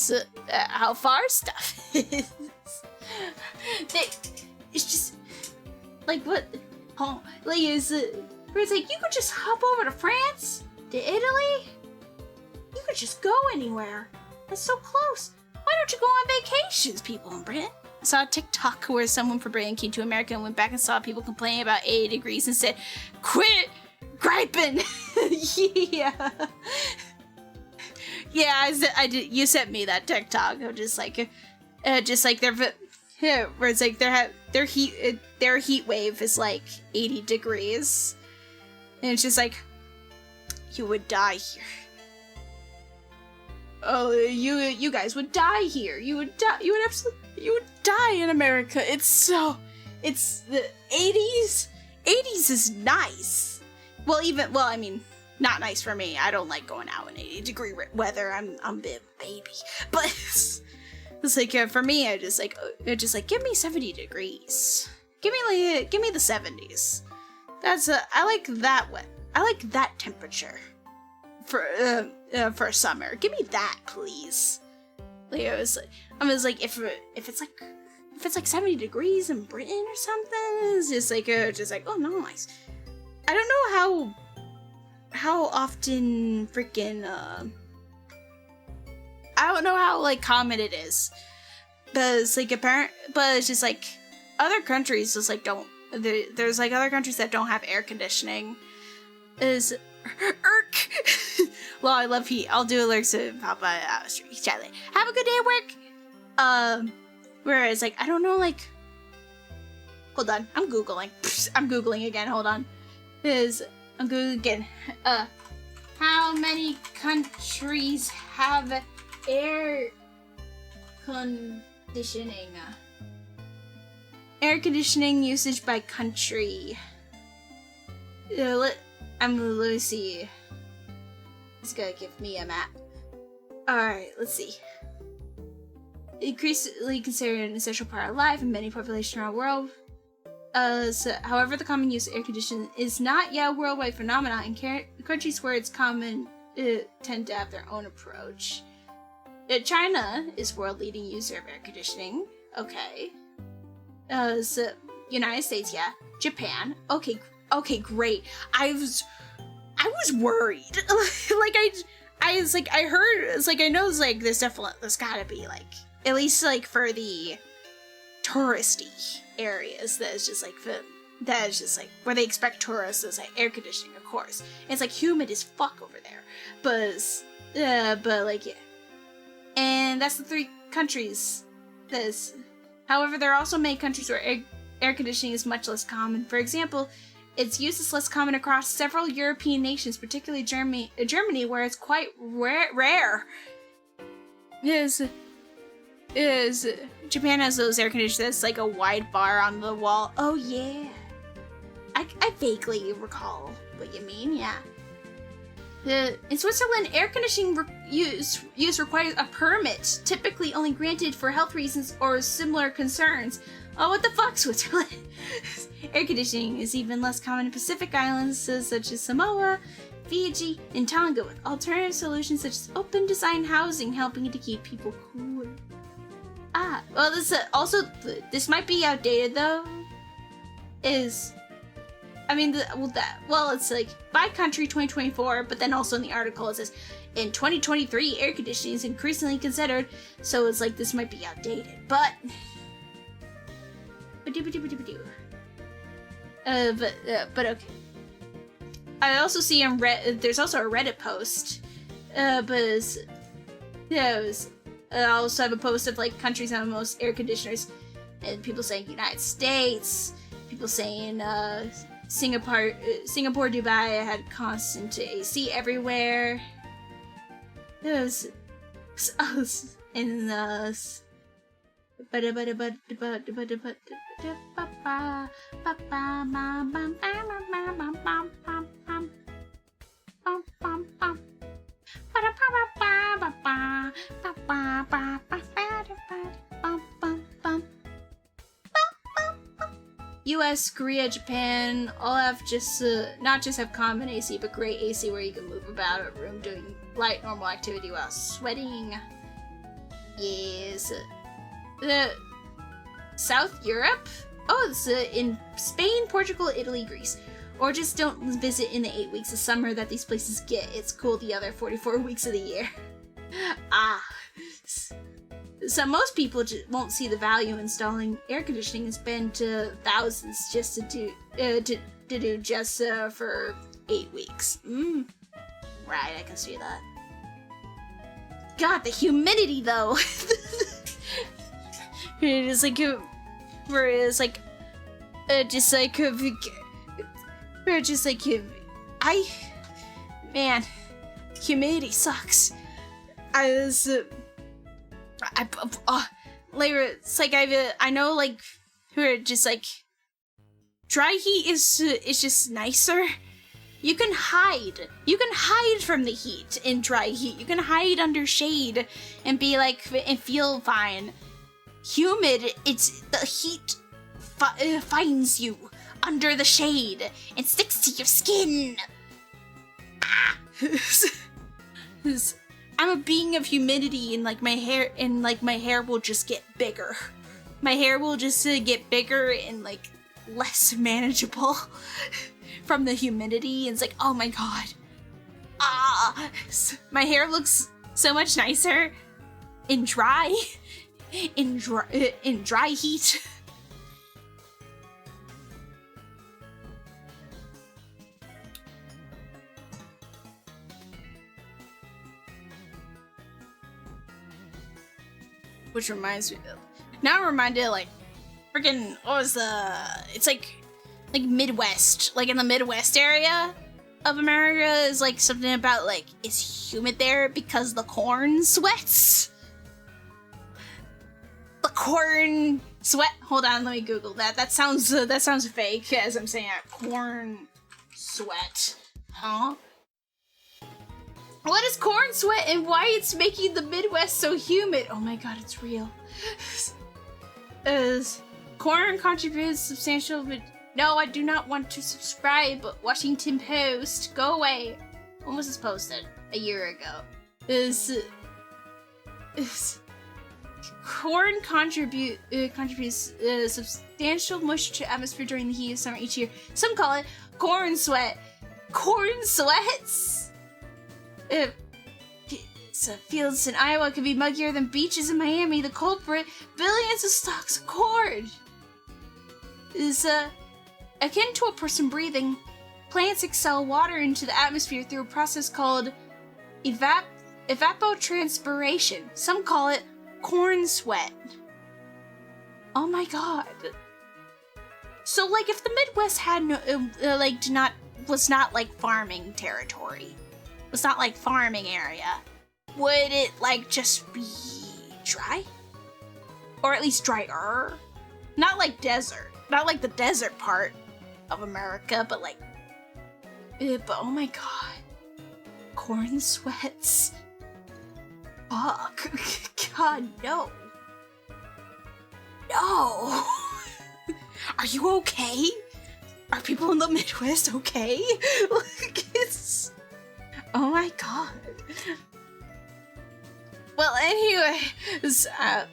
far stuff is. It's just like what? Oh, like it's like you could just hop over to France, to Italy. You could just go anywhere. It's so close. Why don't you go on vacations, people in Britain? I saw a TikTok where someone from Britain came to America and went back and saw people complaining about 80 degrees and said, "Quit griping." Yeah. Yeah, I did. You sent me that TikTok. I'm just like where it's like their heat wave is like 80 degrees, and it's just like, you would die here. Oh, you guys would die here. You would die. You would die in America. It's the 80s. 80s is nice. Well, I mean, not nice for me. I don't like going out in 80-degree weather. I'm a bit baby. But it's like for me, I just like give me 70 degrees. Give me the 70s. That's I like that I like that temperature for summer. Give me that, please. Like I was like, if it's like 70 degrees in Britain or something, it's just like oh nice. I don't know how often freaking I don't know how like common it is, but it's like but it's just like other countries just like don't. There's like other countries that don't have air conditioning. Is irk. Well, I love heat. I'll do alerts to Papa Charlie. Have a good day at work. Whereas like I don't know like. Hold on, I'm googling. I'm googling again. Hold on. I'm googling again. How many countries have air conditioning? Air conditioning usage by country. Let me see. It's gonna give me a map. Alright, let's see. Increasingly considered an essential part of life in many populations around the world. However, the common use of air conditioning is not yet a worldwide phenomenon. In countries where it's common, tend to have their own approach. China is world-leading user of air conditioning. Okay. United States, yeah. Japan. Okay, great. I was worried. I was like, I heard, it's like, I know it's like, there's gotta be like, at least like for the touristy areas that is just like where they expect tourists is like air conditioning, of course. And it's like humid as fuck over there. But like, yeah. And that's the 3 countries. However, there are also many countries where air conditioning is much less common. For example, its use is less common across several European nations, particularly Germany, where it's quite rare. Japan has those air conditioners that's like a wide bar on the wall. Oh yeah, I vaguely recall what you mean. Yeah. In Switzerland, air conditioning use requires a permit, typically only granted for health reasons or similar concerns. Oh, what the fuck, Switzerland? Air conditioning is even less common in Pacific islands such as Samoa, Fiji, and Tonga, with alternative solutions such as open design housing helping to keep people cooler. Well, this might be outdated though. It's like by country 2024, but then also in the article it says in 2023 air conditioning is increasingly considered, so it's like this might be outdated, but okay. I also see on there's also a Reddit post, I also have a post of like countries that have the most air conditioners, and people saying United States, people saying Singapore, Dubai had constant AC everywhere. US, Korea, Japan all have just not just have common AC, but great AC where you can move about a room doing light normal activity while sweating. Yes. South Europe? Oh, it's in Spain, Portugal, Italy, Greece. Or just don't visit in the 8 weeks of summer that these places get. It's cool the other 44 weeks of the year. So most people won't see the value in installing air conditioning and spend thousands just to do just for 8 weeks. Right, I can see that. God, the humidity though. It's like, whereas like, man, humidity sucks. Later, it's like I know like, we're just like, dry heat is just nicer. You can hide from the heat in dry heat. You can hide under shade and be like, and feel fine. Humid, it's the heat finds you under the shade and sticks to your skin. I'm a being of humidity, and like my hair will just get bigger. My hair will just get bigger and like less manageable from the humidity. And it's like, oh my god, my hair looks so much nicer and dry. in dry heat. Which reminds me of, now I'm reminded like freaking what was the, it's like Midwest, like in the Midwest area of America is like something about like it's humid there because the corn sweats. The corn sweat. Hold on, let me Google that. That sounds fake as I'm saying it. Corn sweat, huh? What is corn sweat and why it's making the Midwest so humid? Oh my god, it's real. Corn contributes substantial. No, I do not want to subscribe. Washington Post, go away. When was this posted? A year ago. Corn contributes substantial moisture to atmosphere during the heat of summer each year. Some call it corn sweat. Corn sweats? So fields in Iowa could be muggier than beaches in Miami. The culprit, billions of stalks of corn, is akin to a person breathing. Plants expel water into the atmosphere through a process called evapotranspiration. Some call it corn sweat. Oh my god. So like if the Midwest had no, was not like farming territory, was not like farming area, would it like just be dry? Or at least drier? Not like desert. Not like the desert part of America, but like, but oh my god. Corn sweats. Fuck. God, no. No. Are you okay? Are people in the Midwest okay? Like, it's... Oh my god. Well, anyways, I'm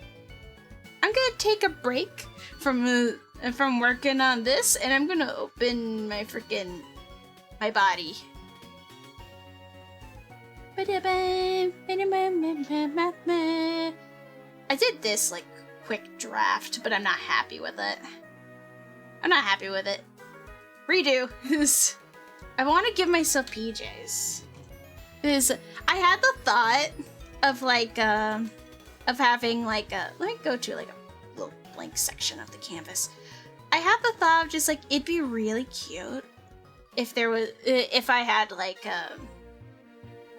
gonna take a break from working on this, and I'm gonna open my body. I did this like quick draft, but I'm not happy with it. Redo. I want to give myself PJs. I had the thought of like of having like a, let me go to like a little blank section of the canvas. I had the thought of just like it'd be really cute if there was if I had like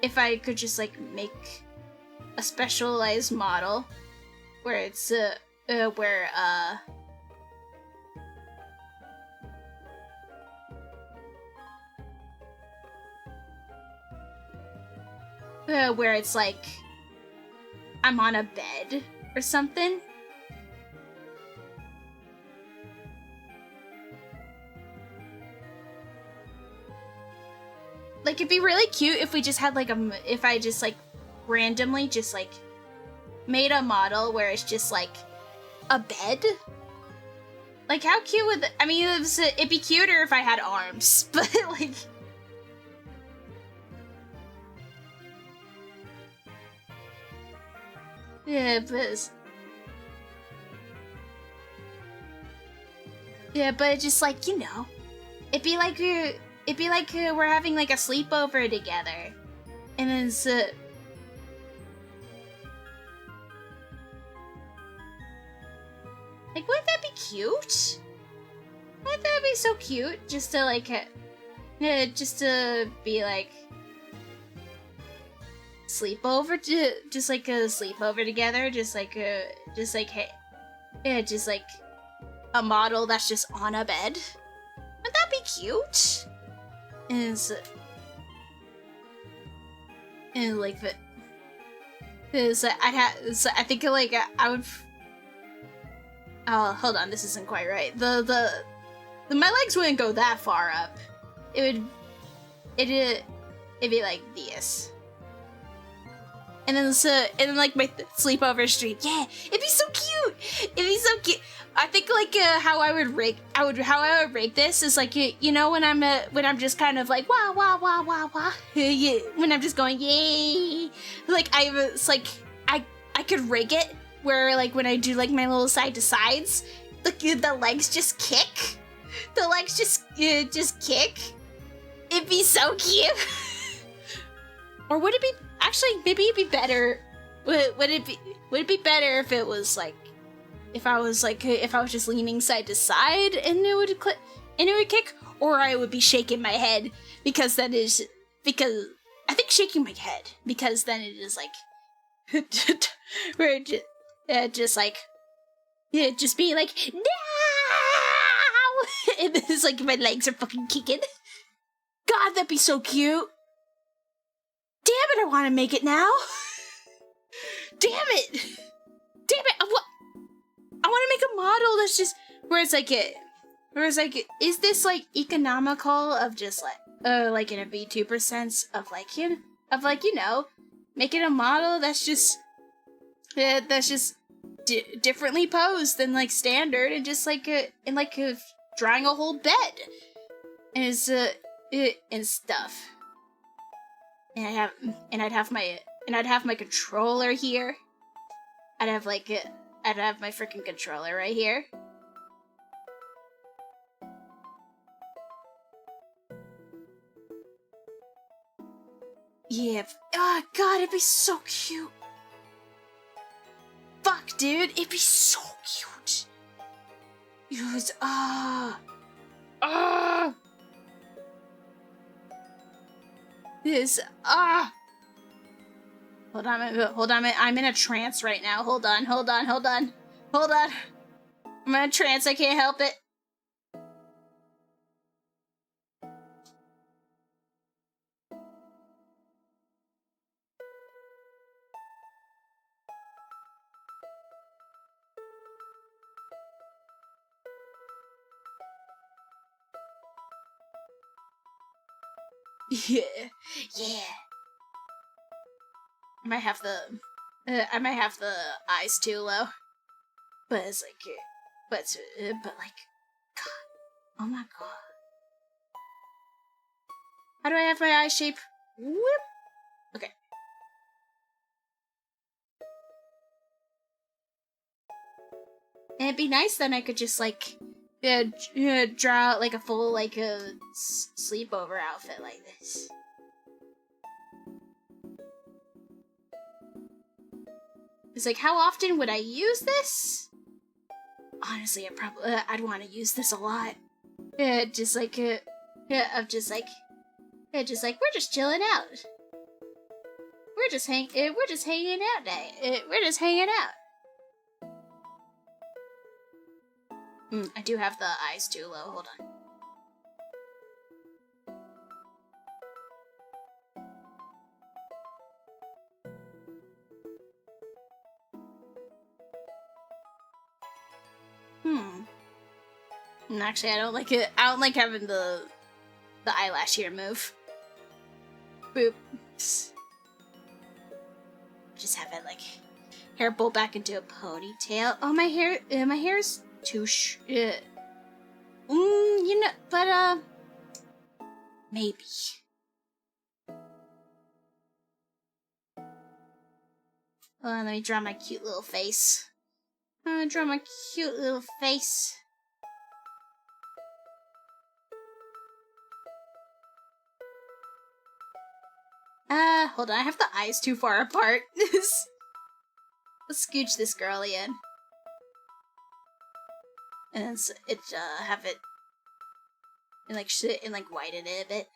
if I could just like make a specialized model where it's where it's like I'm on a bed or something. Like it'd be really cute if we just had like if I just like randomly just like made a model where it's just like a bed. Like how cute would I mean it'd be cuter if I had arms, but like yeah, but it's just like, you know, it'd be like we're having like a sleepover together, and then it's like, wouldn't that be cute? Wouldn't that be so cute? Just to like, just to be like sleepover, just like a sleepover together, just like hey, yeah, just like a model that's just on a bed. Wouldn't that be cute? And like the I think like I would. Oh, hold on, this isn't quite right. The my legs wouldn't go that far up. It'd be like this. And then like my sleepover stream. Yeah, it'd be so cute. I think like how I would rig this is like you know when I'm just kind of like wah wah wah wah wah. Yeah, when I'm just going yay. Like it's like I could rig it where like when I do like my little side to sides, the legs just kick. The legs just kick. It'd be so cute. Or would it be actually? Maybe it'd be better. Would it be better if it was like, if I was just leaning side to side and it would kick, or I would be shaking my head because I think shaking my head because then it is like where just like just being like no, and it's like my legs are fucking kicking. God, that'd be so cute. Damn it, I want to make it now. Damn it. I want to make a model that's just where it's like is this like economical of just like in a VTuber sense of like you know making a model that's just differently posed than like standard and just like drawing a whole bed and and stuff. And I'd have my controller here. I'd have my freaking controller right here. Yeah. Oh god, it'd be so cute. Fuck, dude, it'd be so cute. Use this Hold on, I'm in a trance right now. Hold on. I'm in a trance, I can't help it. Yeah. I might have the eyes too low, but it's like, but like, God, oh my god, how do I have my eye shape? Whoop. Okay. And it'd be nice then I could just like, draw out like a full like a sleepover outfit like this. It's like, how often would I use this? Honestly, I'd want to use this a lot. We're just chilling out. We're just hanging out, day. We're just hanging out. I do have the eyes too low. Hold on. And actually, I don't like it. I don't like having the eyelash here move. Boop. Just have it like hair pull back into a ponytail. Oh, my hair's too you know, but maybe. Hold on, let me draw my cute little face. I'm gonna draw my cute little face. Hold on, I have the eyes too far apart. Let's scooch this girly in. And then have it and like widen it a bit.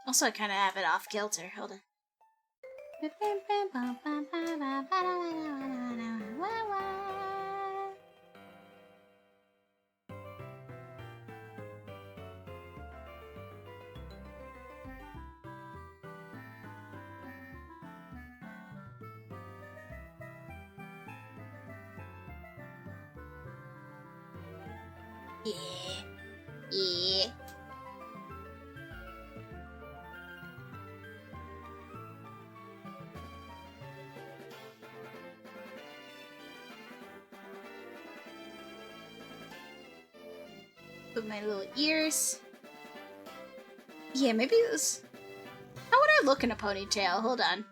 Also, I kind of have it off kilter. Hold on. Yeah. Put my little ears. Yeah, maybe this. How would I never look in a ponytail. Hold on.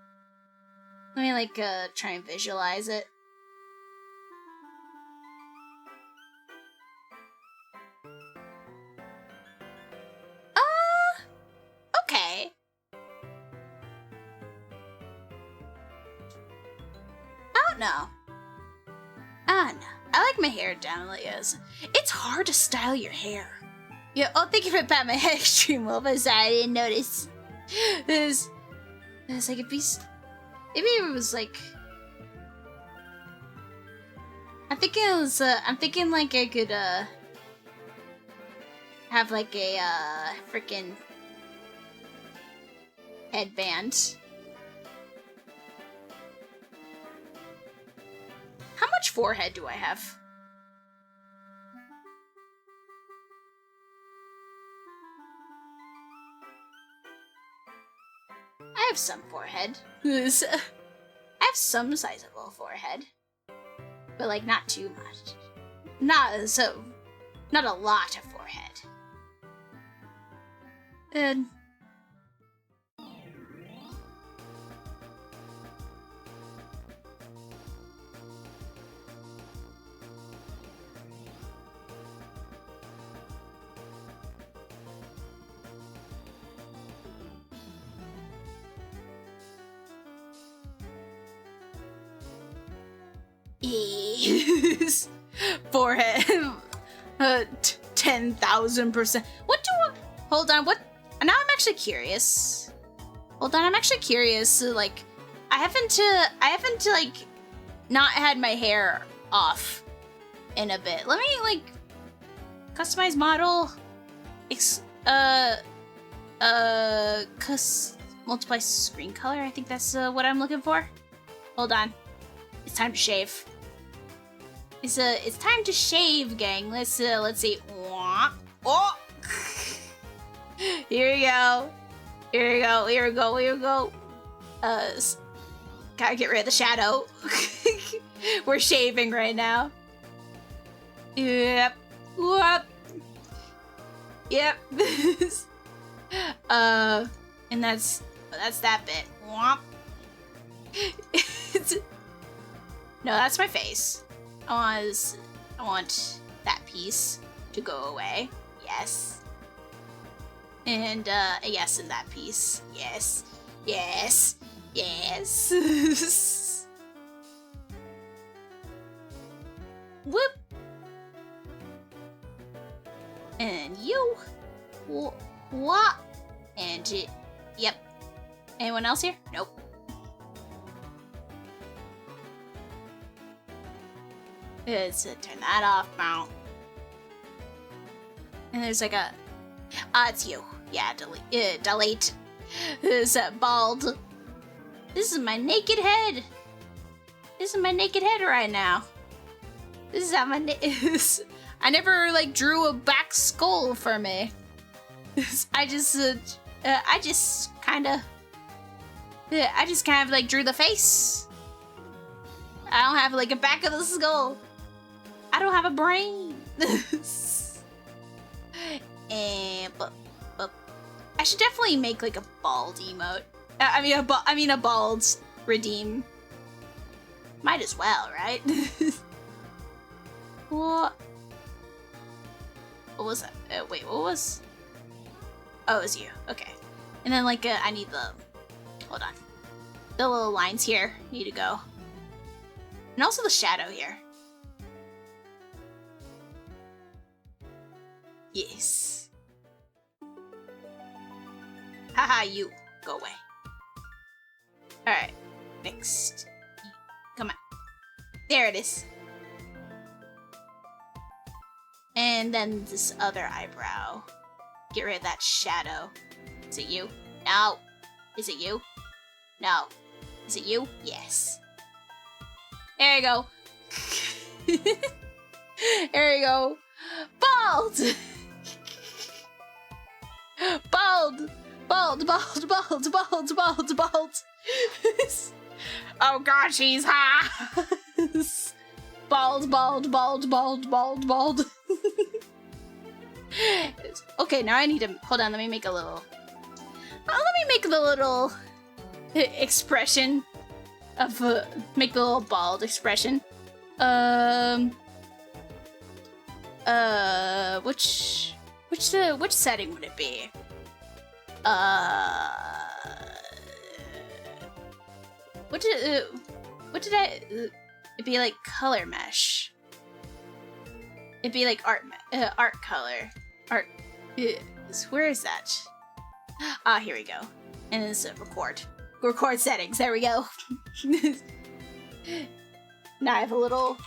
Let me, like, try and visualize it. Okay. I don't know. I don't know. I like my hair down like this. It's hard to style your hair. Yeah, oh, thank you for patting my head extreme well, but sorry, I didn't notice. It's like maybe it was like. I'm thinking like I could have like a freaking headband. How much forehead do I have? I have some forehead. I have some sizable forehead. But like not too much. Not a lot of forehead. And forehead. 10,000%. What do I... Hold on, what... Now I'm actually curious. Hold on, I'm actually curious. Like, I haven't, like, not had my hair off in a bit. Let me, like, customize model. Multiply screen color. I think that's what I'm looking for. Hold on. It's time to shave. It's time to shave, gang. Let's see. Oh! Here we go. Gotta get rid of the shadow. We're shaving right now. Yep. Whoop. Yep. And that's that bit. Womp. No, that's my face. I want that piece to go away. Yes. And yes, in that piece. Yes. Yes. Yes. Whoop. And you. What? And yep. Anyone else here? Nope. Let's turn that off now. And there's like a... it's you. Yeah, delete. This bald. This is my naked head. This is my naked head right now. This is how my I never like drew a back skull for me. I just kind of like drew the face. I don't have like a back of the skull. I don't have a brain. And but I should definitely make like a bald emote. I mean a bald redeem. Might as well, right? What was that? Wait, what was? Oh, it was you. Okay. And then like I need the. Hold on. The little lines here need to go. And also the shadow here. Yes. Haha, you. Go away. Alright. Next. Come on. There it is. And then this other eyebrow. Get rid of that shadow. Is it you? No. Is it you? No. Is it you? Yes. There you go. There you go. Bald! Bald! Bald, bald, bald, bald, bald, bald. Oh gosh, he's hot. Bald, bald, bald, bald, bald, bald. Okay, now I need to... Hold on, let me make a little let me make the little expression of make the little bald expression. Which setting would it be? What did I? It'd be like color mesh. It'd be like art color. Art. Where is that? Ah, here we go. And it's record. Record settings. There we go. Now I have a little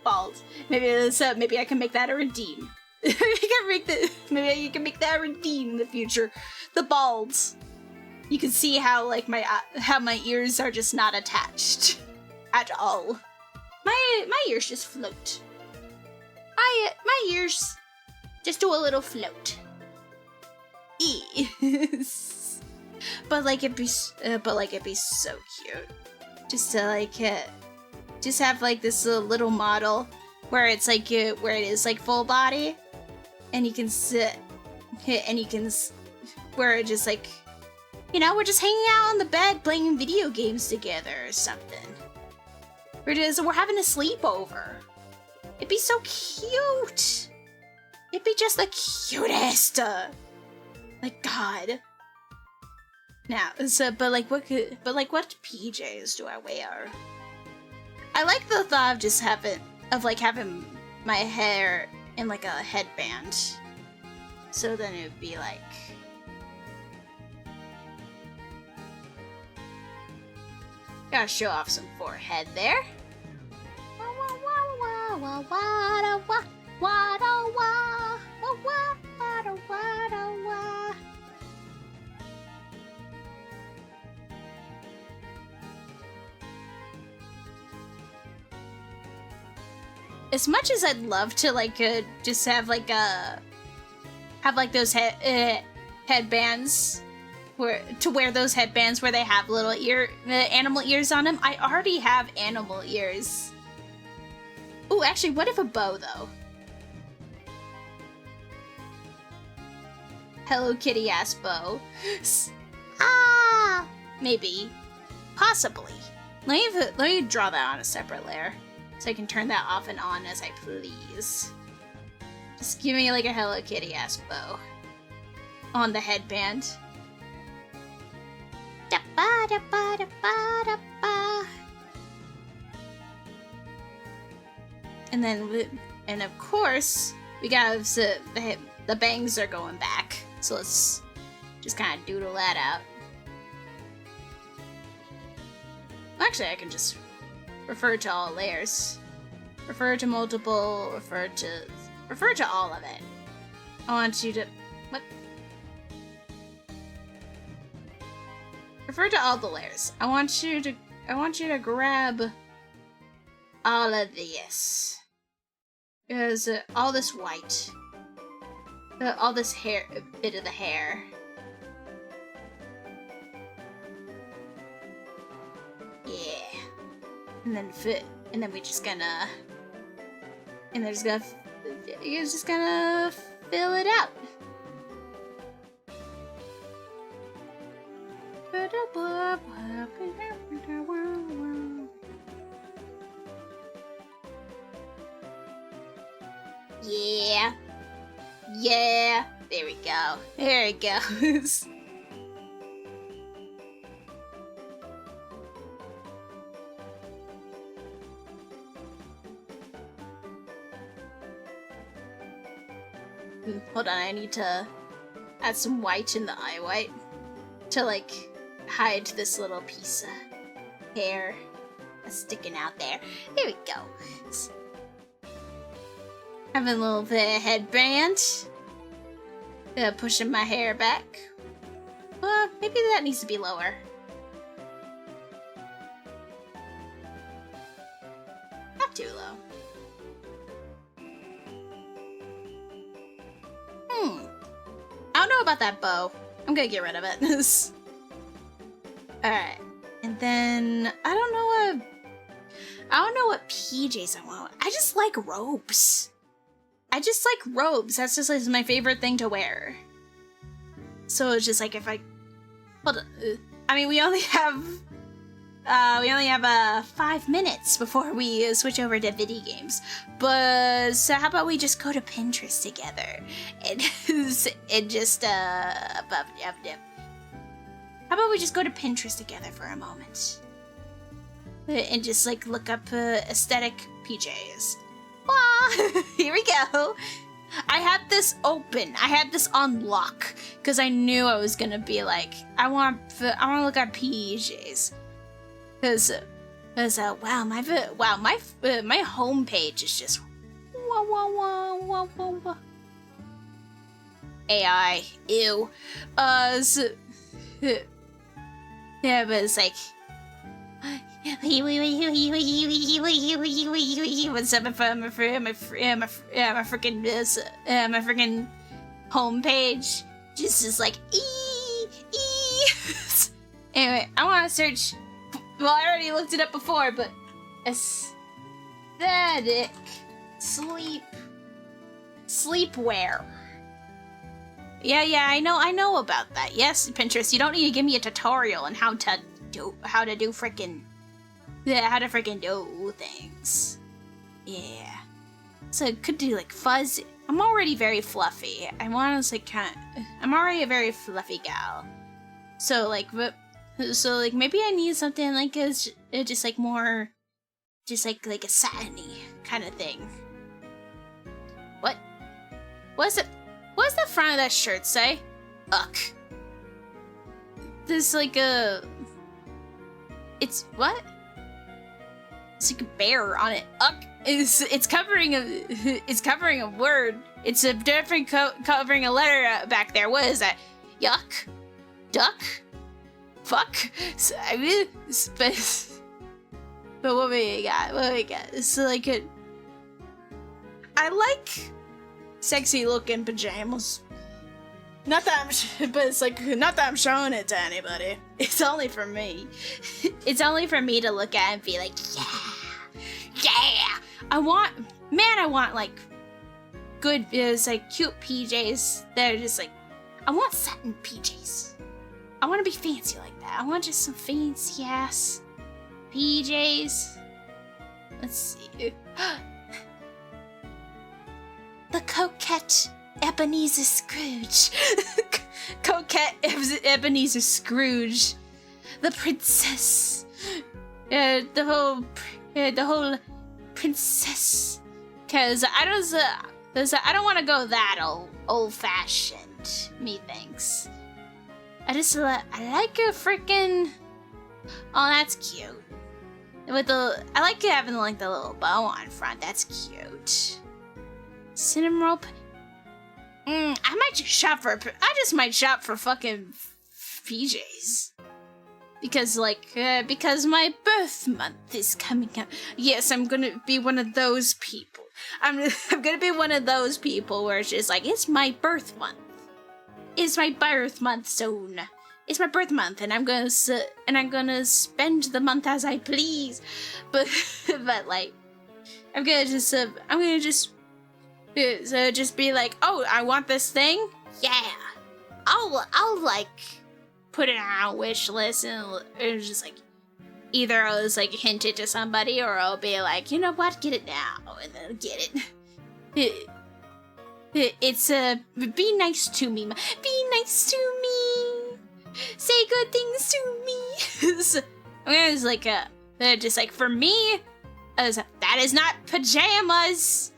bald. Maybe I can make that a redeem. Maybe you can make that a redeem in the future. The balds. You can see how like how my ears are just not attached at all. My ears just float. My ears just do a little float. But it'd be so cute. Just to just have like this little model where it's like where it is like full body, and you can sit, and you can where it just like, you know, we're just hanging out on the bed playing video games together or something. We're having a sleepover. It'd be so cute. It'd be just the cutest. Like God. Now, but what PJs do I wear? I like the thought of just having my hair in like a headband. So then it would be like, gotta show off some forehead there. As much as I'd love to just have those headbands wear those headbands where they have little animal ears on them. I already have animal ears. Ooh, actually, what if a bow, though? Hello Kitty-ass bow. Maybe. Possibly. Let me draw that on a separate layer, so I can turn that off and on as I please. Just give me like a Hello Kitty-ass bow on the headband. And of course, we got the bangs are going back. So let's just kind of doodle that out. Actually, I can just refer to all layers. Refer to multiple, refer to all of it. I want you to... What? Refer to all the layers. I want you to grab all of this. Because all this white. All this hair, bit of the hair. Yeah. And then we're just gonna... And they're just gonna fill it out. Yeah. Yeah. There we go. There it goes. Hold on, I need to add some white in the eye white to like hide this little piece of hair that's sticking out there. There we go. Having a little bit of headband. Pushing my hair back. Maybe that needs to be lower. Not too low. I don't know about that bow. I'm gonna get rid of it. Alright. And then I don't know what PJs I want. I just like robes. That's just like my favorite thing to wear. So it's just like if I hold on. I mean, we only have 5 minutes before we switch over to video games. But so how about we just go to Pinterest together and just How about we just go to Pinterest together for a moment and just like look up aesthetic PJs. Ah, here we go. I had this open. I had this on lock because I knew I was gonna be like, I want to look at PJs. Cause wow, my homepage is just wah. AI, ew. Yeah, but it's like, what's up if my freaking homepage just is like Anyway, I want to search. Well, I already looked it up before, but aesthetic sleepwear. Yeah, I know about that. Yes, Pinterest, you don't need to give me a tutorial on how to do frickin' do things. Yeah. So I could do like fuzzy. I'm already very fluffy. I'm already a very fluffy gal. So maybe I need something like just like more, just like a satiny kind of thing. What? What's the front of that shirt say? Uck. There's like it's what? It's like a bear on it. Uck. It's covering a word. It's a different covering a letter back there. What is that? Yuck? Duck? Fuck? So, I mean, but what we got? It's like I like sexy looking pajamas. Not that I'm showing it to anybody. It's only for me. It's only for me to look at and be like, yeah. I want like good, like cute PJs that are just like, I want satin PJs. I want to be fancy like that. I want just some fancy ass PJs. Let's see. The Coquette Ebenezer Scrooge. Coquette Ebenezer Scrooge. The princess. The whole princess. Cause I don't want to go that old fashioned. Methinks. I like a freaking. Oh, that's cute. I like having like the little bow on front. That's cute. Cinnamon roll. I just might shop for fucking PJs. Because my birth month is coming up. Yes, I'm gonna be one of those people. I'm gonna be one of those people where it's just like, it's my birth month. It's my birth month soon. It's my birth month, and I'm gonna spend the month as I please. But like, I'm gonna just be like, oh, I want this thing. Yeah, I'll like put it on a wish list, and it's just like, either I'll just like hint it to somebody, or I'll be like, you know what, get it now, and then get it. It's be nice to me. Be nice to me. Say good things to me. So, I'm gonna just like for me, that is not pajamas.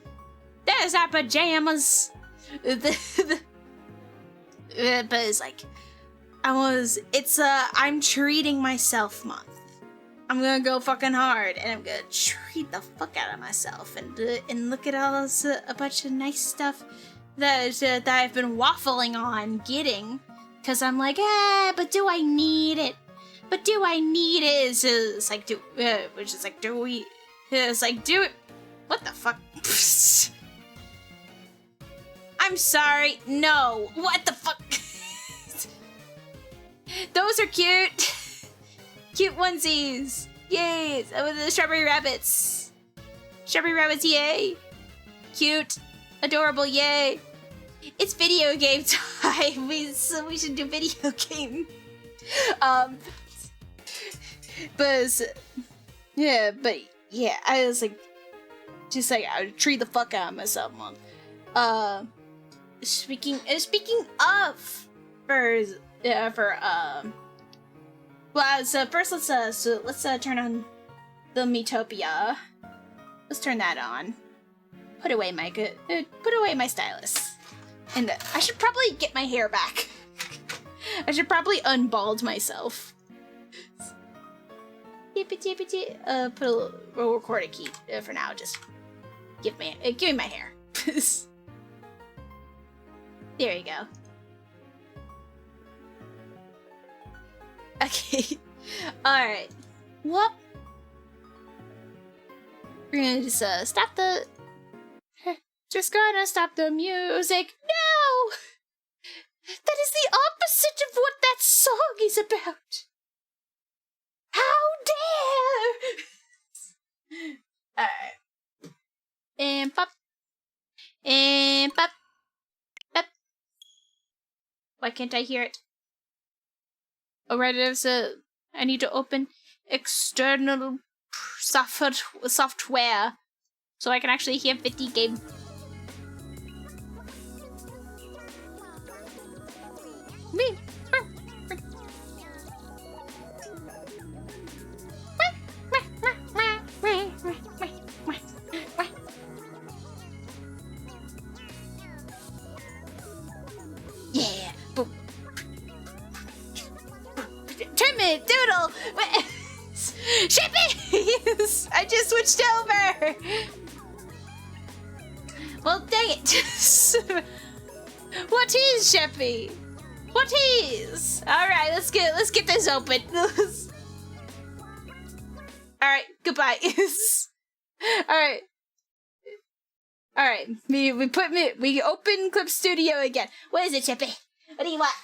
That is not pajamas. But it's like, I'm treating myself month. I'm gonna go fucking hard, and I'm gonna treat the fuck out of myself, and look at all this, a bunch of nice stuff that I've been waffling on getting, cause I'm like, but do I need it? It's like, do it? What the fuck? I'm sorry. No. What the fuck? Those are cute. Cute onesies. Yay. With the strawberry rabbits. Strawberry rabbits, yay. Cute. Adorable, yay. It's video game time. So we should do video game. But yeah, I was like, just like I would treat the fuck out of myself, mom. Speaking of, well, so first let's turn on the Metopia. Let's turn that on. Put away my stylus. And I should probably get my hair back. I should probably unbald myself. We'll record a key for now. Just give me my hair. There you go. Okay. Alright. Whoop. We're gonna just stop the... Just gonna stop the music. No! That is the opposite of what that song is about. How dare! Alright. And pop. And pop. Pop. Why can't I hear it? Oh, right, there's I need to open external software so I can actually hear 50 game. Me. Yeah. Boom. Trimit, doodle. Shippy. I just switched over. Well, dang it. What is Sheppy? What is? All right, let's get this open. All right, goodbye. All right. We open Clip Studio again. What is it, Chippy? What do you want?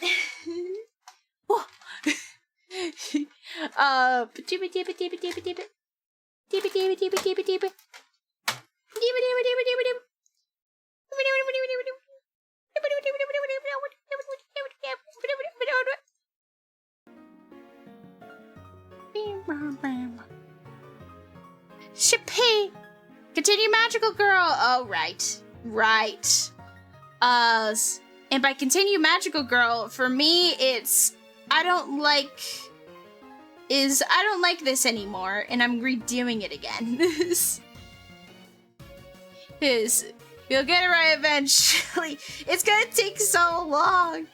Chippy! Continue Magical Girl! Oh, right. And by Continue Magical Girl, for me, it's... I don't like this anymore, and I'm redoing it again. You'll get it right eventually. It's gonna take so long.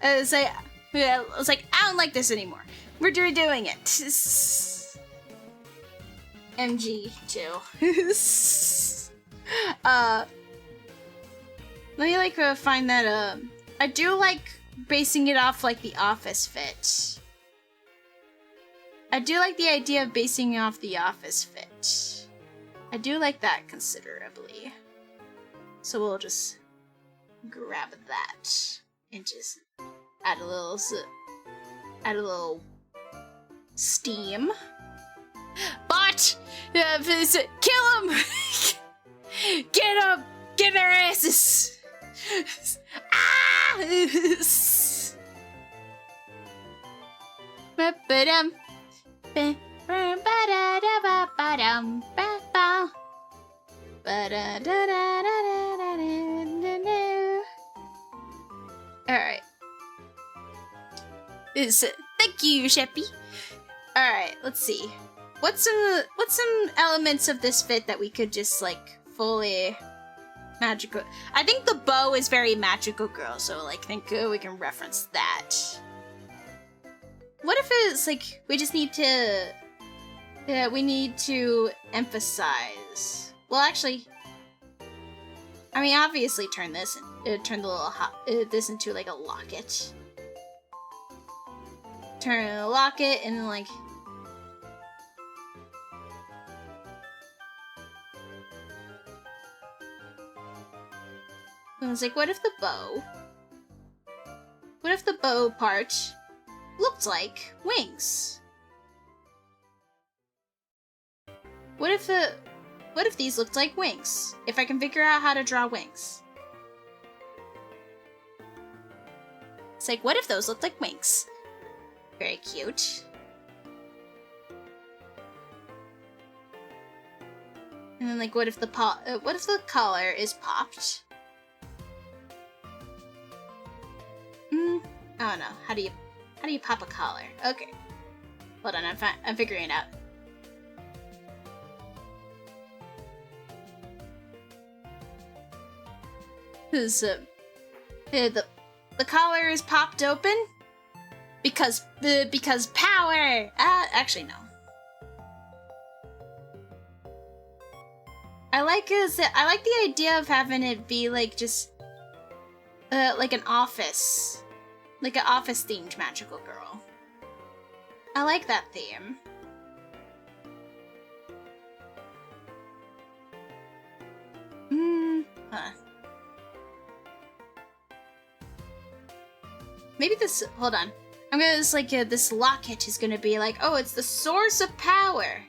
I was like, I don't like this anymore. We're redoing it. MG2. Let me find that I do like basing it off like the Office fit. I do like the idea of basing it off the Office fit. I do like that considerably. So we'll just grab that and just add a little steam. But kill them! Get them! Get their asses! Ah! Ba-ba-dum. Ba-ba-da-da-ba-ba-dum. Ba-ba. Ba-da-da-da-da-da-da-da-da. Alright. Thank you, Sheppy. Alright, let's see. What's some elements of this fit that we could just like fully magical? I think the bow is very Magical Girl, so like think we can reference that. What if it's like we just need to we need to emphasize? Well, actually, I mean, obviously turn this turn the little this into like a locket. Turn a locket and then like I was like, what if the bow part looked like wings? What if these looked like wings? If I can figure out how to draw wings. It's like, what if those looked like winks? Very cute. And then, like, what if the collar is popped? I don't know. How do you pop a collar? Okay. Hold on, I'm figuring it out. The collar is popped open because power. Actually no. I like the idea of having it be like just like an office themed magical girl. I like that theme. Maybe this. Hold on. I'm gonna just like this locket is gonna be like, oh, it's the source of power.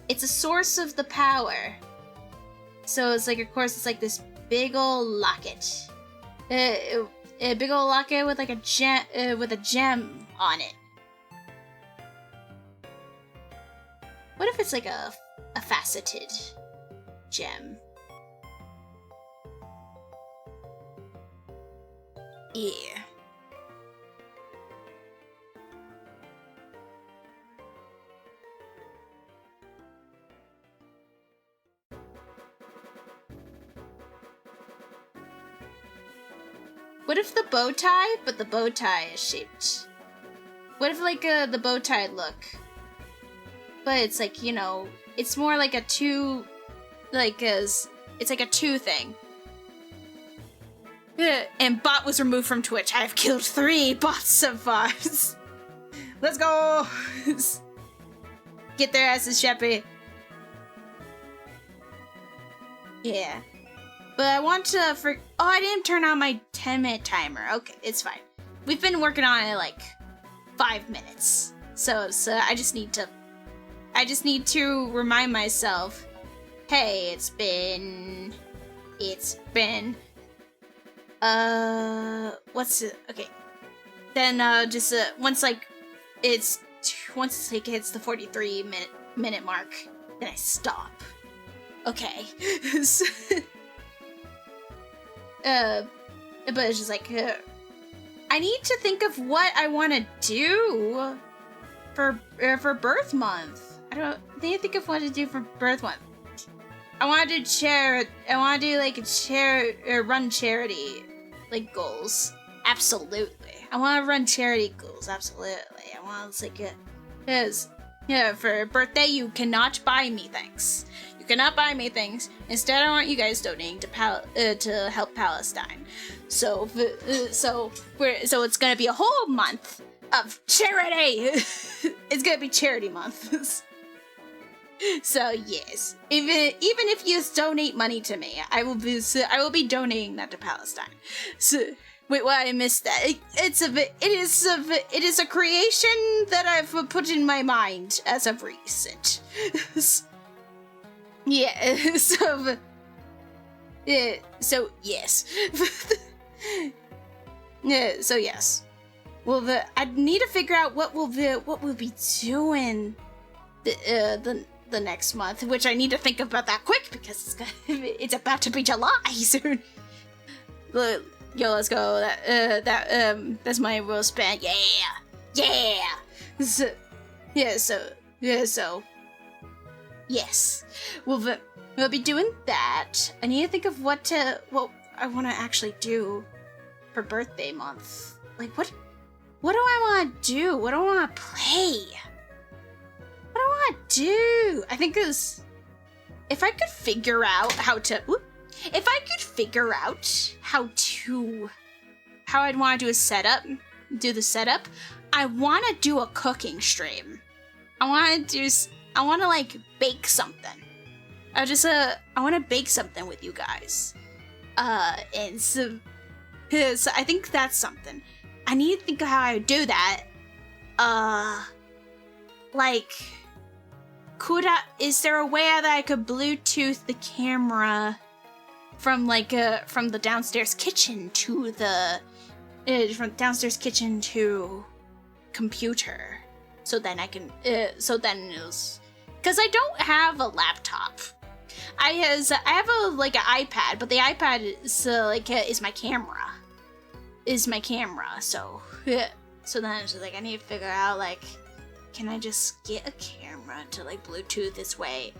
It's a source of the power. So it's like, of course, it's like this big old locket. A big old locket with like a gem on it. What if it's like a faceted gem? Yeah. What if the bow tie, but the bow tie is shaped? What if like the bow tie look, but it's like, you know, it's more like a two, it's like a two thing. And bot was removed from Twitch. I've killed 3 bots so far. Let's go! Get their asses, Sheppy. Yeah. But I want to oh, I didn't turn on my 10-minute timer. Okay, it's fine. We've been working on it like 5 minutes. So I just need to remind myself, hey, it's been what's it? Okay. Then once it hits the 43 minute mark, then I stop. Okay. But it's just like, I need to think of what I want to do for birth month. I need to think of what to do for birth month. I want to do like run charity like goals. Absolutely. I want to run charity goals. Absolutely. I want to like for birthday you cannot buy me things. You cannot buy me things. Instead, I want you guys donating to help Palestine. So it's gonna be a whole month of charity. It's gonna be charity month. So yes, even if you donate money to me, I will be donating that to Palestine. So wait, why I missed that? It is a creation that I've put in my mind as of recent. Yeah, so yes. Yeah, so yes. Well, I need to figure out what we'll be doing the next month, which I need to think about that quick because it's about to be July soon. Yo, let's go. That's my real span. Yeah. So, yes. We'll be doing that. I need to think of what I want to actually do for birthday month. Like, what do I want to do? What do I want to play? What do I want to do? I think if I could figure out how I'd want to do the setup, I want to do a cooking stream. I want to like bake something. I want to bake something with you guys. And so I think that's something. I need to think of how I would do that. Is there a way that I could Bluetooth the camera from the downstairs kitchen to from downstairs kitchen to computer. So then I can, because I don't have a laptop. I have an iPad, but the iPad is my camera. So then I was like, I need to figure out can I just get a camera to Bluetooth this way?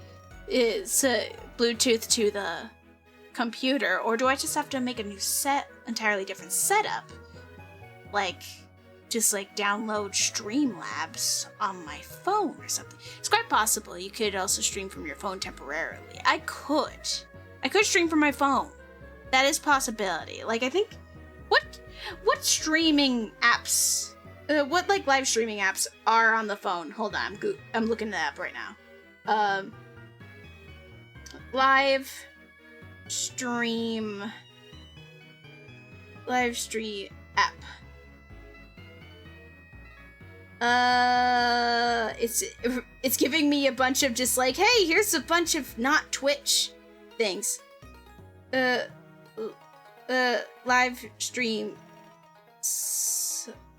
Is Bluetooth to the computer, or do I just have to make a new entirely different setup? Just download Streamlabs on my phone or something. It's quite possible you could also stream from your phone temporarily. I could stream from my phone. That is possibility. I think, what streaming apps, what live streaming apps are on the phone? Hold on, I'm looking it up right now. Live stream app. It's giving me a bunch of just hey, here's a bunch of not Twitch things. Live stream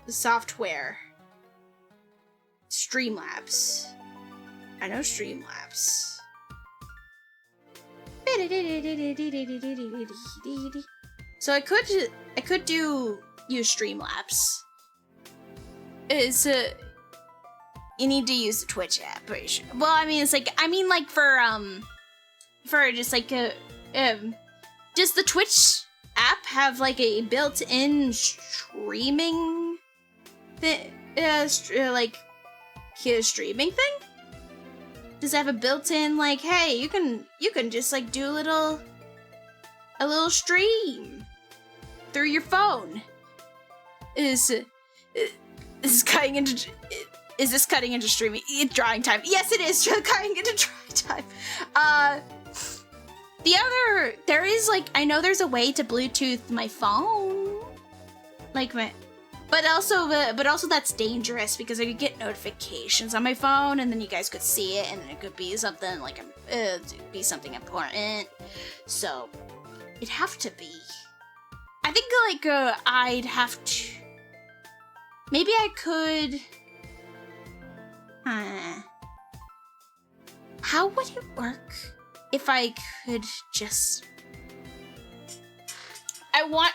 software. Streamlabs. I know Streamlabs. So I could use Streamlabs. You need to use the Twitch app, pretty sure. Well, I mean, it's for just does the Twitch app have a built-in streaming streaming thing? Does it have a built-in hey, you can just do a little stream through your phone? Is this cutting into streaming drawing time? Yes, it is cutting into drawing time. There is I know there's a way to Bluetooth my phone, but also that's dangerous because I could get notifications on my phone and then you guys could see it and then it could be something something important. So it'd have to be. I think I'd have to. Maybe I could. How would it work if I could just?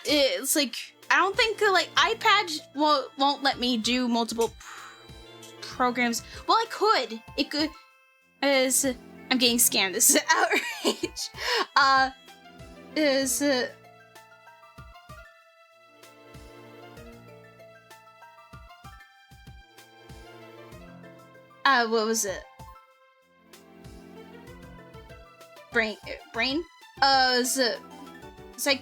It's I don't think iPad won't let me do multiple programs. Well, I could. It could. I'm getting scammed. This is outrage. What was it? Brain?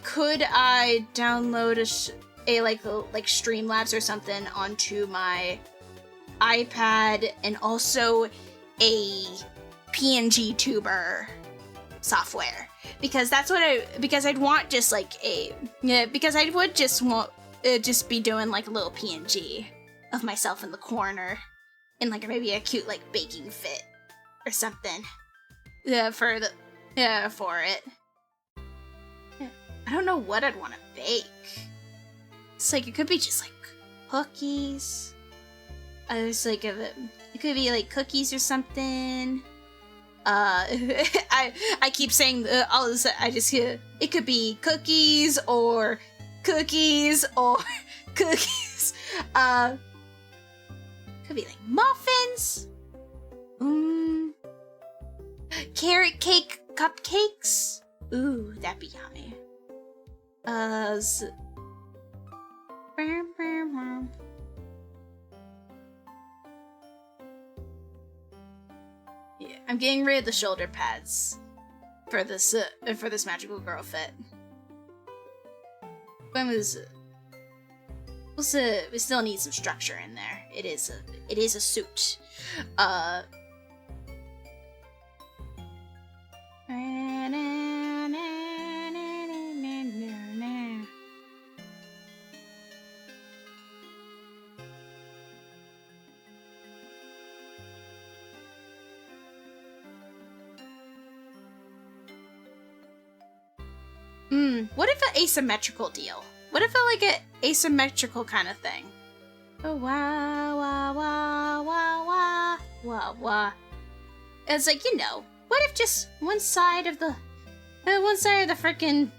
Could I download a Streamlabs or something onto my iPad and also a PNG Tuber software? Because that's what I'd want just because I would just want just be doing a little PNG of myself in the corner in maybe a cute baking fit or something. For it. Yeah. I don't know what I'd want to bake. It's it could be just cookies. It could be cookies or something. I keep saying all this. I just hear it could be cookies or cookies. Could be muffins. Carrot cake cupcakes. Ooh, that'd be yummy. Yeah, I'm getting rid of the shoulder pads for this magical girl fit. When was we still need some structure in there. It is a suit. What if an asymmetrical deal? What if it like a asymmetrical kind of thing? Oh, wah, wah, wah, wah, wah, wah, wah. It's like, you know, what if just one side of the frickin'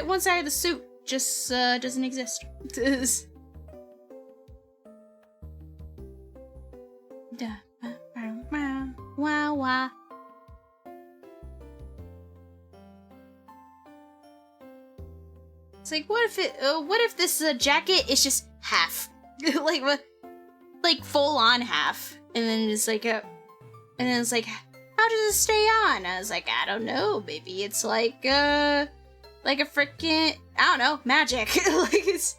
one side of the suit just doesn't exist. Wow, wow. It's like, what if this jacket is just half, like full on half, and then it's like how does it stay on? I was like, I don't know, maybe it's like a freaking, I don't know, magic. Like it's.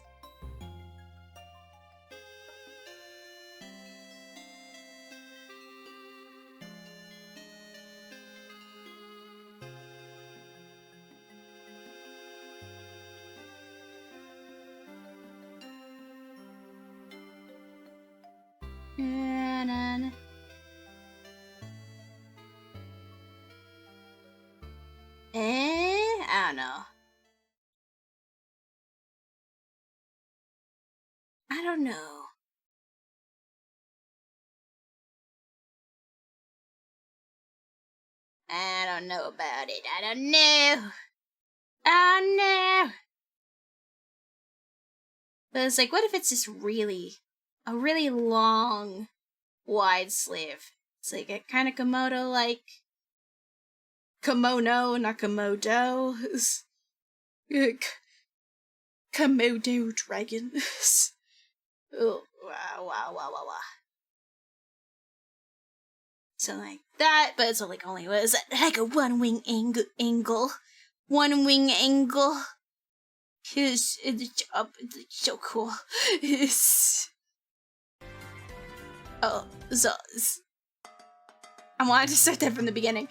I don't know. I don't know. I don't know about it. I don't know. Oh no. But it's like, what if it's just a really long, wide sleeve? It's like a kind of Komodo, like kimono, not Komodo. Komodo dragon. Oh, wow, wow, wow, wow, wow. So like that, but it's like only was like a one wing angle. One wing angle. It's so cool. Oh, so I wanted to start that from the beginning.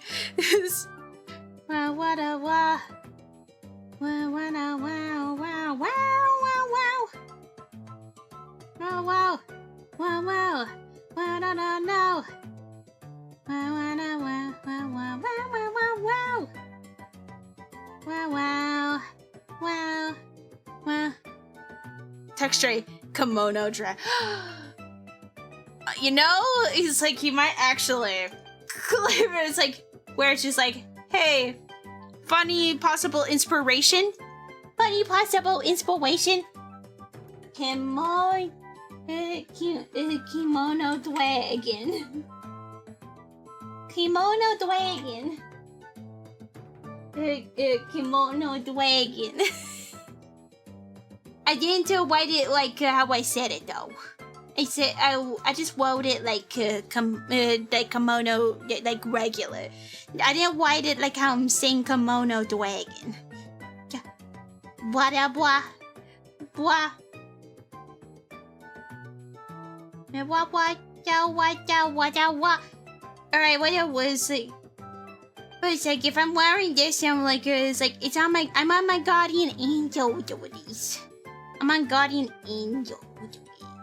Wow, what a wow. Wow, wow, wow, wow, wow, wow, wow. Oh, wow. Wow, wow. Wow, no, no, no. Wow, wow, no, wow, wow, wow, wow, wow, wow. Wow, wow. Wow. Wow. Texture kimono dress. You know, he's like, he might actually. It's like, where it's just like, hey, funny possible inspiration. Funny possible inspiration. Kimono dragon. Kimono dragon. Kimono dragon. I didn't write it like how I said it though. I said I just wrote it like kimono, like regular. I didn't write it like how I'm saying kimono dragon. Blah blah blah. Alright, what it was like. But it's like if I'm wearing this, I'm like I'm on my guardian angel duties. I'm on guardian angel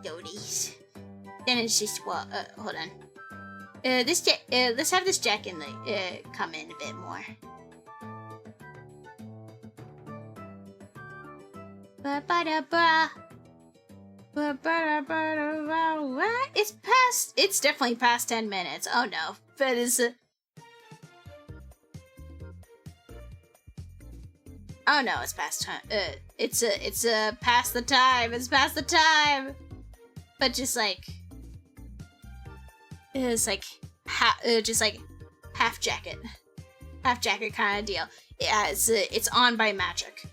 duties. Then it's just hold on. Let's have this jacket come in a bit more. It's definitely past 10 minutes. Oh no. But it's oh no, it's past time. It's past the time. It's past the time. But just like it's like just like half jacket kind of deal. Yeah, it's on by magic.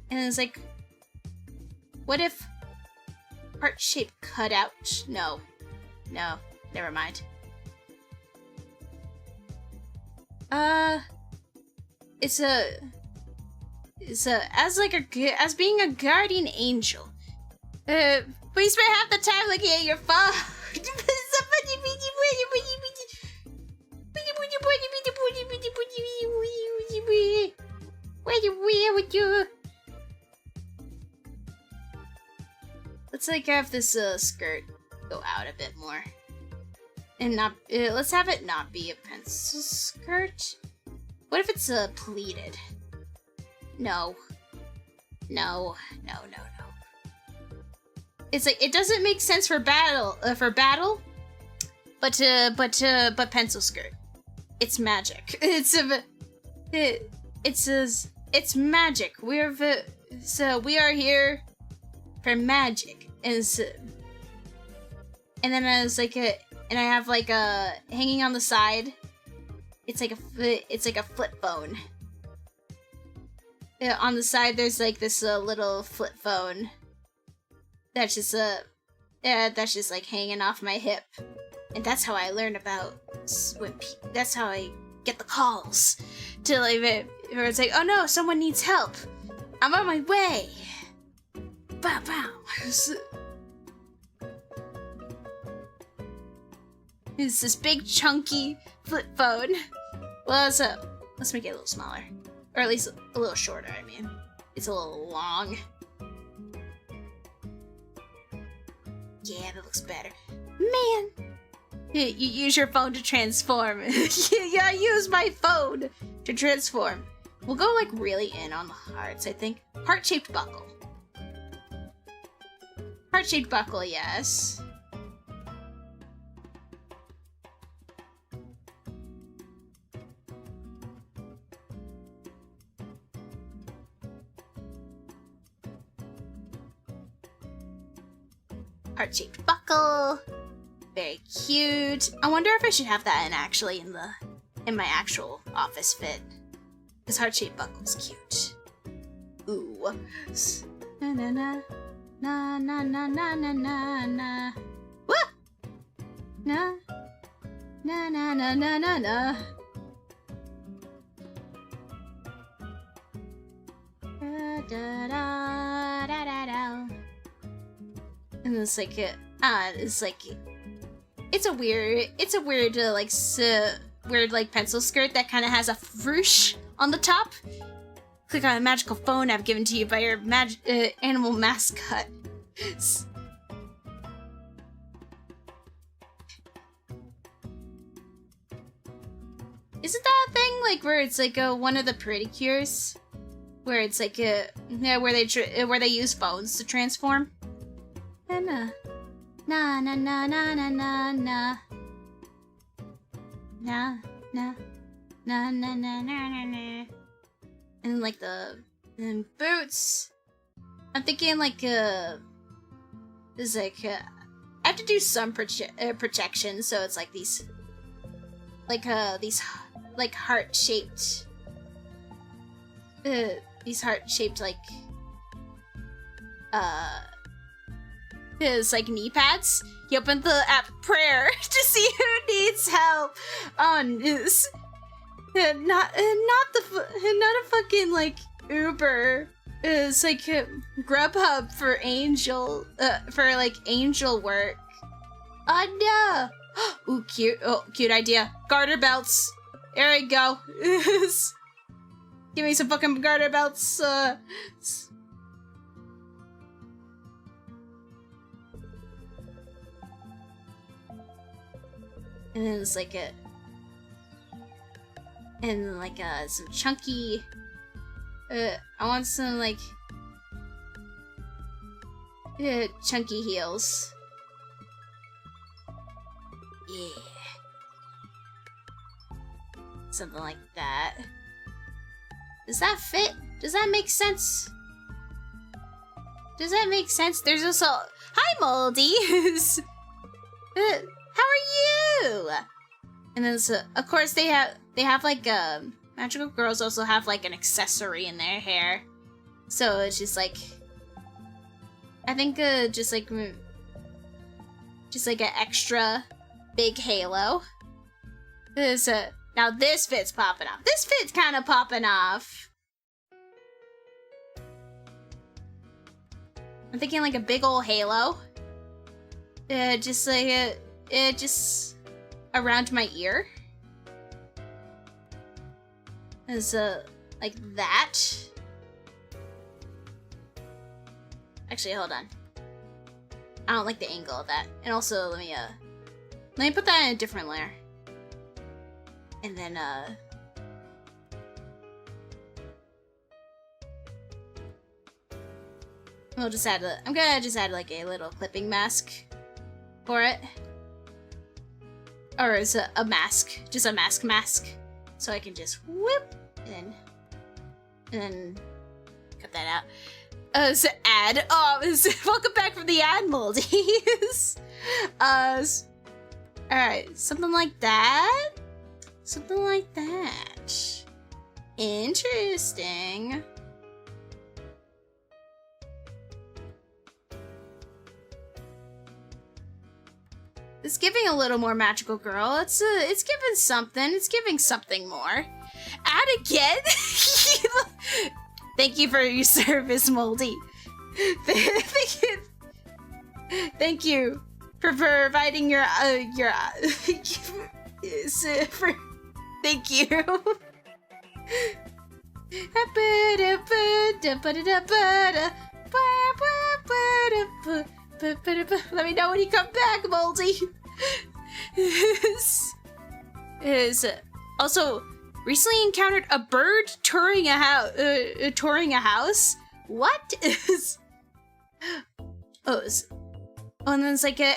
And it's like, what if heart-shaped cutout? No, never mind. It's as being a guardian angel. But you spend half the time looking at your phone. Let's like have this skirt. go out a bit more. And not, let's have it not be a pencil skirt. What if it's pleated? No. No. It's like, it doesn't make sense for battle, but pencil skirt. It's magic. It's magic. We are here for magic. And then I was like, and I have like a hanging on the side. It's like a flip phone. On the side, there's like this little flip phone. That's just like hanging off my hip, and that's how I learn about that's how I get the calls to like where it's like, oh no, someone needs help. I'm on my way. Bow bow. It's this big chunky flip phone. Well, let's make it a little smaller, or at least a little shorter. I mean, it's a little long. Yeah, that looks better. Man! You use your phone to transform. Yeah, I use my phone to transform. We'll go, like, really in on the hearts, I think. Heart-shaped buckle. Heart-shaped buckle, yes. Heart-shaped buckle. Very cute. I wonder if I should have that in my actual office fit. Because heart-shaped buckle's cute. Ooh. Na na na. Na na na na na na na. What? Na. Na na na na na na. Da da da da da da. And it's like it's a weird weird like pencil skirt that kind of has a froosh on the top. Click on a magical phone I've given to you by your animal mascot. Isn't that a thing like where it's like one of the pedicures, where it's like where they use phones to transform? Na na na na na na na na na na na na na na na. And like the boots, I'm thinking like there's like I have to do some protection, so it's like these heart-shaped like is like knee pads. You open the app prayer to see who needs help on this. Not a fucking like Uber. It's like Grubhub for angel work. Oh no! Ooh, cute. Oh, cute idea. Garter belts. There we go. Give me some fucking garter belts. And then it's like some chunky. I want some like chunky heels. Yeah, something like that. Does that fit? Does that make sense? Does that make sense? There's also hi Moldy. How are you? And then of course they have like magical girls also have like an accessory in their hair, so it's just like I think just like an extra big halo. Now this fit's popping off. This fit's kind of popping off. I'm thinking like a big old halo. Just like just around my ear. As like that. Actually, hold on. I don't like the angle of that. And also, let me put that in a different layer. And then, we'll just add I'm gonna just add like a little clipping mask for it. Or it's a mask, just a mask. So I can just whoop, and then cut that out. So ad. Welcome back from the ad, Moldies. Alright, something like that. Something like that. Interesting. It's giving a little more magical girl. It's giving something. It's giving something more. Add again. Thank you for your service, Moldy. Thank you for providing your thank you. Let me know when you come back, Moldy. Also recently encountered a bird touring a house. What is? Oh, and then it's like and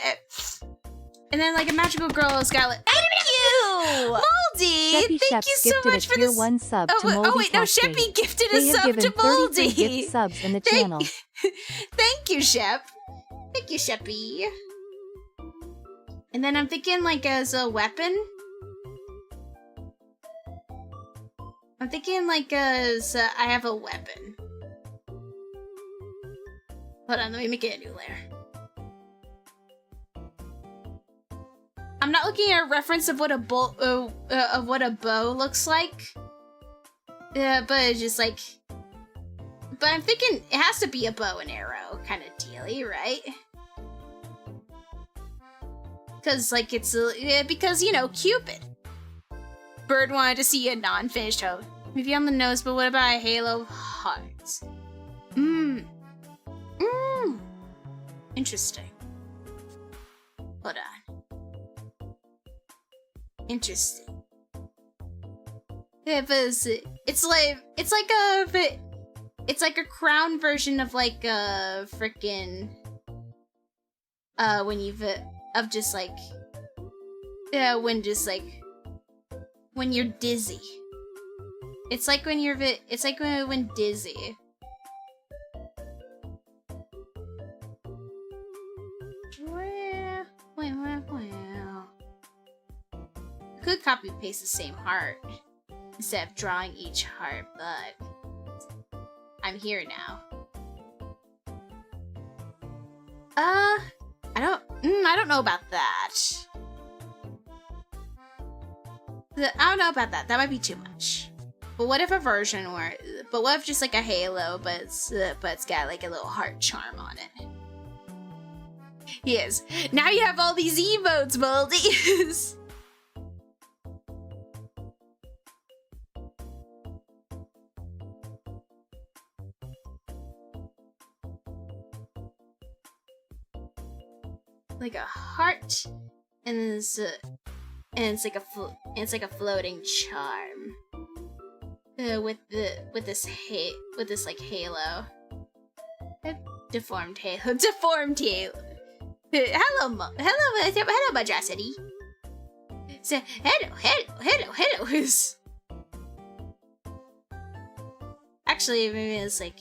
then like a magical girl has got like. Thank you, Moldy. Thank you so much for this. One sub to Moldy wait, no, Sheppy gifted a sub to Moldy. Gift subs in the channel. Thank you, Shep. Thank you, Sheppy. And then I'm thinking like as a weapon. I'm thinking like as I have a weapon. Hold on, let me make it a new layer. I'm not looking at a reference of what a bow looks like. Yeah, but it's just like. But I'm thinking it has to be a bow and arrow kind of dealy, right? Because like it's because you know Cupid. Bird wanted to see a non-finished hoe. Maybe on the nose, but what about a halo of hearts? Interesting. Hold on. Interesting. Yeah, but it's like a crown version of like a frickin' when you've of just like when you're dizzy. It's like when you're when dizzy. Well. Could copy paste the same heart instead of drawing each heart, but I'm here now. I don't know about that. I don't know about that. That might be too much. But what if a version where? But what if just like a halo, but it's got like a little heart charm on it? Yes. Now you have all these emotes, Moldy. Like a heart, and it's like a floating charm with this like halo, deformed halo. Hello, Madrasity. So hello. Actually, maybe it's like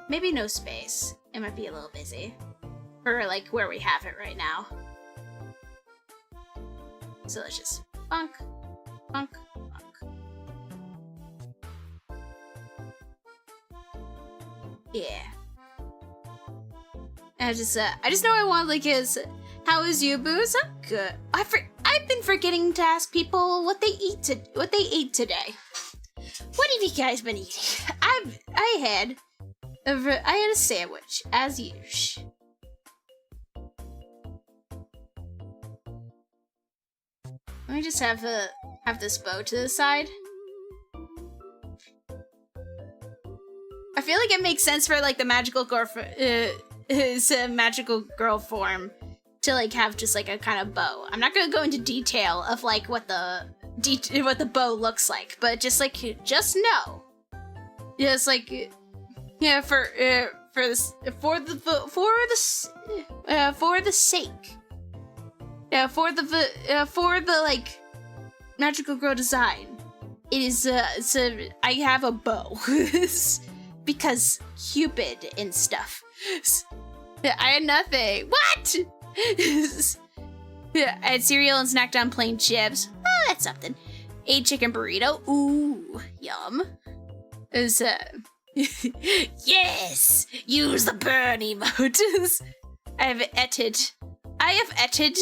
maybe no space. It might be a little busy for like where we have it right now. So let's just bonk. Yeah. I just know I want like how is you, Booze? I'm good. I've been forgetting to ask people what they ate today. What have you guys been eating? I had a sandwich, as usual. Let me just have this bow to the side. I feel like it makes sense for like the magical girl, his magical girl form, to like have just like a kind of bow. I'm not gonna go into detail of like what the bow looks like, but just know, it's like, yeah, for the sake, yeah, for the like magical girl design, it is I have a bow because Cupid and stuff. I had nothing. What? I had cereal and snacked on plain chips. Oh, that's something. Ate chicken burrito. Ooh, yum. Yes! Use the burn emote. I have etted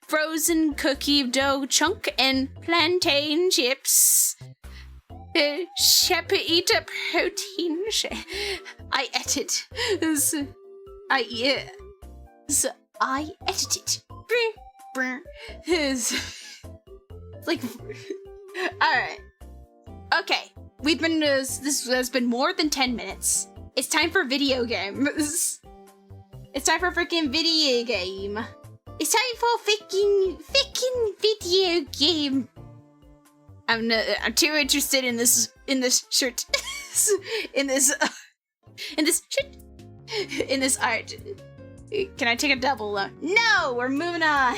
frozen cookie dough chunk and plantain chips. Shepherd protein shake. I etted. I edited. It's like, alright. Okay, we've been, this has been more than 10 minutes. It's time for video games. It's time for freaking video game. It's time for freaking video game. I'm too interested in this shirt. in this art. Can I take a double? No, we're moving on.